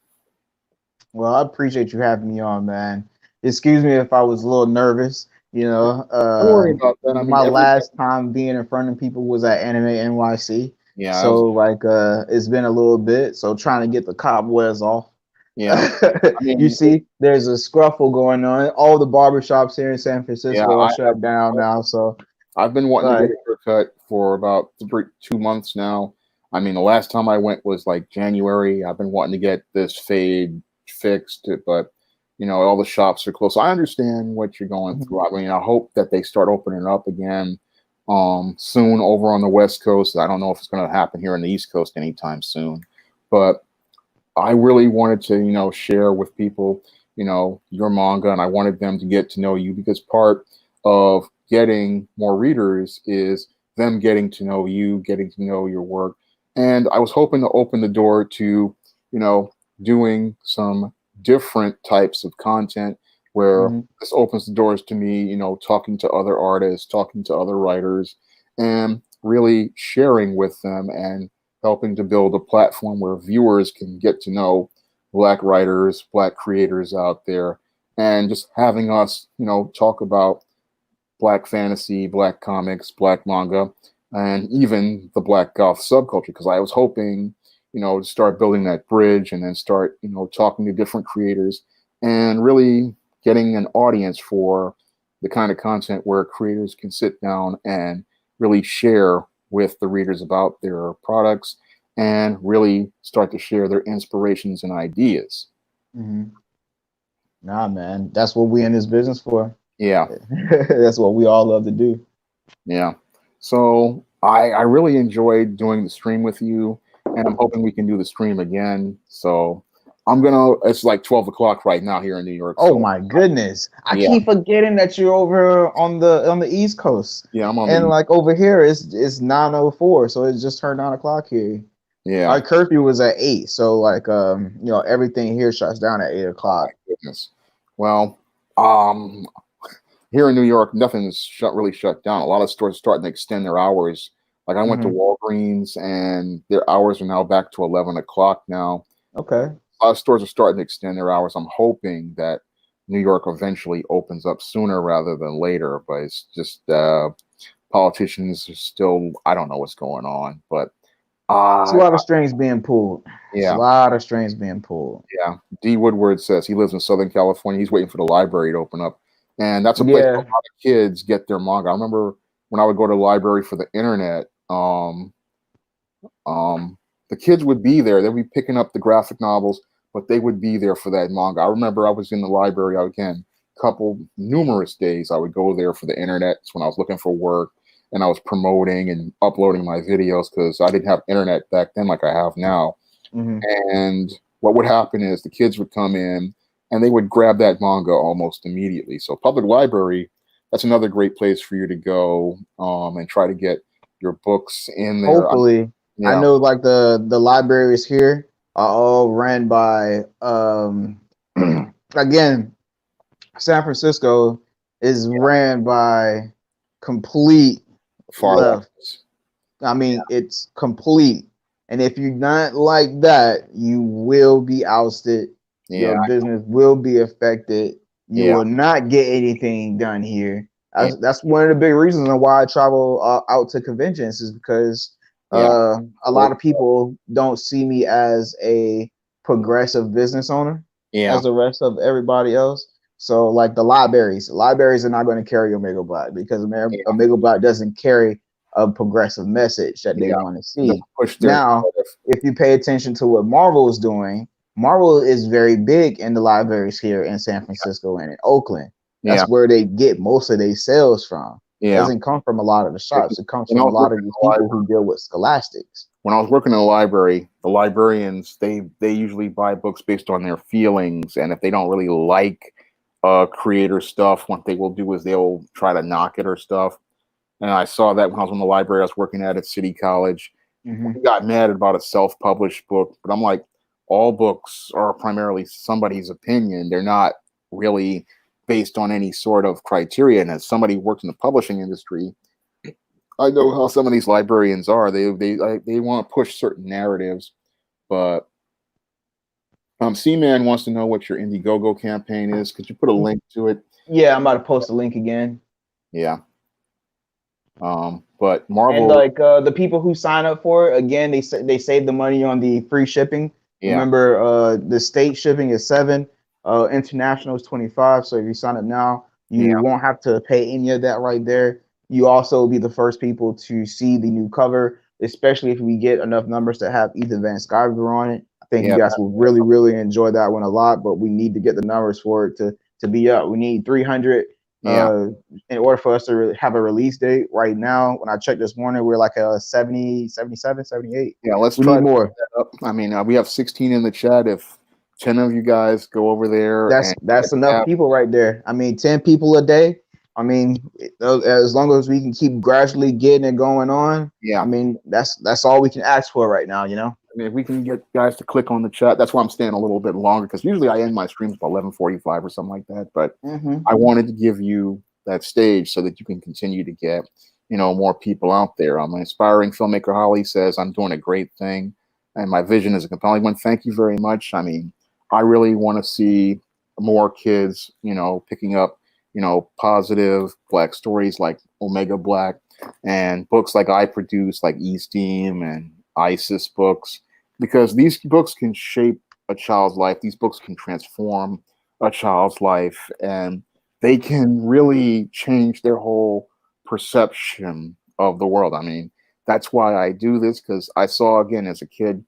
Well, I appreciate you having me on, man. Excuse me if I was a little nervous. Don't worry about that. I mean, My last time being in front of people was at Anime NYC. yeah, that was, So like it's been a little bit. So trying to get the cobwebs off. yeah. I You mean, see, there's a scruffle going on. All the barbershops here in San yeah, Francisco are shut down now. So I've been wanting to like get a haircut for about 2 months now. I mean, the last time I went was like January. I've been wanting to get this fade fixed, but all the shops are closed. So I understand what you're going mhm. through. I mean, I hope that they start opening up again soon over on the West Coast. I don't know if it's going to happen here on the East Coast anytime soon, but I really wanted to, share with people, your manga, and I wanted them to get to know you because part of getting more readers is them getting to know you, getting to know your work. And I was hoping to open the door to, doing some different types of content where Mhm. this opens the doors to me, talking to other artists, talking to other writers, and really sharing with them and helping to build a platform where viewers can get to know black writers, black creators out there, and just having us, talk about black fantasy, black comics, black manga, and even the black goth subculture. Because I was hoping, to start building that bridge and then start, talking to different creators and really getting an audience for the kind of content where creators can sit down and really share with the readers about their products and really start to share their inspirations and ideas. Hmm. Nah, man, that's what we in this business for. Yeah, That's what we all love to do. yeah. So I really enjoyed doing the stream with you, and I'm hoping we can do the stream again. So it's like 12 o'clock right now here in New York. Oh So my goodness. I yeah, keep forgetting that you're over on the East Coast. yeah, I'm on And the, like over here it's 9:04, so it's just turned 9 o'clock here. yeah, Our curfew was at 8, so like everything here shuts down at 8 o'clock. goodness. Well, um, here in New York, nothing's really shut down. A lot of stores are starting to extend their hours. Like I went to Hmm. Walgreens and their hours are now back to 11 o'clock now. Okay. A lot of stores are starting to extend their hours. I'm hoping that New York eventually opens up sooner rather than later, but it's just politicians are still, I don't know what's going on, but It's a uh, lot of strings being pulled. It's a yeah, lot of strings being pulled. yeah. D. Woodward says he lives in Southern California. He's waiting for the library to open up, and that's a place where Yeah. a lot of kids get their manga. I remember when I would go to the library for the internet. The kids would be there. They'd be picking up the graphic novels, but they would be there for that manga. I remember I was in the library again, numerous days. I would go there for the internet when I was looking for work, and I was promoting and uploading my videos because I didn't have internet back then like I have now. Hmm. And what would happen is the kids would come in and they would grab that manga almost immediately. So public library, that's another great place for you to go and try to get your books in there. Hopefully, I Yeah, know like the libraries here are all ran by again, San Francisco is ran by complete far left. left. I mean, it's complete. And if you're not like that, you will be ousted. Your Yeah, business will be affected. You yeah, will not get anything done here. yeah, That's one of the big reasons on why I travel out to conventions is because yeah, a lot or- of people don't see me as a progressive business owner yeah, as the rest of everybody else. So, like libraries are not going to carry Omega Black because yeah, Omega Black doesn't carry a progressive message that they yeah. want to They'll see. push their Now, narrative. if you pay attention to what Marvel is doing, Marvel is very big in the libraries here in San Francisco and in Oakland. Yeah, That's where they get most of their sales from. It yeah. doesn't come from a lot of the shops. It comes When I from a was lot working of in these the people library, who deal with scholastics. when I was working in the library, the librarians they usually buy books based on their feelings, and if they don't really like creator stuff, what they will do is they'll try to knock it or stuff. And I saw that when I was in the library I was working at City College. Hmm. We got mad about a self-published book, but I'm like, all books are primarily somebody's opinion. They're not really based on any sort of criteria. And as somebody who works in the publishing industry, I know how some of these librarians are. They want to push certain narratives, but C-Man wants to know what your Indiegogo campaign is. Could you put a link to it? Yeah, I'm about to post a link again. Yeah. But And Marvel, like the people who sign up for it, again, they save the money on the free shipping. yeah, Remember, the state shipping is 7, international is 25. So if you sign up now, you yeah, won't have to pay any of that right there. You also will be the first people to see the new cover, especially if we get enough numbers to have Ethan Van Sciver on it. I think you yeah, guys will really, really enjoy that one a lot, but we need to get the numbers for it to be up. We need 300 yeah, in order for us to have a release date. Right now, when I checked this morning, we're like a 70, 77, 78. yeah. Let's We try need to more. set up. I mean, we have 16 in the chat. If 10 of you guys go over there and That's enough people right there. I mean, 10 people a day. I mean, as long as we can keep gradually getting it going on, yeah, I mean, that's all we can ask for right now, you know? I mean, if we can get guys to click on the chat, that's why I'm staying a little bit longer because usually I end my streams by 11:45 or something like that. But Mm-hmm. I wanted to give you that stage so that you can continue to get, more people out there. I'm an aspiring filmmaker. Holly says I'm doing a great thing, and my vision is a compelling one. Thank you very much. I mean, I really want to see more kids, picking up, positive Black stories like Omega Black and books like I produce, like Esteem and ISIS books, because these books can shape a child's life. These books can transform a child's life, and they can really change their whole perception of the world. I mean, That's why I do this, because I saw, again, as a kid,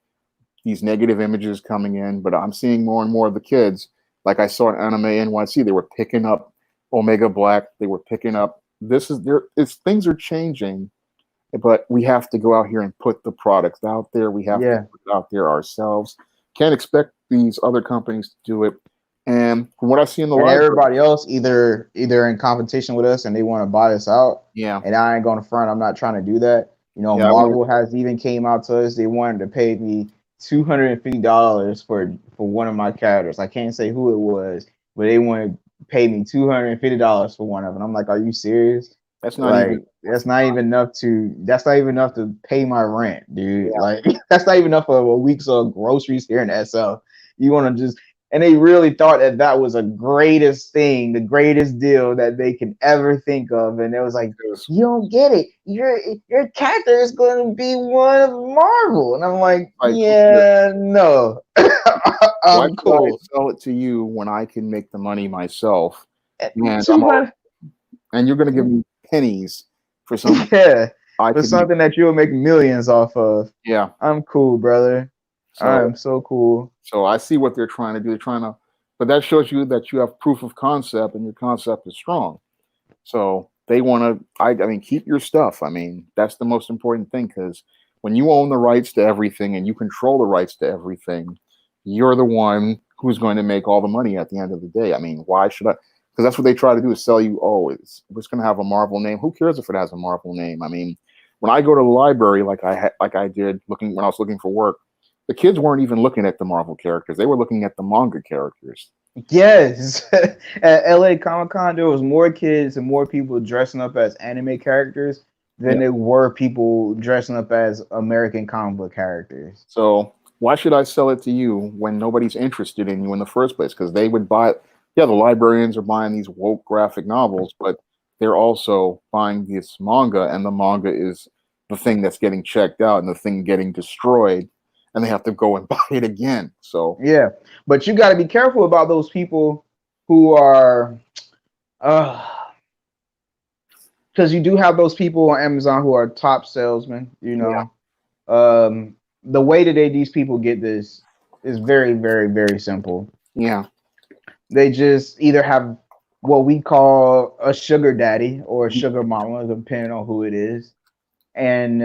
these negative images coming in, but I'm seeing more and more of the kids. Like I saw at Anime NYC, they were picking up Omega Black. They were picking up. This is there. It's things are changing, but we have to go out here and put the products out there. We have to Yeah. put it out there ourselves. Can't expect these other companies to do it. And from what I see in the And library, everybody else either in competition with us and they want to buy us out. yeah, And I ain't going to front. I'm not trying to do that. You know, yeah, I really, Marvel has even came out to us. They wanted to pay me $250 for one of my characters. I can't say who it was, but they wanted to pay me $250 for one of them. I'm like, are you serious? that's not Like, even, that's not even enough to pay my rent, dude. yeah, Like, that's not even enough for a week's of groceries here in SL. You want to just, and they really thought that that was the greatest thing, the greatest deal that they can ever think of. And it was like, because, you don't get it. Your character is going to be one of Marvel. And I'm like, like, yeah, no, why I'm should I cool. sell it to you when I can make the money myself? And I'm already, 200, and you're going to give me pennies for something yeah, I for could make. something that you'll make millions off of. Yeah. I'm cool, brother. I So am so cool. so I see what they're trying to do. They're trying to, but that shows you that you have proof of concept and your concept is strong. So they want to. I mean, keep your stuff. I mean, that's the most important thing, because when you own the rights to everything and you control the rights to everything, you're the one who's going to make all the money at the end of the day. I mean, why should I? Because that's what they try to do, is sell you. Oh, it's going to have a Marvel name. Who cares if it has a Marvel name? I mean, when I go to the library, like I did looking when I was looking for work, the kids weren't even looking at the Marvel characters. They were looking at the manga characters. Yes. At LA Comic Con, there was more kids and more people dressing up as anime characters than Yeah. there were people dressing up as American comic book characters. So why should I sell it to you when nobody's interested in you in the first place? Because they would buy it. Yeah, the librarians are buying these woke graphic novels, but they're also buying this manga, and the manga is the thing that's getting checked out and the thing getting destroyed, and they have to go and buy it again. So Yeah. But you got to be careful about those people who are, uh, because you do have those people on Amazon who are top salesmen, you yeah, know. The way that these people get this is very, very, very simple. yeah, They just either have what we call a sugar daddy or a sugar mama, depending on who it is, and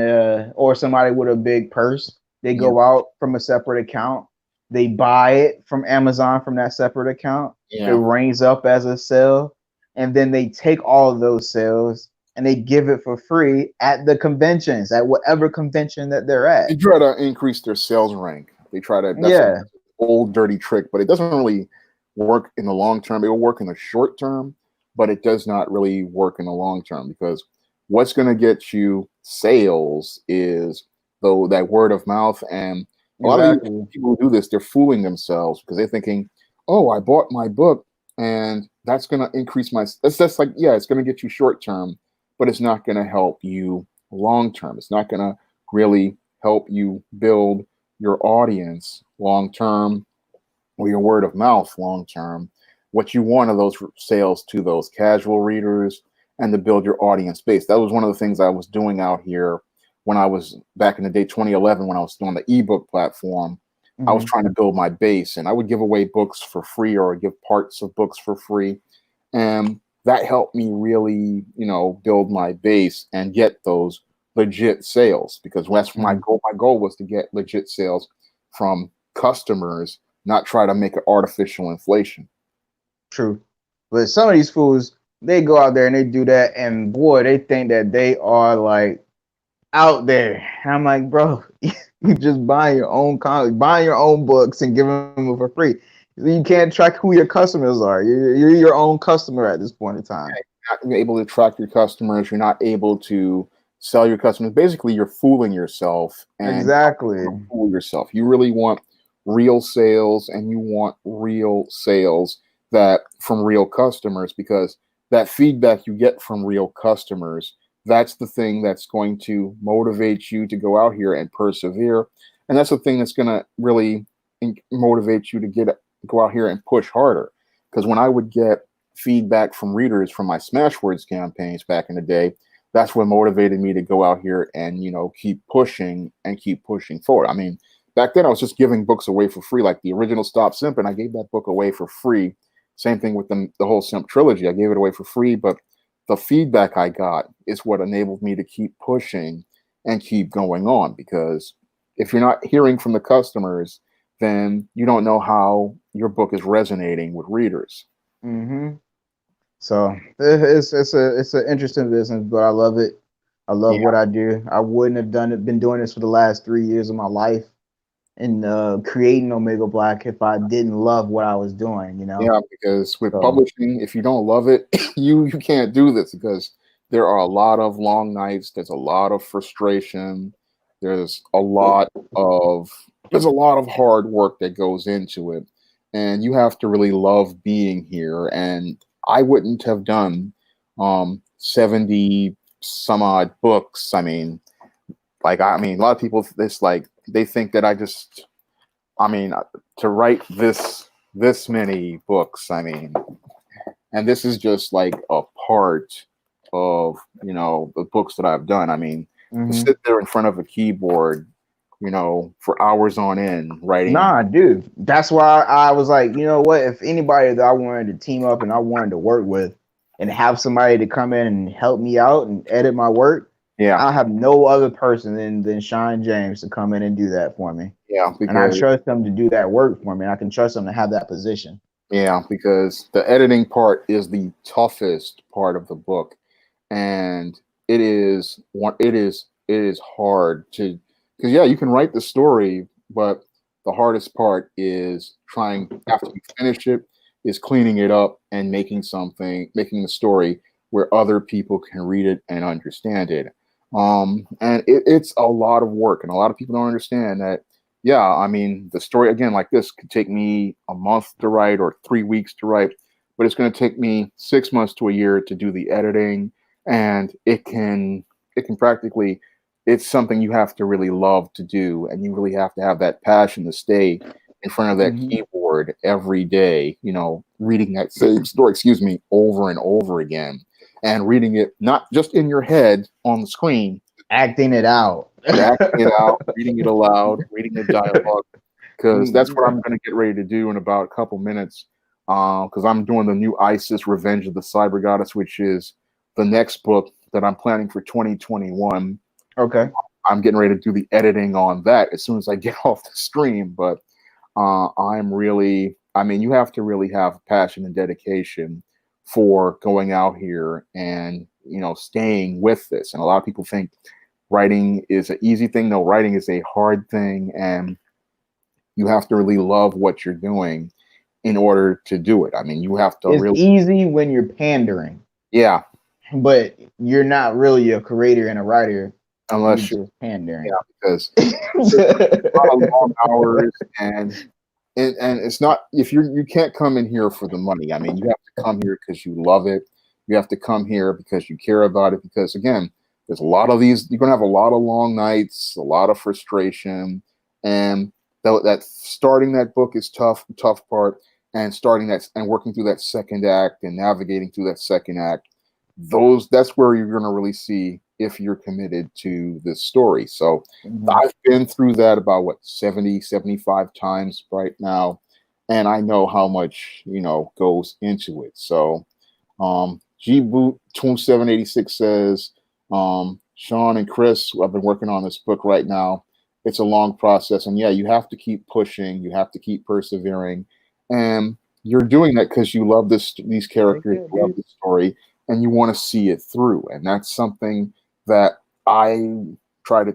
or somebody with a big purse. They yeah, go out from a separate account. They buy it from Amazon from that separate account. It yeah. rings up as a sale, and then they take all of those sales and they give it for free at the conventions, at whatever convention that they're They at. try to increase their sales rank. They try to. That's an Yeah, old dirty trick, but it doesn't really work in the long term. It will work in the short term, but it does not really work in the long term, because what's going to get you sales is though that word of mouth. And a lot of these exactly. people who do this, they're fooling themselves because they're thinking, "Oh, I bought my book, and that's going to increase my." That's like, yeah, it's going to get you short term, but it's not going to help you long term. It's not going to really help you build your audience long term, or your word of mouth long term. What you want are those sales to those casual readers and to build your audience base. That was one of the things I was doing out here when I was back in the day, 2011, when I was doing the ebook platform. I was Hmm. trying to build my base, and I would give away books for free or give parts of books for free. And that helped me really, build my base and get those legit sales, because that's my Hmm. goal. My goal was to get legit sales from customers, not try to make an artificial inflation. True. But some of these fools, they go out there and they do that, and boy, they think that they are like out there. And I'm like, bro, you just buy your own comics, buy your own books and give them for free. You can't track who your customers are. You're your own customer at this point in time. Not able to track your customers. You're not able to sell your customers. Basically, you're fooling yourself, and Exactly. don't fool yourself. You really want real sales, and you want real sales that from real customers, because that feedback you get from real customers, that's the thing that's going to motivate you to go out here and persevere. And that's the thing that's going to really motivate you to go out here and push harder. Because when I would get feedback from readers from my Smashwords campaigns back in the day, that's what motivated me to go out here and, keep pushing and keep pushing forward. I mean, back then I was just giving books away for free, like the original Stop Simping. I gave that book away for free. Same thing with the whole Simp trilogy. I gave it away for free, but the feedback I got is what enabled me to keep pushing and keep going on, because if you're not hearing from the customers, then you don't know how your book is resonating with readers. Hmm. So it's an interesting business, but I love it. I love Yeah, what I do. I wouldn't have been doing this for the last 3 years of my life and creating Omega Black if I didn't love what I was doing, you know. yeah, because with So publishing, if you don't love it, you can't do this, because there are a lot of long nights. There's a lot of frustration. There's a lot of there's a lot of hard work that goes into it, and you have to really love being here. And I wouldn't have done 70 some odd books. I mean, a lot of people, this like they think that I mean, to write this many books, and this is just like a part of the books that I've done. I mean, to mhm. sit there in front of a keyboard, for hours on end writing. Nah, dude. That's why I was like, you know what? If anybody that I wanted to team up and I wanted to work with and have somebody to come in and help me out and edit my work, Yeah, I have no other person than Sean James to come in and do that for me. yeah, And I because trust them to do that work for me. I can trust them to have that position. the editing part is the toughest part of the book, and it is hard to, because yeah, you can write the story, but the hardest part is trying, after you finish it, is cleaning it up and making the story where other people can read it and understand it. And it's a lot of work, and a lot of people don't understand that. Yeah, I mean, the story again, like this, could take me a month to write or 3 weeks to write, but it's going to take me 6 months to a year to do the editing, and it can practically, it's something you have to really love to do, and you really have to have that passion to stay in front of that Hmm. keyboard every day, reading that same story, excuse me, over and over again, and reading it not just in your head on the screen, Acting it out. but acting it out, reading it aloud, reading the dialogue, because that's what Mm, I'm going to get ready to do in about a couple minutes. Because I'm doing the new Isis Revenge of the Cyber Goddess, which is the next book that I'm planning for 2021. okay. I'm getting ready to do the editing on that as soon as I get off the stream. But I mean, you have to really have passion and dedication for going out here and, staying with this. And a lot of people think writing is an easy thing. No, writing is a hard thing. And you have to really love what you're doing in order to do it. I mean, you have to It's really, easy when you're pandering, yeah, but you're not really a creator and a writer. You're unless you, just pandering. yeah, because there's a lot of long hours, and it's not, if you can't come in here for the money. I mean, you have to come here because you love it. You have to come here because you care about it. Because again, there's a lot of these. You're gonna have a lot of long nights, a lot of frustration, and that starting that book is tough part, and starting that and working through that second act and navigating through that second act. That's where you're gonna really see if you're committed to this story. So Mhm. I've been through that about 70, 75 times right now. And I know how much, goes into it. So G Boot 2786 says, Sean and Chris, I've been working on this book right now. It's a long process. And yeah, you have to keep pushing, you have to keep persevering. And you're doing that because you love these Take characters, it, you love dude. the story, and you want to see it through. And that's something that I try to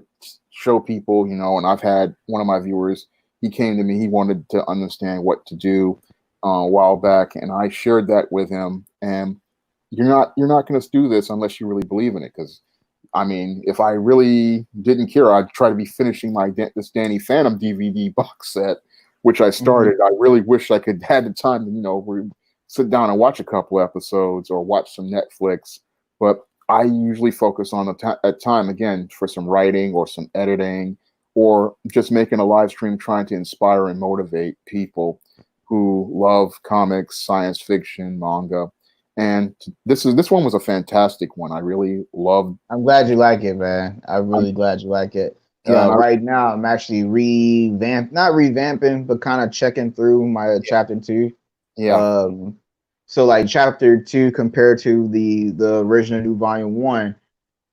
show people, and I've had one of my viewers, he came to me, he wanted to understand what to do a while back, and I shared that with him. And you're not going to do this unless you really believe in it. Because I mean, if I really didn't care, I'd try to be finishing this Danny Phantom DVD box set, which I Mhm. started. I really wish I could had the time to, sit down and watch a couple episodes or watch some Netflix. But I usually focus on at time again for some writing or some editing, or just making a live stream trying to inspire and motivate people who love comics, science fiction, manga, And this one was a fantastic one. I really loved. I'm glad you like it, man. I'm really glad you like it. Yeah, and Right now, I'm actually not revamping, but kind of checking through my chapter two. yeah, Um, so like chapter two compared to the original new volume one,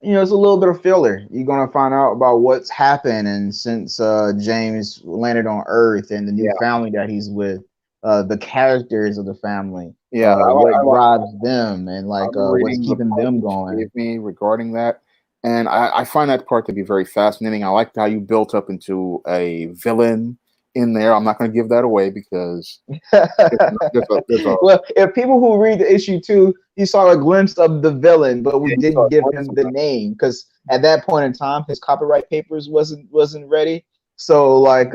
it's a little bit of filler. You're gonna find out about what's happened and since James landed on Earth and the new yeah, family that he's with, the characters of the family, yeah. what drives them, and I've like been what's reading the keeping part them that you going. gave me regarding that, and I find that part to be very fascinating. I liked how you built up into a villain in there. I'm not going to give that away because there's a Well, if people who read the issue two, you saw a glimpse of the villain, but we yeah, you saw didn't a give glimpse him of the that. name because at that point in time, his copyright papers wasn't ready. So like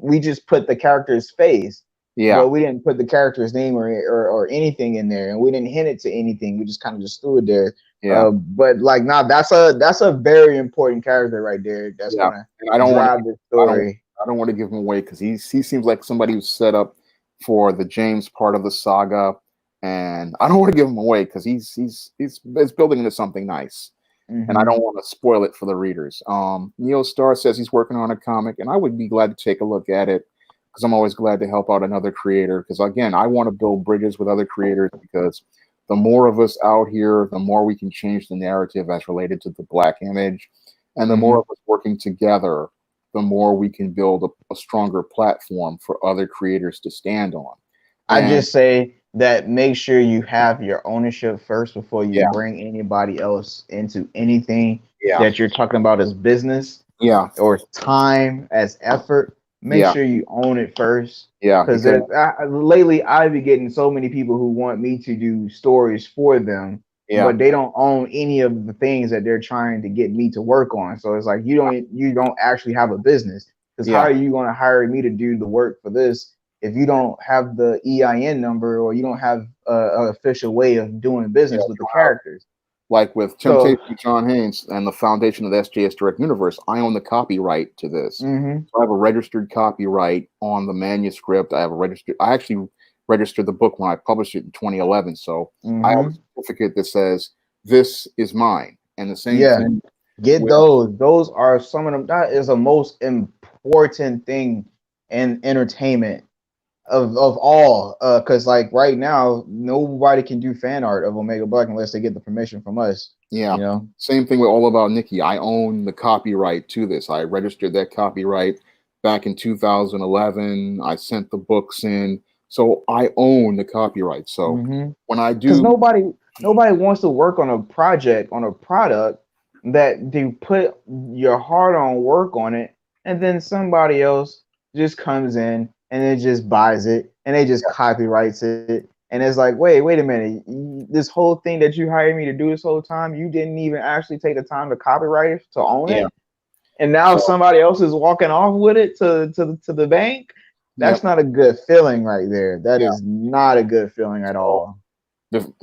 we just put the character's face, Yeah, but we didn't put the character's name or anything in there, and we didn't hint it to anything. We just kind of just threw it there. yeah, But like now, that's a very important character right there. That's yeah. gonna And I don't want to. drive the I don't. story. I don't want to give him away because he seems like somebody who's set up for the James part of the saga, and I don't want to give him away because he's building into something nice, and I Hmm. don't want to spoil it for the readers. Neo Star says he's working on a comic, and I would be glad to take a look at it because I'm always glad to help out another creator. Because again, I want to build bridges with other creators because the more of us out here, the more we can change the narrative as related to the Black image, and the more Hmm. of us working together, the more we can build a stronger platform for other creators to stand on. I And just say that make sure you have your ownership first before you yeah, bring anybody else into anything yeah, that you're talking about as business yeah, or time as effort. Make yeah, sure you own it first. yeah, Because because lately, I've been getting so many people who want me to do stories for them, yeah, but they don't own any of the things that they're trying to get me to work on. So it's like you don't actually have a business. Because how yeah, are you going to hire me to do the work for this if you don't have the EIN number or you don't have an official way of doing yeah. business with the characters? Like with So, Temptation John Haynes and the foundation of the SJS Direct Universe, I own the copyright to this. mhm. So I have a registered copyright on the manuscript. I actually registered the book when I published it in 2011. So I have a Mhm. certificate that says this is mine. And the same Yeah, thing get with, those. Those are some of them. That is the most important thing in entertainment of all. Because like right now, nobody can do fan art of Omega Black unless they get the permission from us. yeah, You know. same thing with All About Nikki. I own the copyright to this. I registered that copyright back in 2011. I sent the books in. So I own the copyright. So Mm-hmm. when I Because do, nobody wants to work on a project on a product that they put your hard on work on it, and then somebody else just comes in and it just buys it and they just copyrights it, and it's like, wait a minute, this whole thing that you hired me to do this whole time, you didn't even actually take the time to copyright it to own yeah. it, and now So, somebody else is walking off with it to the bank. yeah, That's not a good feeling right there. That yeah. is not a good feeling at So, all.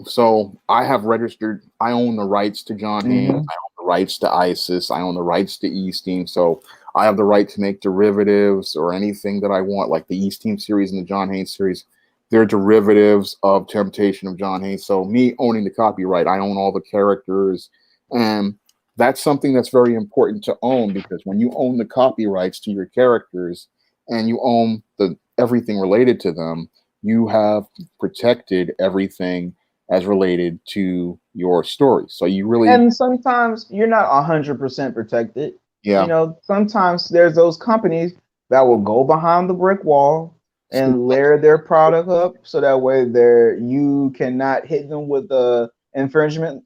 so I have registered. I own the rights to John Haynes. Mm-hmm. I own the rights to ISIS. I own the rights to East Team. So I have the right to make derivatives or anything that I want, like the East Team series and the John Haynes series. They're derivatives of Temptation of John Haynes. So me owning the copyright, I own all the characters, and that's something that's very important to own because when you own the copyrights to your characters and you own the everything related to them, you have protected everything as related to your story. So you really, And sometimes you're not 100% protected. yeah, Sometimes there's those companies that will go behind the brick wall and layer their product up so that way you cannot hit them with the infringement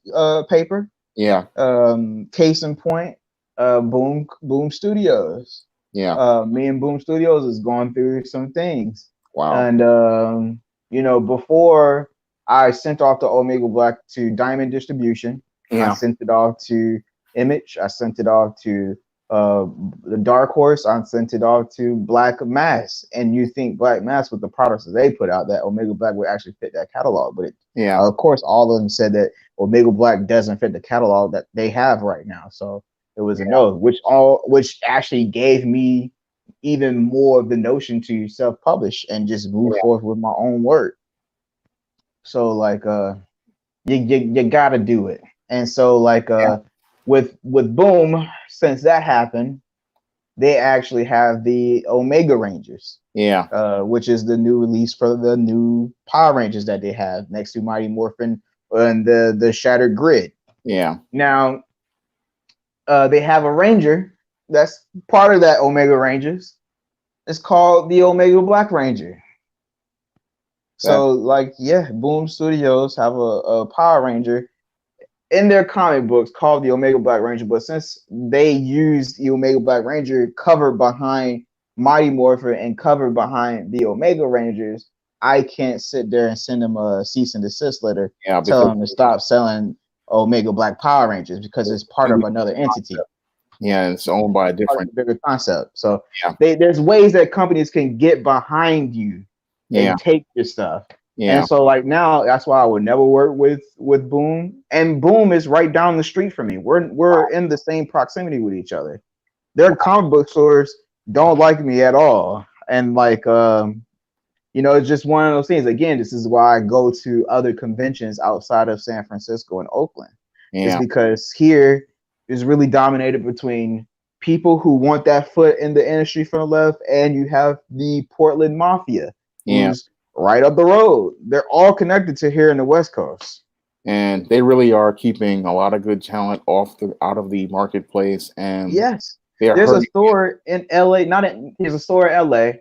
paper. yeah, Case in point, Boom Studios. yeah, Me and Boom Studios is going through some things, wow, and before I sent off the Omega Black to Diamond Distribution, I yeah, sent it off to Image, I sent it off to uh, the Dark Horse, I sent it off to Black Mass, and you think Black Mass with the products that they put out that Omega Black would actually fit that catalog, but yeah, of course all of them said that Omega Black doesn't fit the catalog that they have right now, so it was a no, which actually gave me even more of the notion to self-publish and just move yeah. forth with my own work. So like you gotta do it. And so like Yeah. with Boom, since that happened, they actually have the Omega Rangers, Yeah. which is the new release for the new Power Rangers that they have next to Mighty Morphin and the Shattered Grid. Yeah. Now, they have a Ranger that's part of that Omega Rangers. It's called the Omega Black Ranger. That. So, like, yeah, Boom Studios have a Power Ranger in their comic books called the Omega Black Ranger, but since they used the Omega Black Ranger covered behind Mighty Morphin and covered behind the Omega Rangers, I can't sit there and send them a cease and desist letter Yeah. telling Because them to stop selling Omega Black Power Rangers because it's part of another entity, yeah, it's owned by a part of different. a bigger concept. So Yeah. there's ways that companies can get behind you Yeah. and take your stuff. Yeah. And so like now that's why I would never work with Boom. And Boom is right down the street from me. We're in the same proximity with each other. Their comic book stores don't like me at all. And like it's just one of those things. Again, this is why I go to other conventions outside of San Francisco and Oakland. Is Yeah. because here is really dominated between people who want that foot in the industry from the left, and you have the Portland Mafia, Yeah. who's right up the road. They're all connected to here in the West Coast. And they really are keeping a lot of good talent out of the marketplace, and Yes, they are there's a hurting. store in LA. There's a store in LA.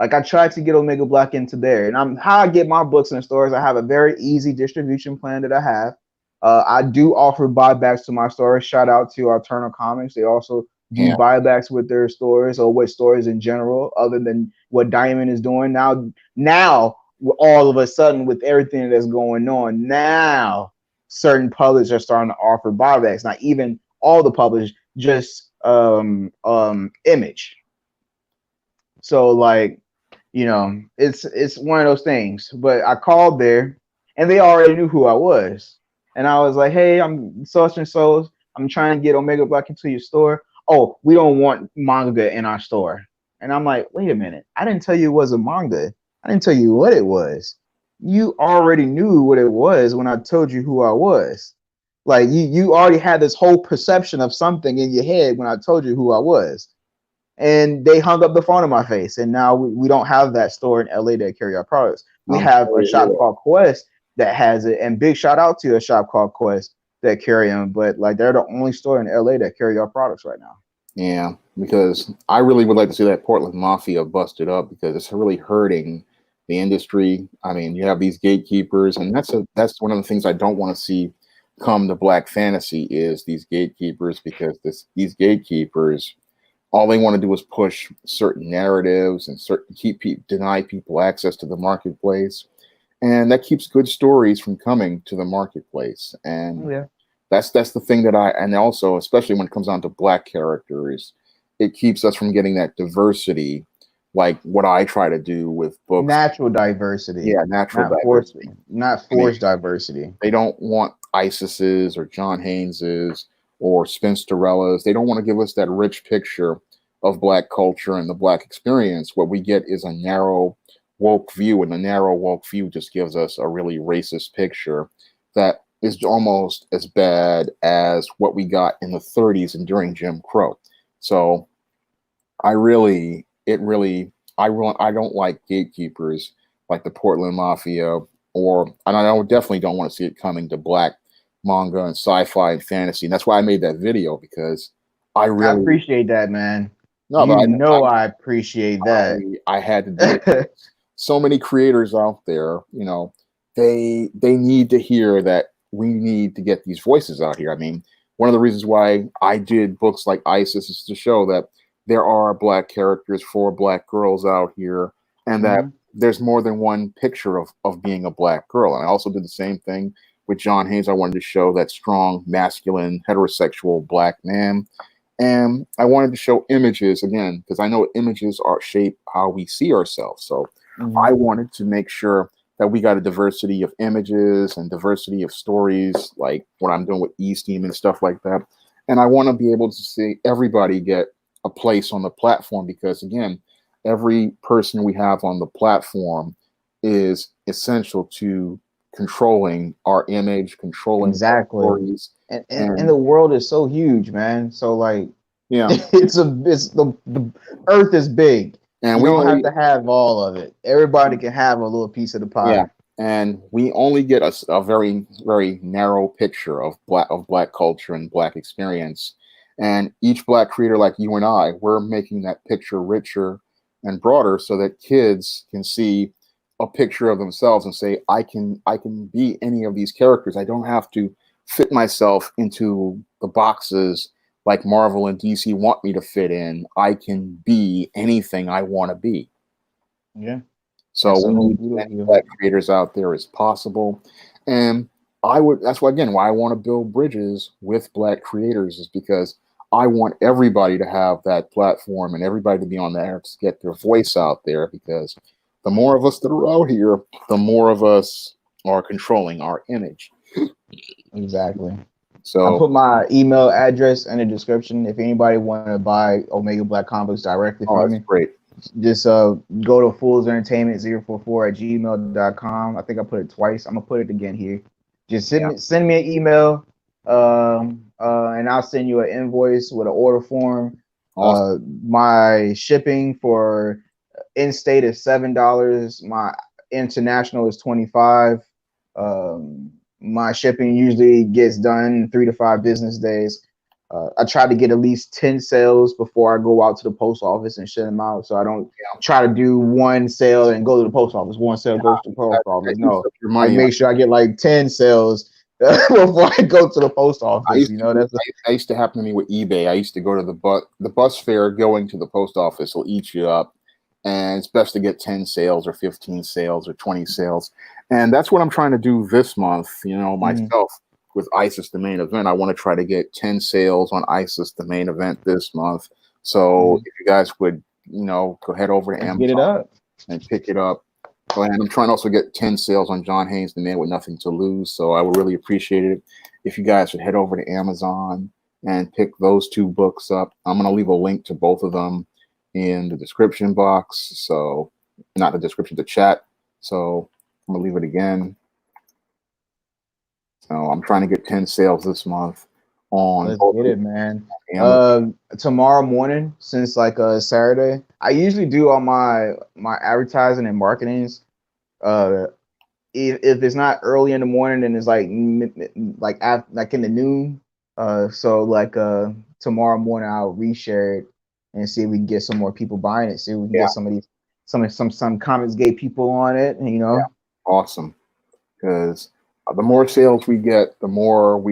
Like I tried to get Omega Black into there, and I'm how I get my books in the stores. I have a very easy distribution plan that I have. I do offer buybacks to my stores. Shout out to Alternate Comics. They also do Yeah. buybacks with their stores or with stores in general, other than what Diamond is doing now, all of a sudden, with everything that's going on, now certain publishers are starting to offer buybacks. Not even all the publishers, just Image. So like it's one of those things. But I called there, and they already knew who I was, and I was like, "Hey, I'm such and so. I'm trying to get Omega Black into your store. Oh, we don't want manga in our store." And I'm like, "Wait a minute! I didn't tell you it was a manga. I didn't tell you what it was. You already knew what it was when I told you who I was. Like you already had this whole perception of something in your head when I told you who I was." And they hung up the phone in my face. And now we don't have that store in LA that carry our products. We I'm have a sorry, shop yeah. called Quest that has it, and big shout out to a shop called Quest that carry them. But like they're the only store in LA that carry our products right now. Yeah, because I really would like to see that Portland Mafia busted up because it's really hurting the industry. I mean, you have these gatekeepers, and that's one of the things I don't want to see come to Black Fantasy is these gatekeepers because these gatekeepers all they want to do is push certain narratives and deny people access to the marketplace, and that keeps good stories from coming to the marketplace. And Yeah. that's the thing that and also especially when it comes down to Black characters, it keeps us from getting that diversity, like what I try to do with books. Natural diversity. Yeah, natural Not forced, diversity. not I mean, forced diversity. they don't want Isis's or John Haynes's or Spinsterellas. They don't want to give us that rich picture of Black culture and the Black experience. What we get is a narrow, woke view, and the narrow, woke view just gives us a really racist picture that is almost as bad as what we got in the 30s and during Jim Crow. So I don't like gatekeepers like the Portland Mafia, and I definitely don't want to see it coming to Black manga and sci-fi and fantasy. And that's why I made that video because I I really appreciate that, man. no, but I appreciate that. I had to do it. So many creators out there, they need to hear that we need to get these voices out here. I mean, one of the reasons why I did books like Isis is to show that there are Black characters for Black girls out here, and that there's more than one picture of being a Black girl. And I also did the same thing with John Haynes. I wanted to show that strong, masculine, heterosexual Black man. And I wanted to show images again, because I know images are shape how we see ourselves. So I wanted to make sure that we got a diversity of images and diversity of stories, like what I'm doing with E-Steam and stuff like that. And I want to be able to see everybody get a place on the platform because, again, every person we have on the platform is essential to controlling our image, controlling our Exactly. stories. And the world is so huge, man. So like, Yeah, it's the earth is big. and You we don't have only to have all of it. Everybody can have a little piece of the yeah, pie. and we only get a very very narrow picture of black culture and black experience. And each black creator like you and I, we're making that picture richer and broader so that kids can see a picture of themselves and say, I can be any of these characters. I don't have to fit myself into the boxes like Marvel and DC want me to fit in. I can be anything I want to be. Yeah, So that's the we whole need as beauty many of black it. creators out there as possible. And that's why, again, why I want to build bridges with black creators is because I want everybody to have that platform and everybody to be on there to get their voice out there, because the more of us that are out here, the more of us are controlling our image. Exactly. I So, put my email address in the description. If anybody want to buy Omega Black Comics directly oh, from that's me, great. just go to foolsentertainment044@gmail.com. I think I put it twice. I'm gonna put it again here. Just Yeah. send me an email, and I'll send you an invoice with an order form. Awesome. My shipping for in-state is $7. My international is 25. My shipping usually gets done in 3 to 5 business days. I try to get at least 10 sales before I go out to the post office and ship them out. So I don't try to do one sale and go to the post office. One sale goes to the post office. No, Your I money. make sure I get like 10 sales before I go to the post office. I used to happen to me with eBay. I used to go to the bus fare going to the post office will eat you up, and it's best to get 10 sales or 15 sales or 20 sales. And that's what I'm trying to do this month, myself with ISIS, the main event. I want to try to get 10 sales on ISIS, the main event this month. So if you guys would, go head over to Let's Amazon get it up and pick it up. And I'm trying to also get 10 sales on John Haynes, the man with nothing to lose. So I would really appreciate it if you guys would head over to Amazon and pick those 2 books up. I'm going to leave a link to both of them in the description box. So not the description, the chat. So I'm going to leave it again. So I'm trying to get 10 sales this month on. Let's get it, man. Amazon. Tomorrow morning, since like Saturday, I usually do all my advertising and marketings. If it's not early in the morning, then it's like like in the noon. So like tomorrow morning, I'll reshare it and see if we can get some more people buying it. See if we can get some of these some Comics Gate people on it. Awesome, because the more sales we get, the more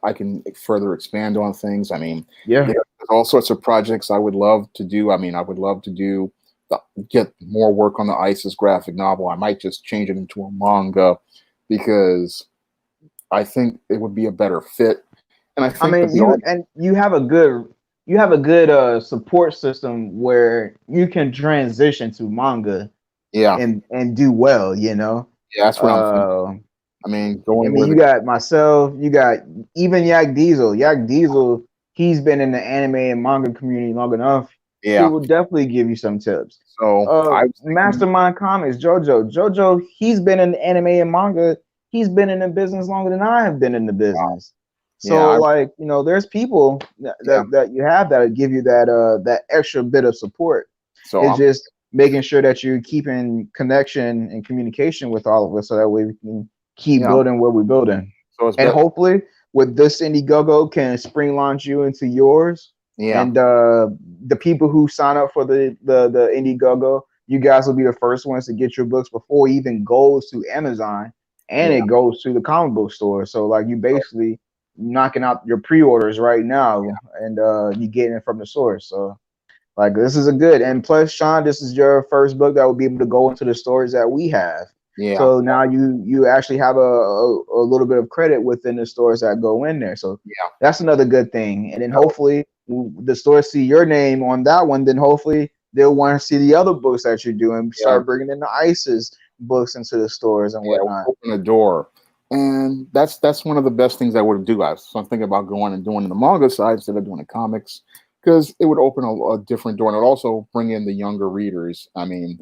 I can further expand on things. I mean, there's all sorts of projects I would love to do. I mean, I would love to get more work on the ISIS graphic novel. I might just change it into a manga because I think it would be a better fit. And I mean, you have a good support system where you can transition to manga, and do well. Yeah, that's what I'm thinking. I mean, you got myself, you got even Yak Diesel. Yak Diesel, he's been in the anime and manga community long enough. Yeah, he will definitely give you some tips. So Mastermind Comics, Jojo, he's been in the anime and manga. He's been in the business longer than I have been in the business. Wow. So there's people that you have that give you that extra bit of support. So it's just making sure that you're keeping connection and communication with all of us, so that way we can keep building what we're building. So hopefully with this Indiegogo can spring launch you into yours. Yeah. And the people who sign up for the Indiegogo, you guys will be the first ones to get your books before it even goes to Amazon and it goes to the comic book store. So like you basically knocking out your pre-orders right now, and you getting it from the source. So like this is a good, and plus Sean, this is your first book that will be able to go into the stores that we have. Yeah. So now you actually have a little bit of credit within the stores that go in there. So that's another good thing. And then hopefully the stores see your name on that one. Then hopefully they'll want to see the other books that you're doing. Start bringing in the ISIS books into the stores and whatnot. Open the door. And that's one of the best things I would do. So I'm thinking about going and doing the manga side instead of doing the comics, because it would open a different door, and it would also bring in the younger readers. I mean,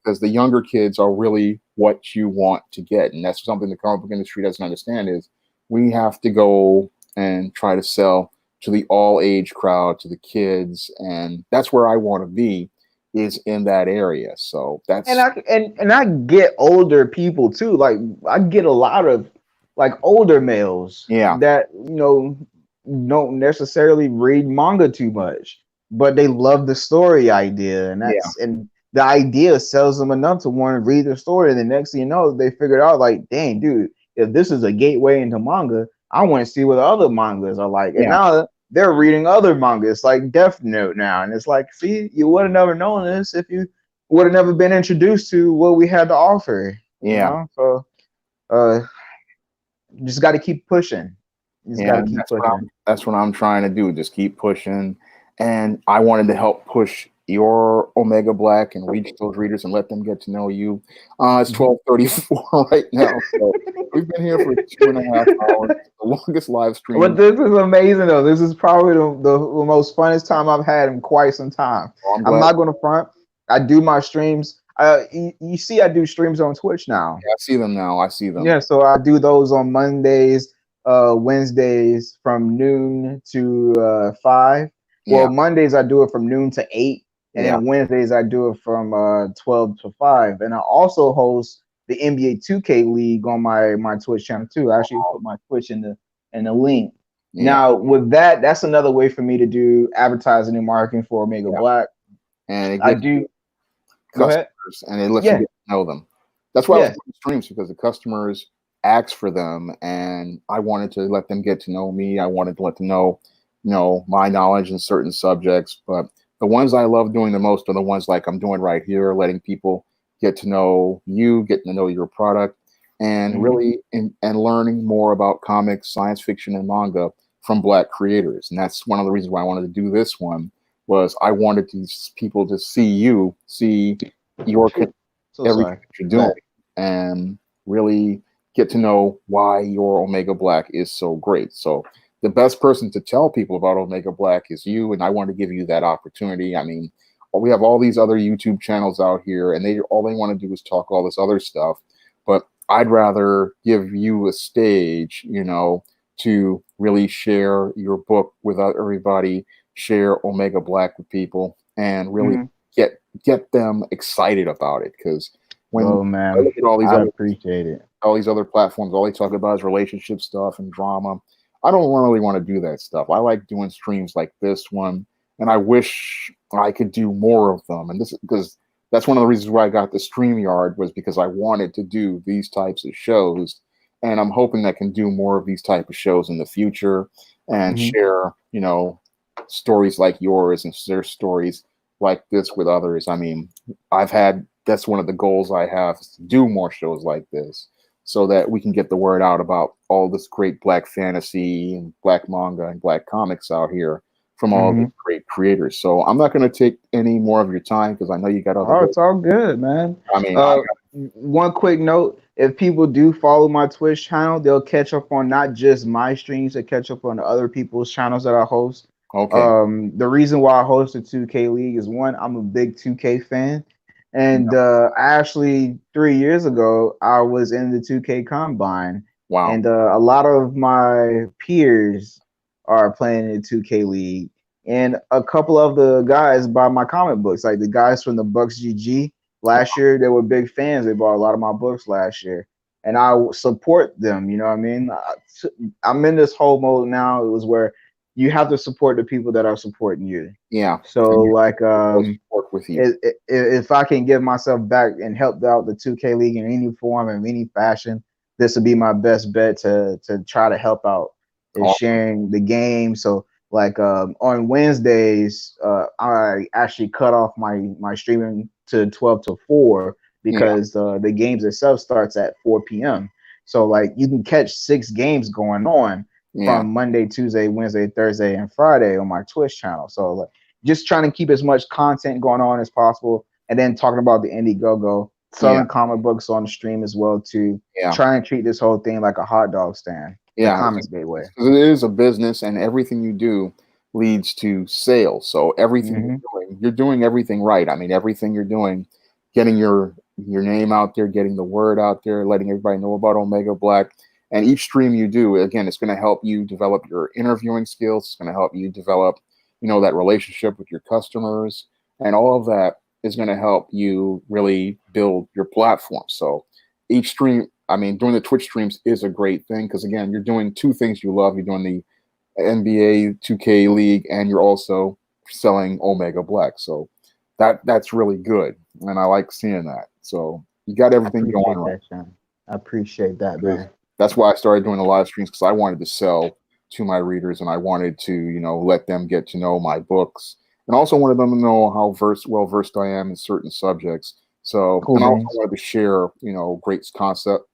because the younger kids are really what you want to get, and that's something the comic book industry doesn't understand. Is we have to go and try to sell to the all age crowd, to the kids, and that's where I want to be, is in that area. So And that's I get older people too. Like I get a lot of like older males yeah, that don't necessarily read manga too much, but they love the story idea, and yeah, the idea sells them enough to want to read the story. And the next thing you know, they figured out like, dang, dude, if this is a gateway into manga, I want to see what other mangas are like. And yeah, now they're reading other mangas like Death Note now, and it's like, see, you would have never known this if you would have never been introduced to what we had to offer. You yeah, know, so uh, just got to keep pushing. You just got yeah. to And keep pushing. that's what I'm trying to do. Just keep pushing, and I wanted to help push your Omega Black and reach those readers and let them get to know you. It's 12:34 right now, so we've been here for 2.5 hours, the longest live But stream. this is amazing though. This is probably the most funnest time I've had in quite some time. So I'm I'm glad. not going to front. I do my streams. You see, I do streams on Twitch now. I see them now. I see them. Yeah, so I do those on Mondays, Wednesdays from noon to 5. Yeah, Well, Mondays I do it from noon to 8, and yeah. then Wednesdays I do it from 12 to 5. And I also host the NBA 2K League on my Twitch channel too. I actually put my Twitch in the link. Yeah, Now, with that, that's another way for me to do advertising and marketing for Omega yeah. Black. And it I gets do. Go customers ahead. and it lets you Yeah. get to know them. That's why I was Yeah. doing streams, because the customers asked for them, and I wanted to let them get to know me. I wanted to let them know, my knowledge in certain subjects. But the ones I love doing the most are the ones like I'm doing right here, letting people get to know you, getting to know your product, and Mhm. really and learning more about comics, science fiction, and manga from Black creators. And that's one of the reasons why I wanted to do this one, was I wanted these people to see you, see your So everything sorry. that you're Go doing, and really get to know why your Omega Black is so great. So the best person to tell people about Omega Black is you, and I want to give you that opportunity. I mean, we have all these other YouTube channels out here, and all they want to do is talk all this other stuff. But I'd rather give you a stage, to really share your book with everybody, share Omega Black with people, and really Mhm. get them excited about it. Because when Oh I man, look at I appreciate it. all these other platforms, all they talk about is relationship stuff and drama. I don't really want to do that stuff. I like doing streams like this one, and I wish I could do more of them. And this because that's one of the reasons why I got the StreamYard, was because I wanted to do these types of shows, and I'm hoping I can do more of these type of shows in the future and Mhm. share, stories like yours and share stories like this with others. I mean, that's one of the goals I have, is to do more shows like this, so that we can get the word out about all this great Black fantasy and Black manga and Black comics out here from all these Mhm. great creators. So I'm not going to take any more of your time, because I know you got other Oh, goals. it's all good, man. I mean, Uh, One quick note: if people do follow my Twitch channel, they'll catch up on not just my streams, they catch up on other people's channels that I host. okay. The reason why I host the 2K League is, one, I'm a big 2K fan, Yeah. and actually 3 years ago I was in the 2K Combine, Wow. and a lot of my peers are playing in the 2K League, and a couple of the guys buy my comic books, like the guys from the Bucks GG. Last year, they were big fans. They bought a lot of my books last year, and I support them. You know what I mean? I'm in this whole mode now. It was where you have to support the people that are supporting you. Yeah. So, And like, we'll work with you. if I can give myself back and help out the 2K League in any form, in any fashion, this would be my best bet to try to help out, is Awesome. sharing the game. So, like, on Wednesdays, I actually cut off my streaming to 12 to 4, Yeah. because the games itself starts at 4 p.m. So, like, you can catch 6 games going on Yeah. from Monday, Tuesday, Wednesday, Thursday, and Friday on my Twitch channel. So, like, just trying to keep as much content going on as possible, and then talking about the Indiegogo, selling Yeah. comic books on the stream as well, to Yeah. try and treat this whole thing like a hot dog stand, the Yeah. Comics Gateway. Because it is a business, and everything you do leads to sales. So everything Mhm. you're doing everything right. I mean, everything you're doing getting your name out there, getting the word out there, letting everybody know about Omega Black. And each stream you do, again, it's going to help you develop your interviewing skills. It's going to help you develop, that relationship with your customers, and all of that is going to help you really build your platform. So each stream, I mean, doing the Twitch streams is a great thing because, again, you're doing two things you love. You're doing the NBA 2K League, and you're also selling Omega Black. So that's really good, and I like seeing that. So you got everything going right. I appreciate that, man. That's why I started doing the live streams, because I wanted to sell to my readers, and I wanted to, let them get to know my books, and also wanted them to know how well versed I am in certain subjects. So, Cool, and I also man. wanted to share,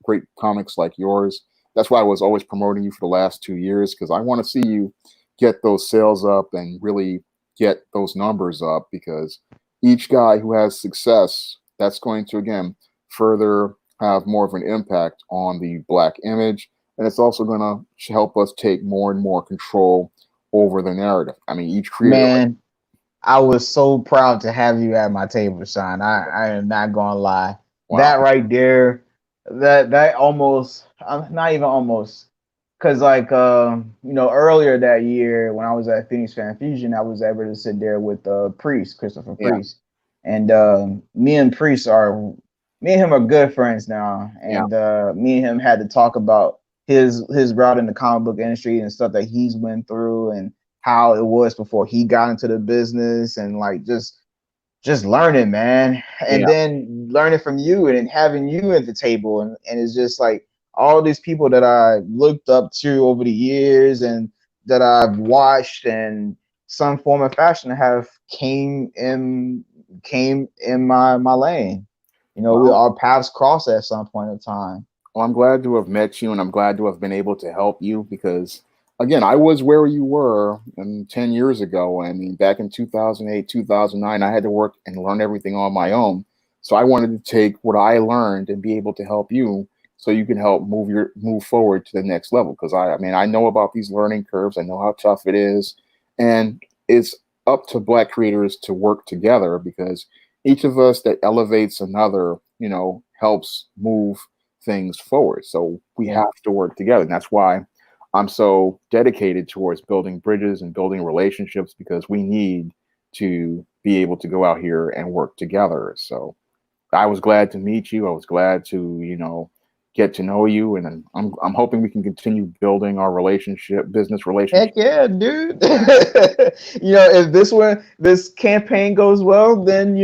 great comics like yours. That's why I was always promoting you for the last 2 years, because I want to see you get those sales up and really get those numbers up, because each guy who has success, that's going to, again, further have more of an impact on the Black image. And it's also going to help us take more and more control over the narrative. I mean, each creator. Man, I was so proud to have you at my table, Sean. I am not gonna lie. Wow. That right there, that almost, not even almost, because like earlier that year when I was at Phoenix Fan Fusion, I was able to sit there with Priest, Christopher Yeah. Priest, and me and him are good friends now, and me and him had to talk about his route in the comic book industry and stuff that he's went through, and how it was before he got into the business, and like just learning, man. And then learning from you and having you at the table, and it's just like all these people that I looked up to over the years and that I've watched in some form of fashion have came in my lane. Our paths crossed at some point in time. Well, I'm glad to have met you, and I'm glad to have been able to help you, because, again, I was where you were 10 years ago. I mean, back in 2008, 2009, I had to work and learn everything on my own. So I wanted to take what I learned and be able to help you, so you can help move forward to the next level. Because I mean, I know about these learning curves. I know how tough it is, and it's up to Black creators to work together, because each of us that elevates another, helps move things forward. So we have to work together. And that's why I'm so dedicated towards building bridges and building relationships, because we need to be able to go out here and work together. So I was glad to meet you. I was glad to, get to know you, and I'm hoping we can continue building our business relationship. Heck yeah, dude. If this campaign goes well, then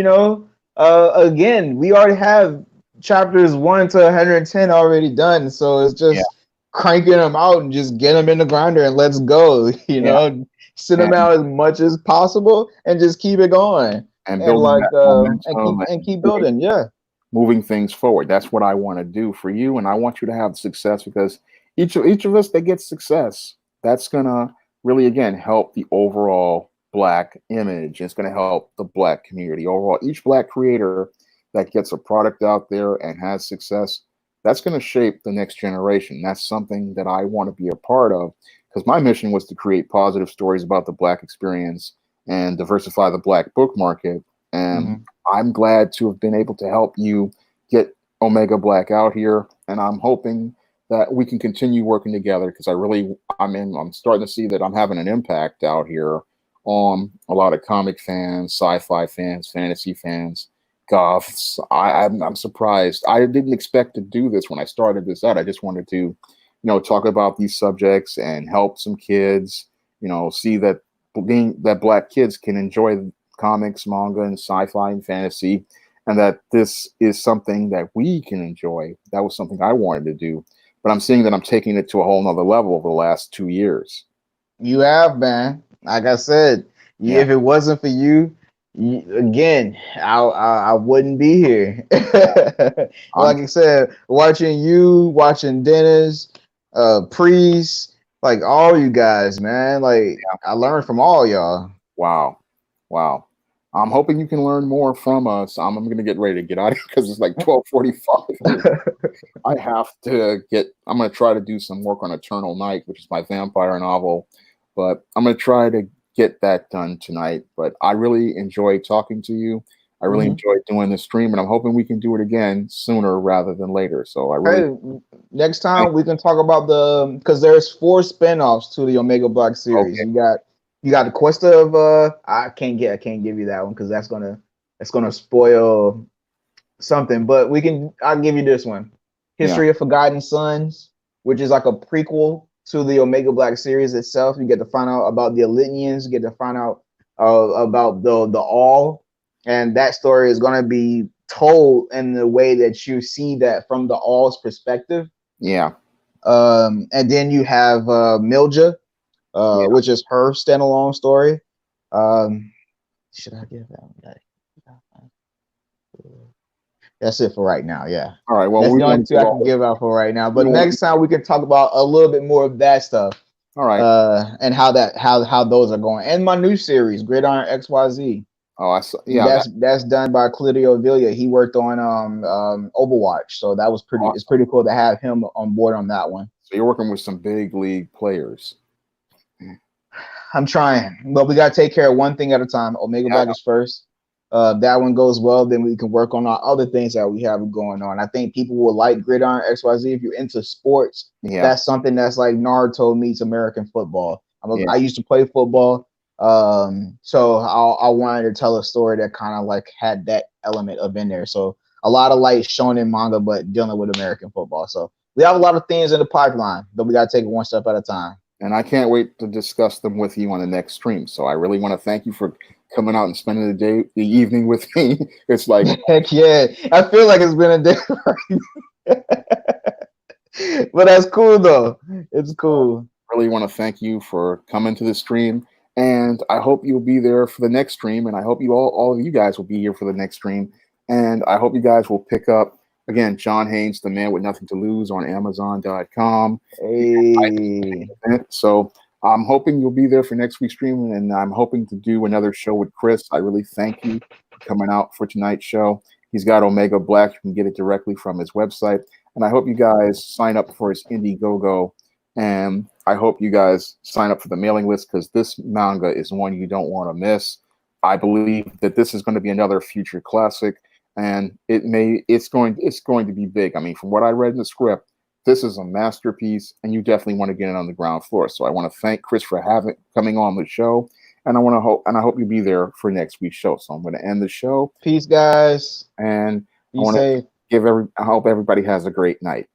again, we already have chapters 1 to 110 already done. So it's just cranking them out and just get them in the grinder and let's go. Send them out as much as possible and just keep it going. And keep building. Yeah. Moving things forward. That's what I want to do for you, and I want you to have success, because each of us that gets success, that's gonna really, again, help the overall Black image. It's gonna help the Black community overall. Each Black creator that gets a product out there and has success, that's gonna shape the next generation. That's something that I want to be a part of, because my mission was to create positive stories about the Black experience and diversify the Black book market. And I'm glad to have been able to help you get Omega Black out here, and I'm hoping that we can continue working together, because I'm starting to see that I'm having an impact out here on a lot of comic fans, sci-fi fans, fantasy fans, goths. I'm surprised. I didn't expect to do this when I started this out. I just wanted to, talk about these subjects and help some kids, see that Black kids can enjoy comics, manga, and sci-fi and fantasy, and that this is something that we can enjoy. That was something I wanted to do, but I'm seeing that I'm taking it to a whole nother level over the last 2 years. You have, man. Like I said, if it wasn't for you, again, I wouldn't be here. Like I said, watching Dennis, Priest, like all you guys, man. Like I learned from all y'all. Wow. I'm hoping you can learn more from us. I'm going to get ready to get out of here, because it's like 12:45. I'm going to try to do some work on Eternal Night, which is my vampire novel, but I'm going to try to get that done tonight. But I really enjoyed talking to you, I really Mhm. enjoyed doing this stream, and I'm hoping we can do it again sooner rather than later. So I really Hey, next time we can talk about because there's 4 spinoffs to the Omega Black series. okay. You got the quest of I can't give you that one because that's gonna spoil something. But I'll give you this one. Yeah, History of Forgotten Sons, which is like a prequel to the Omega Black series itself. You get to find out about the Elitians, you get to find out about the All, and that story is gonna be told in the way that you see that from the All's perspective. yeah, And then you have Milja, yeah. which is her standalone story. Um, should I give that one? That's it for right now. Yeah. All right. Well, That's we the only want to two do I all can this. give out for right now. We But want, next time we can talk about a little bit more of that stuff, all right. and how those are going. And my new series, Gridiron XYZ. Oh, I saw. Yeah, That's done by Claudio Villa. He worked on Overwatch, so that was pretty. It's awesome. pretty cool to have him on board on that one. So you're working with some big league players. I'm trying, but we gotta take care of one thing at a time. Omega Yeah, Black is first. That one goes well, then we can work on our other things that we have going on. I think people will like Gridiron XYZ if you're into sports. yeah, That's something that's like Naruto meets American football. yeah. I used to play football, so I wanted to tell a story that kind of like had that element of in there. So a lot of like shonen manga, but dealing with American football. So we have a lot of things in the pipeline, but we gotta take it one step at a time. And I can't wait to discuss them with you on the next stream. So I really want to thank you for coming out and spending the evening with me. It's like, Heck yeah. I feel like it's been a day. But that's cool though. It's cool. really want to thank you for coming to the stream. And I hope you'll be there for the next stream. And I hope all of you guys will be here for the next stream. And I hope you guys will pick up, again, John Haynes, The Man with Nothing to Lose on Amazon.com. Hey. So I'm hoping you'll be there for next week's stream. And I'm hoping to do another show with Chris. I really thank you for coming out for tonight's show. He's got Omega Black. You can get it directly from his website. And I hope you guys sign up for his Indiegogo. And I hope you guys sign up for the mailing list because this manga is one you don't want to miss. I believe that this is going to be another future classic, and it's going to be big. I mean, from what I read in the script, this is a masterpiece, and you definitely want to get it on the ground floor. So I want to thank Chris for coming on the show, and I hope you'll be there for next week's show. So I'm going to end the show, Peace, guys. and Be safe. I hope everybody has a great night.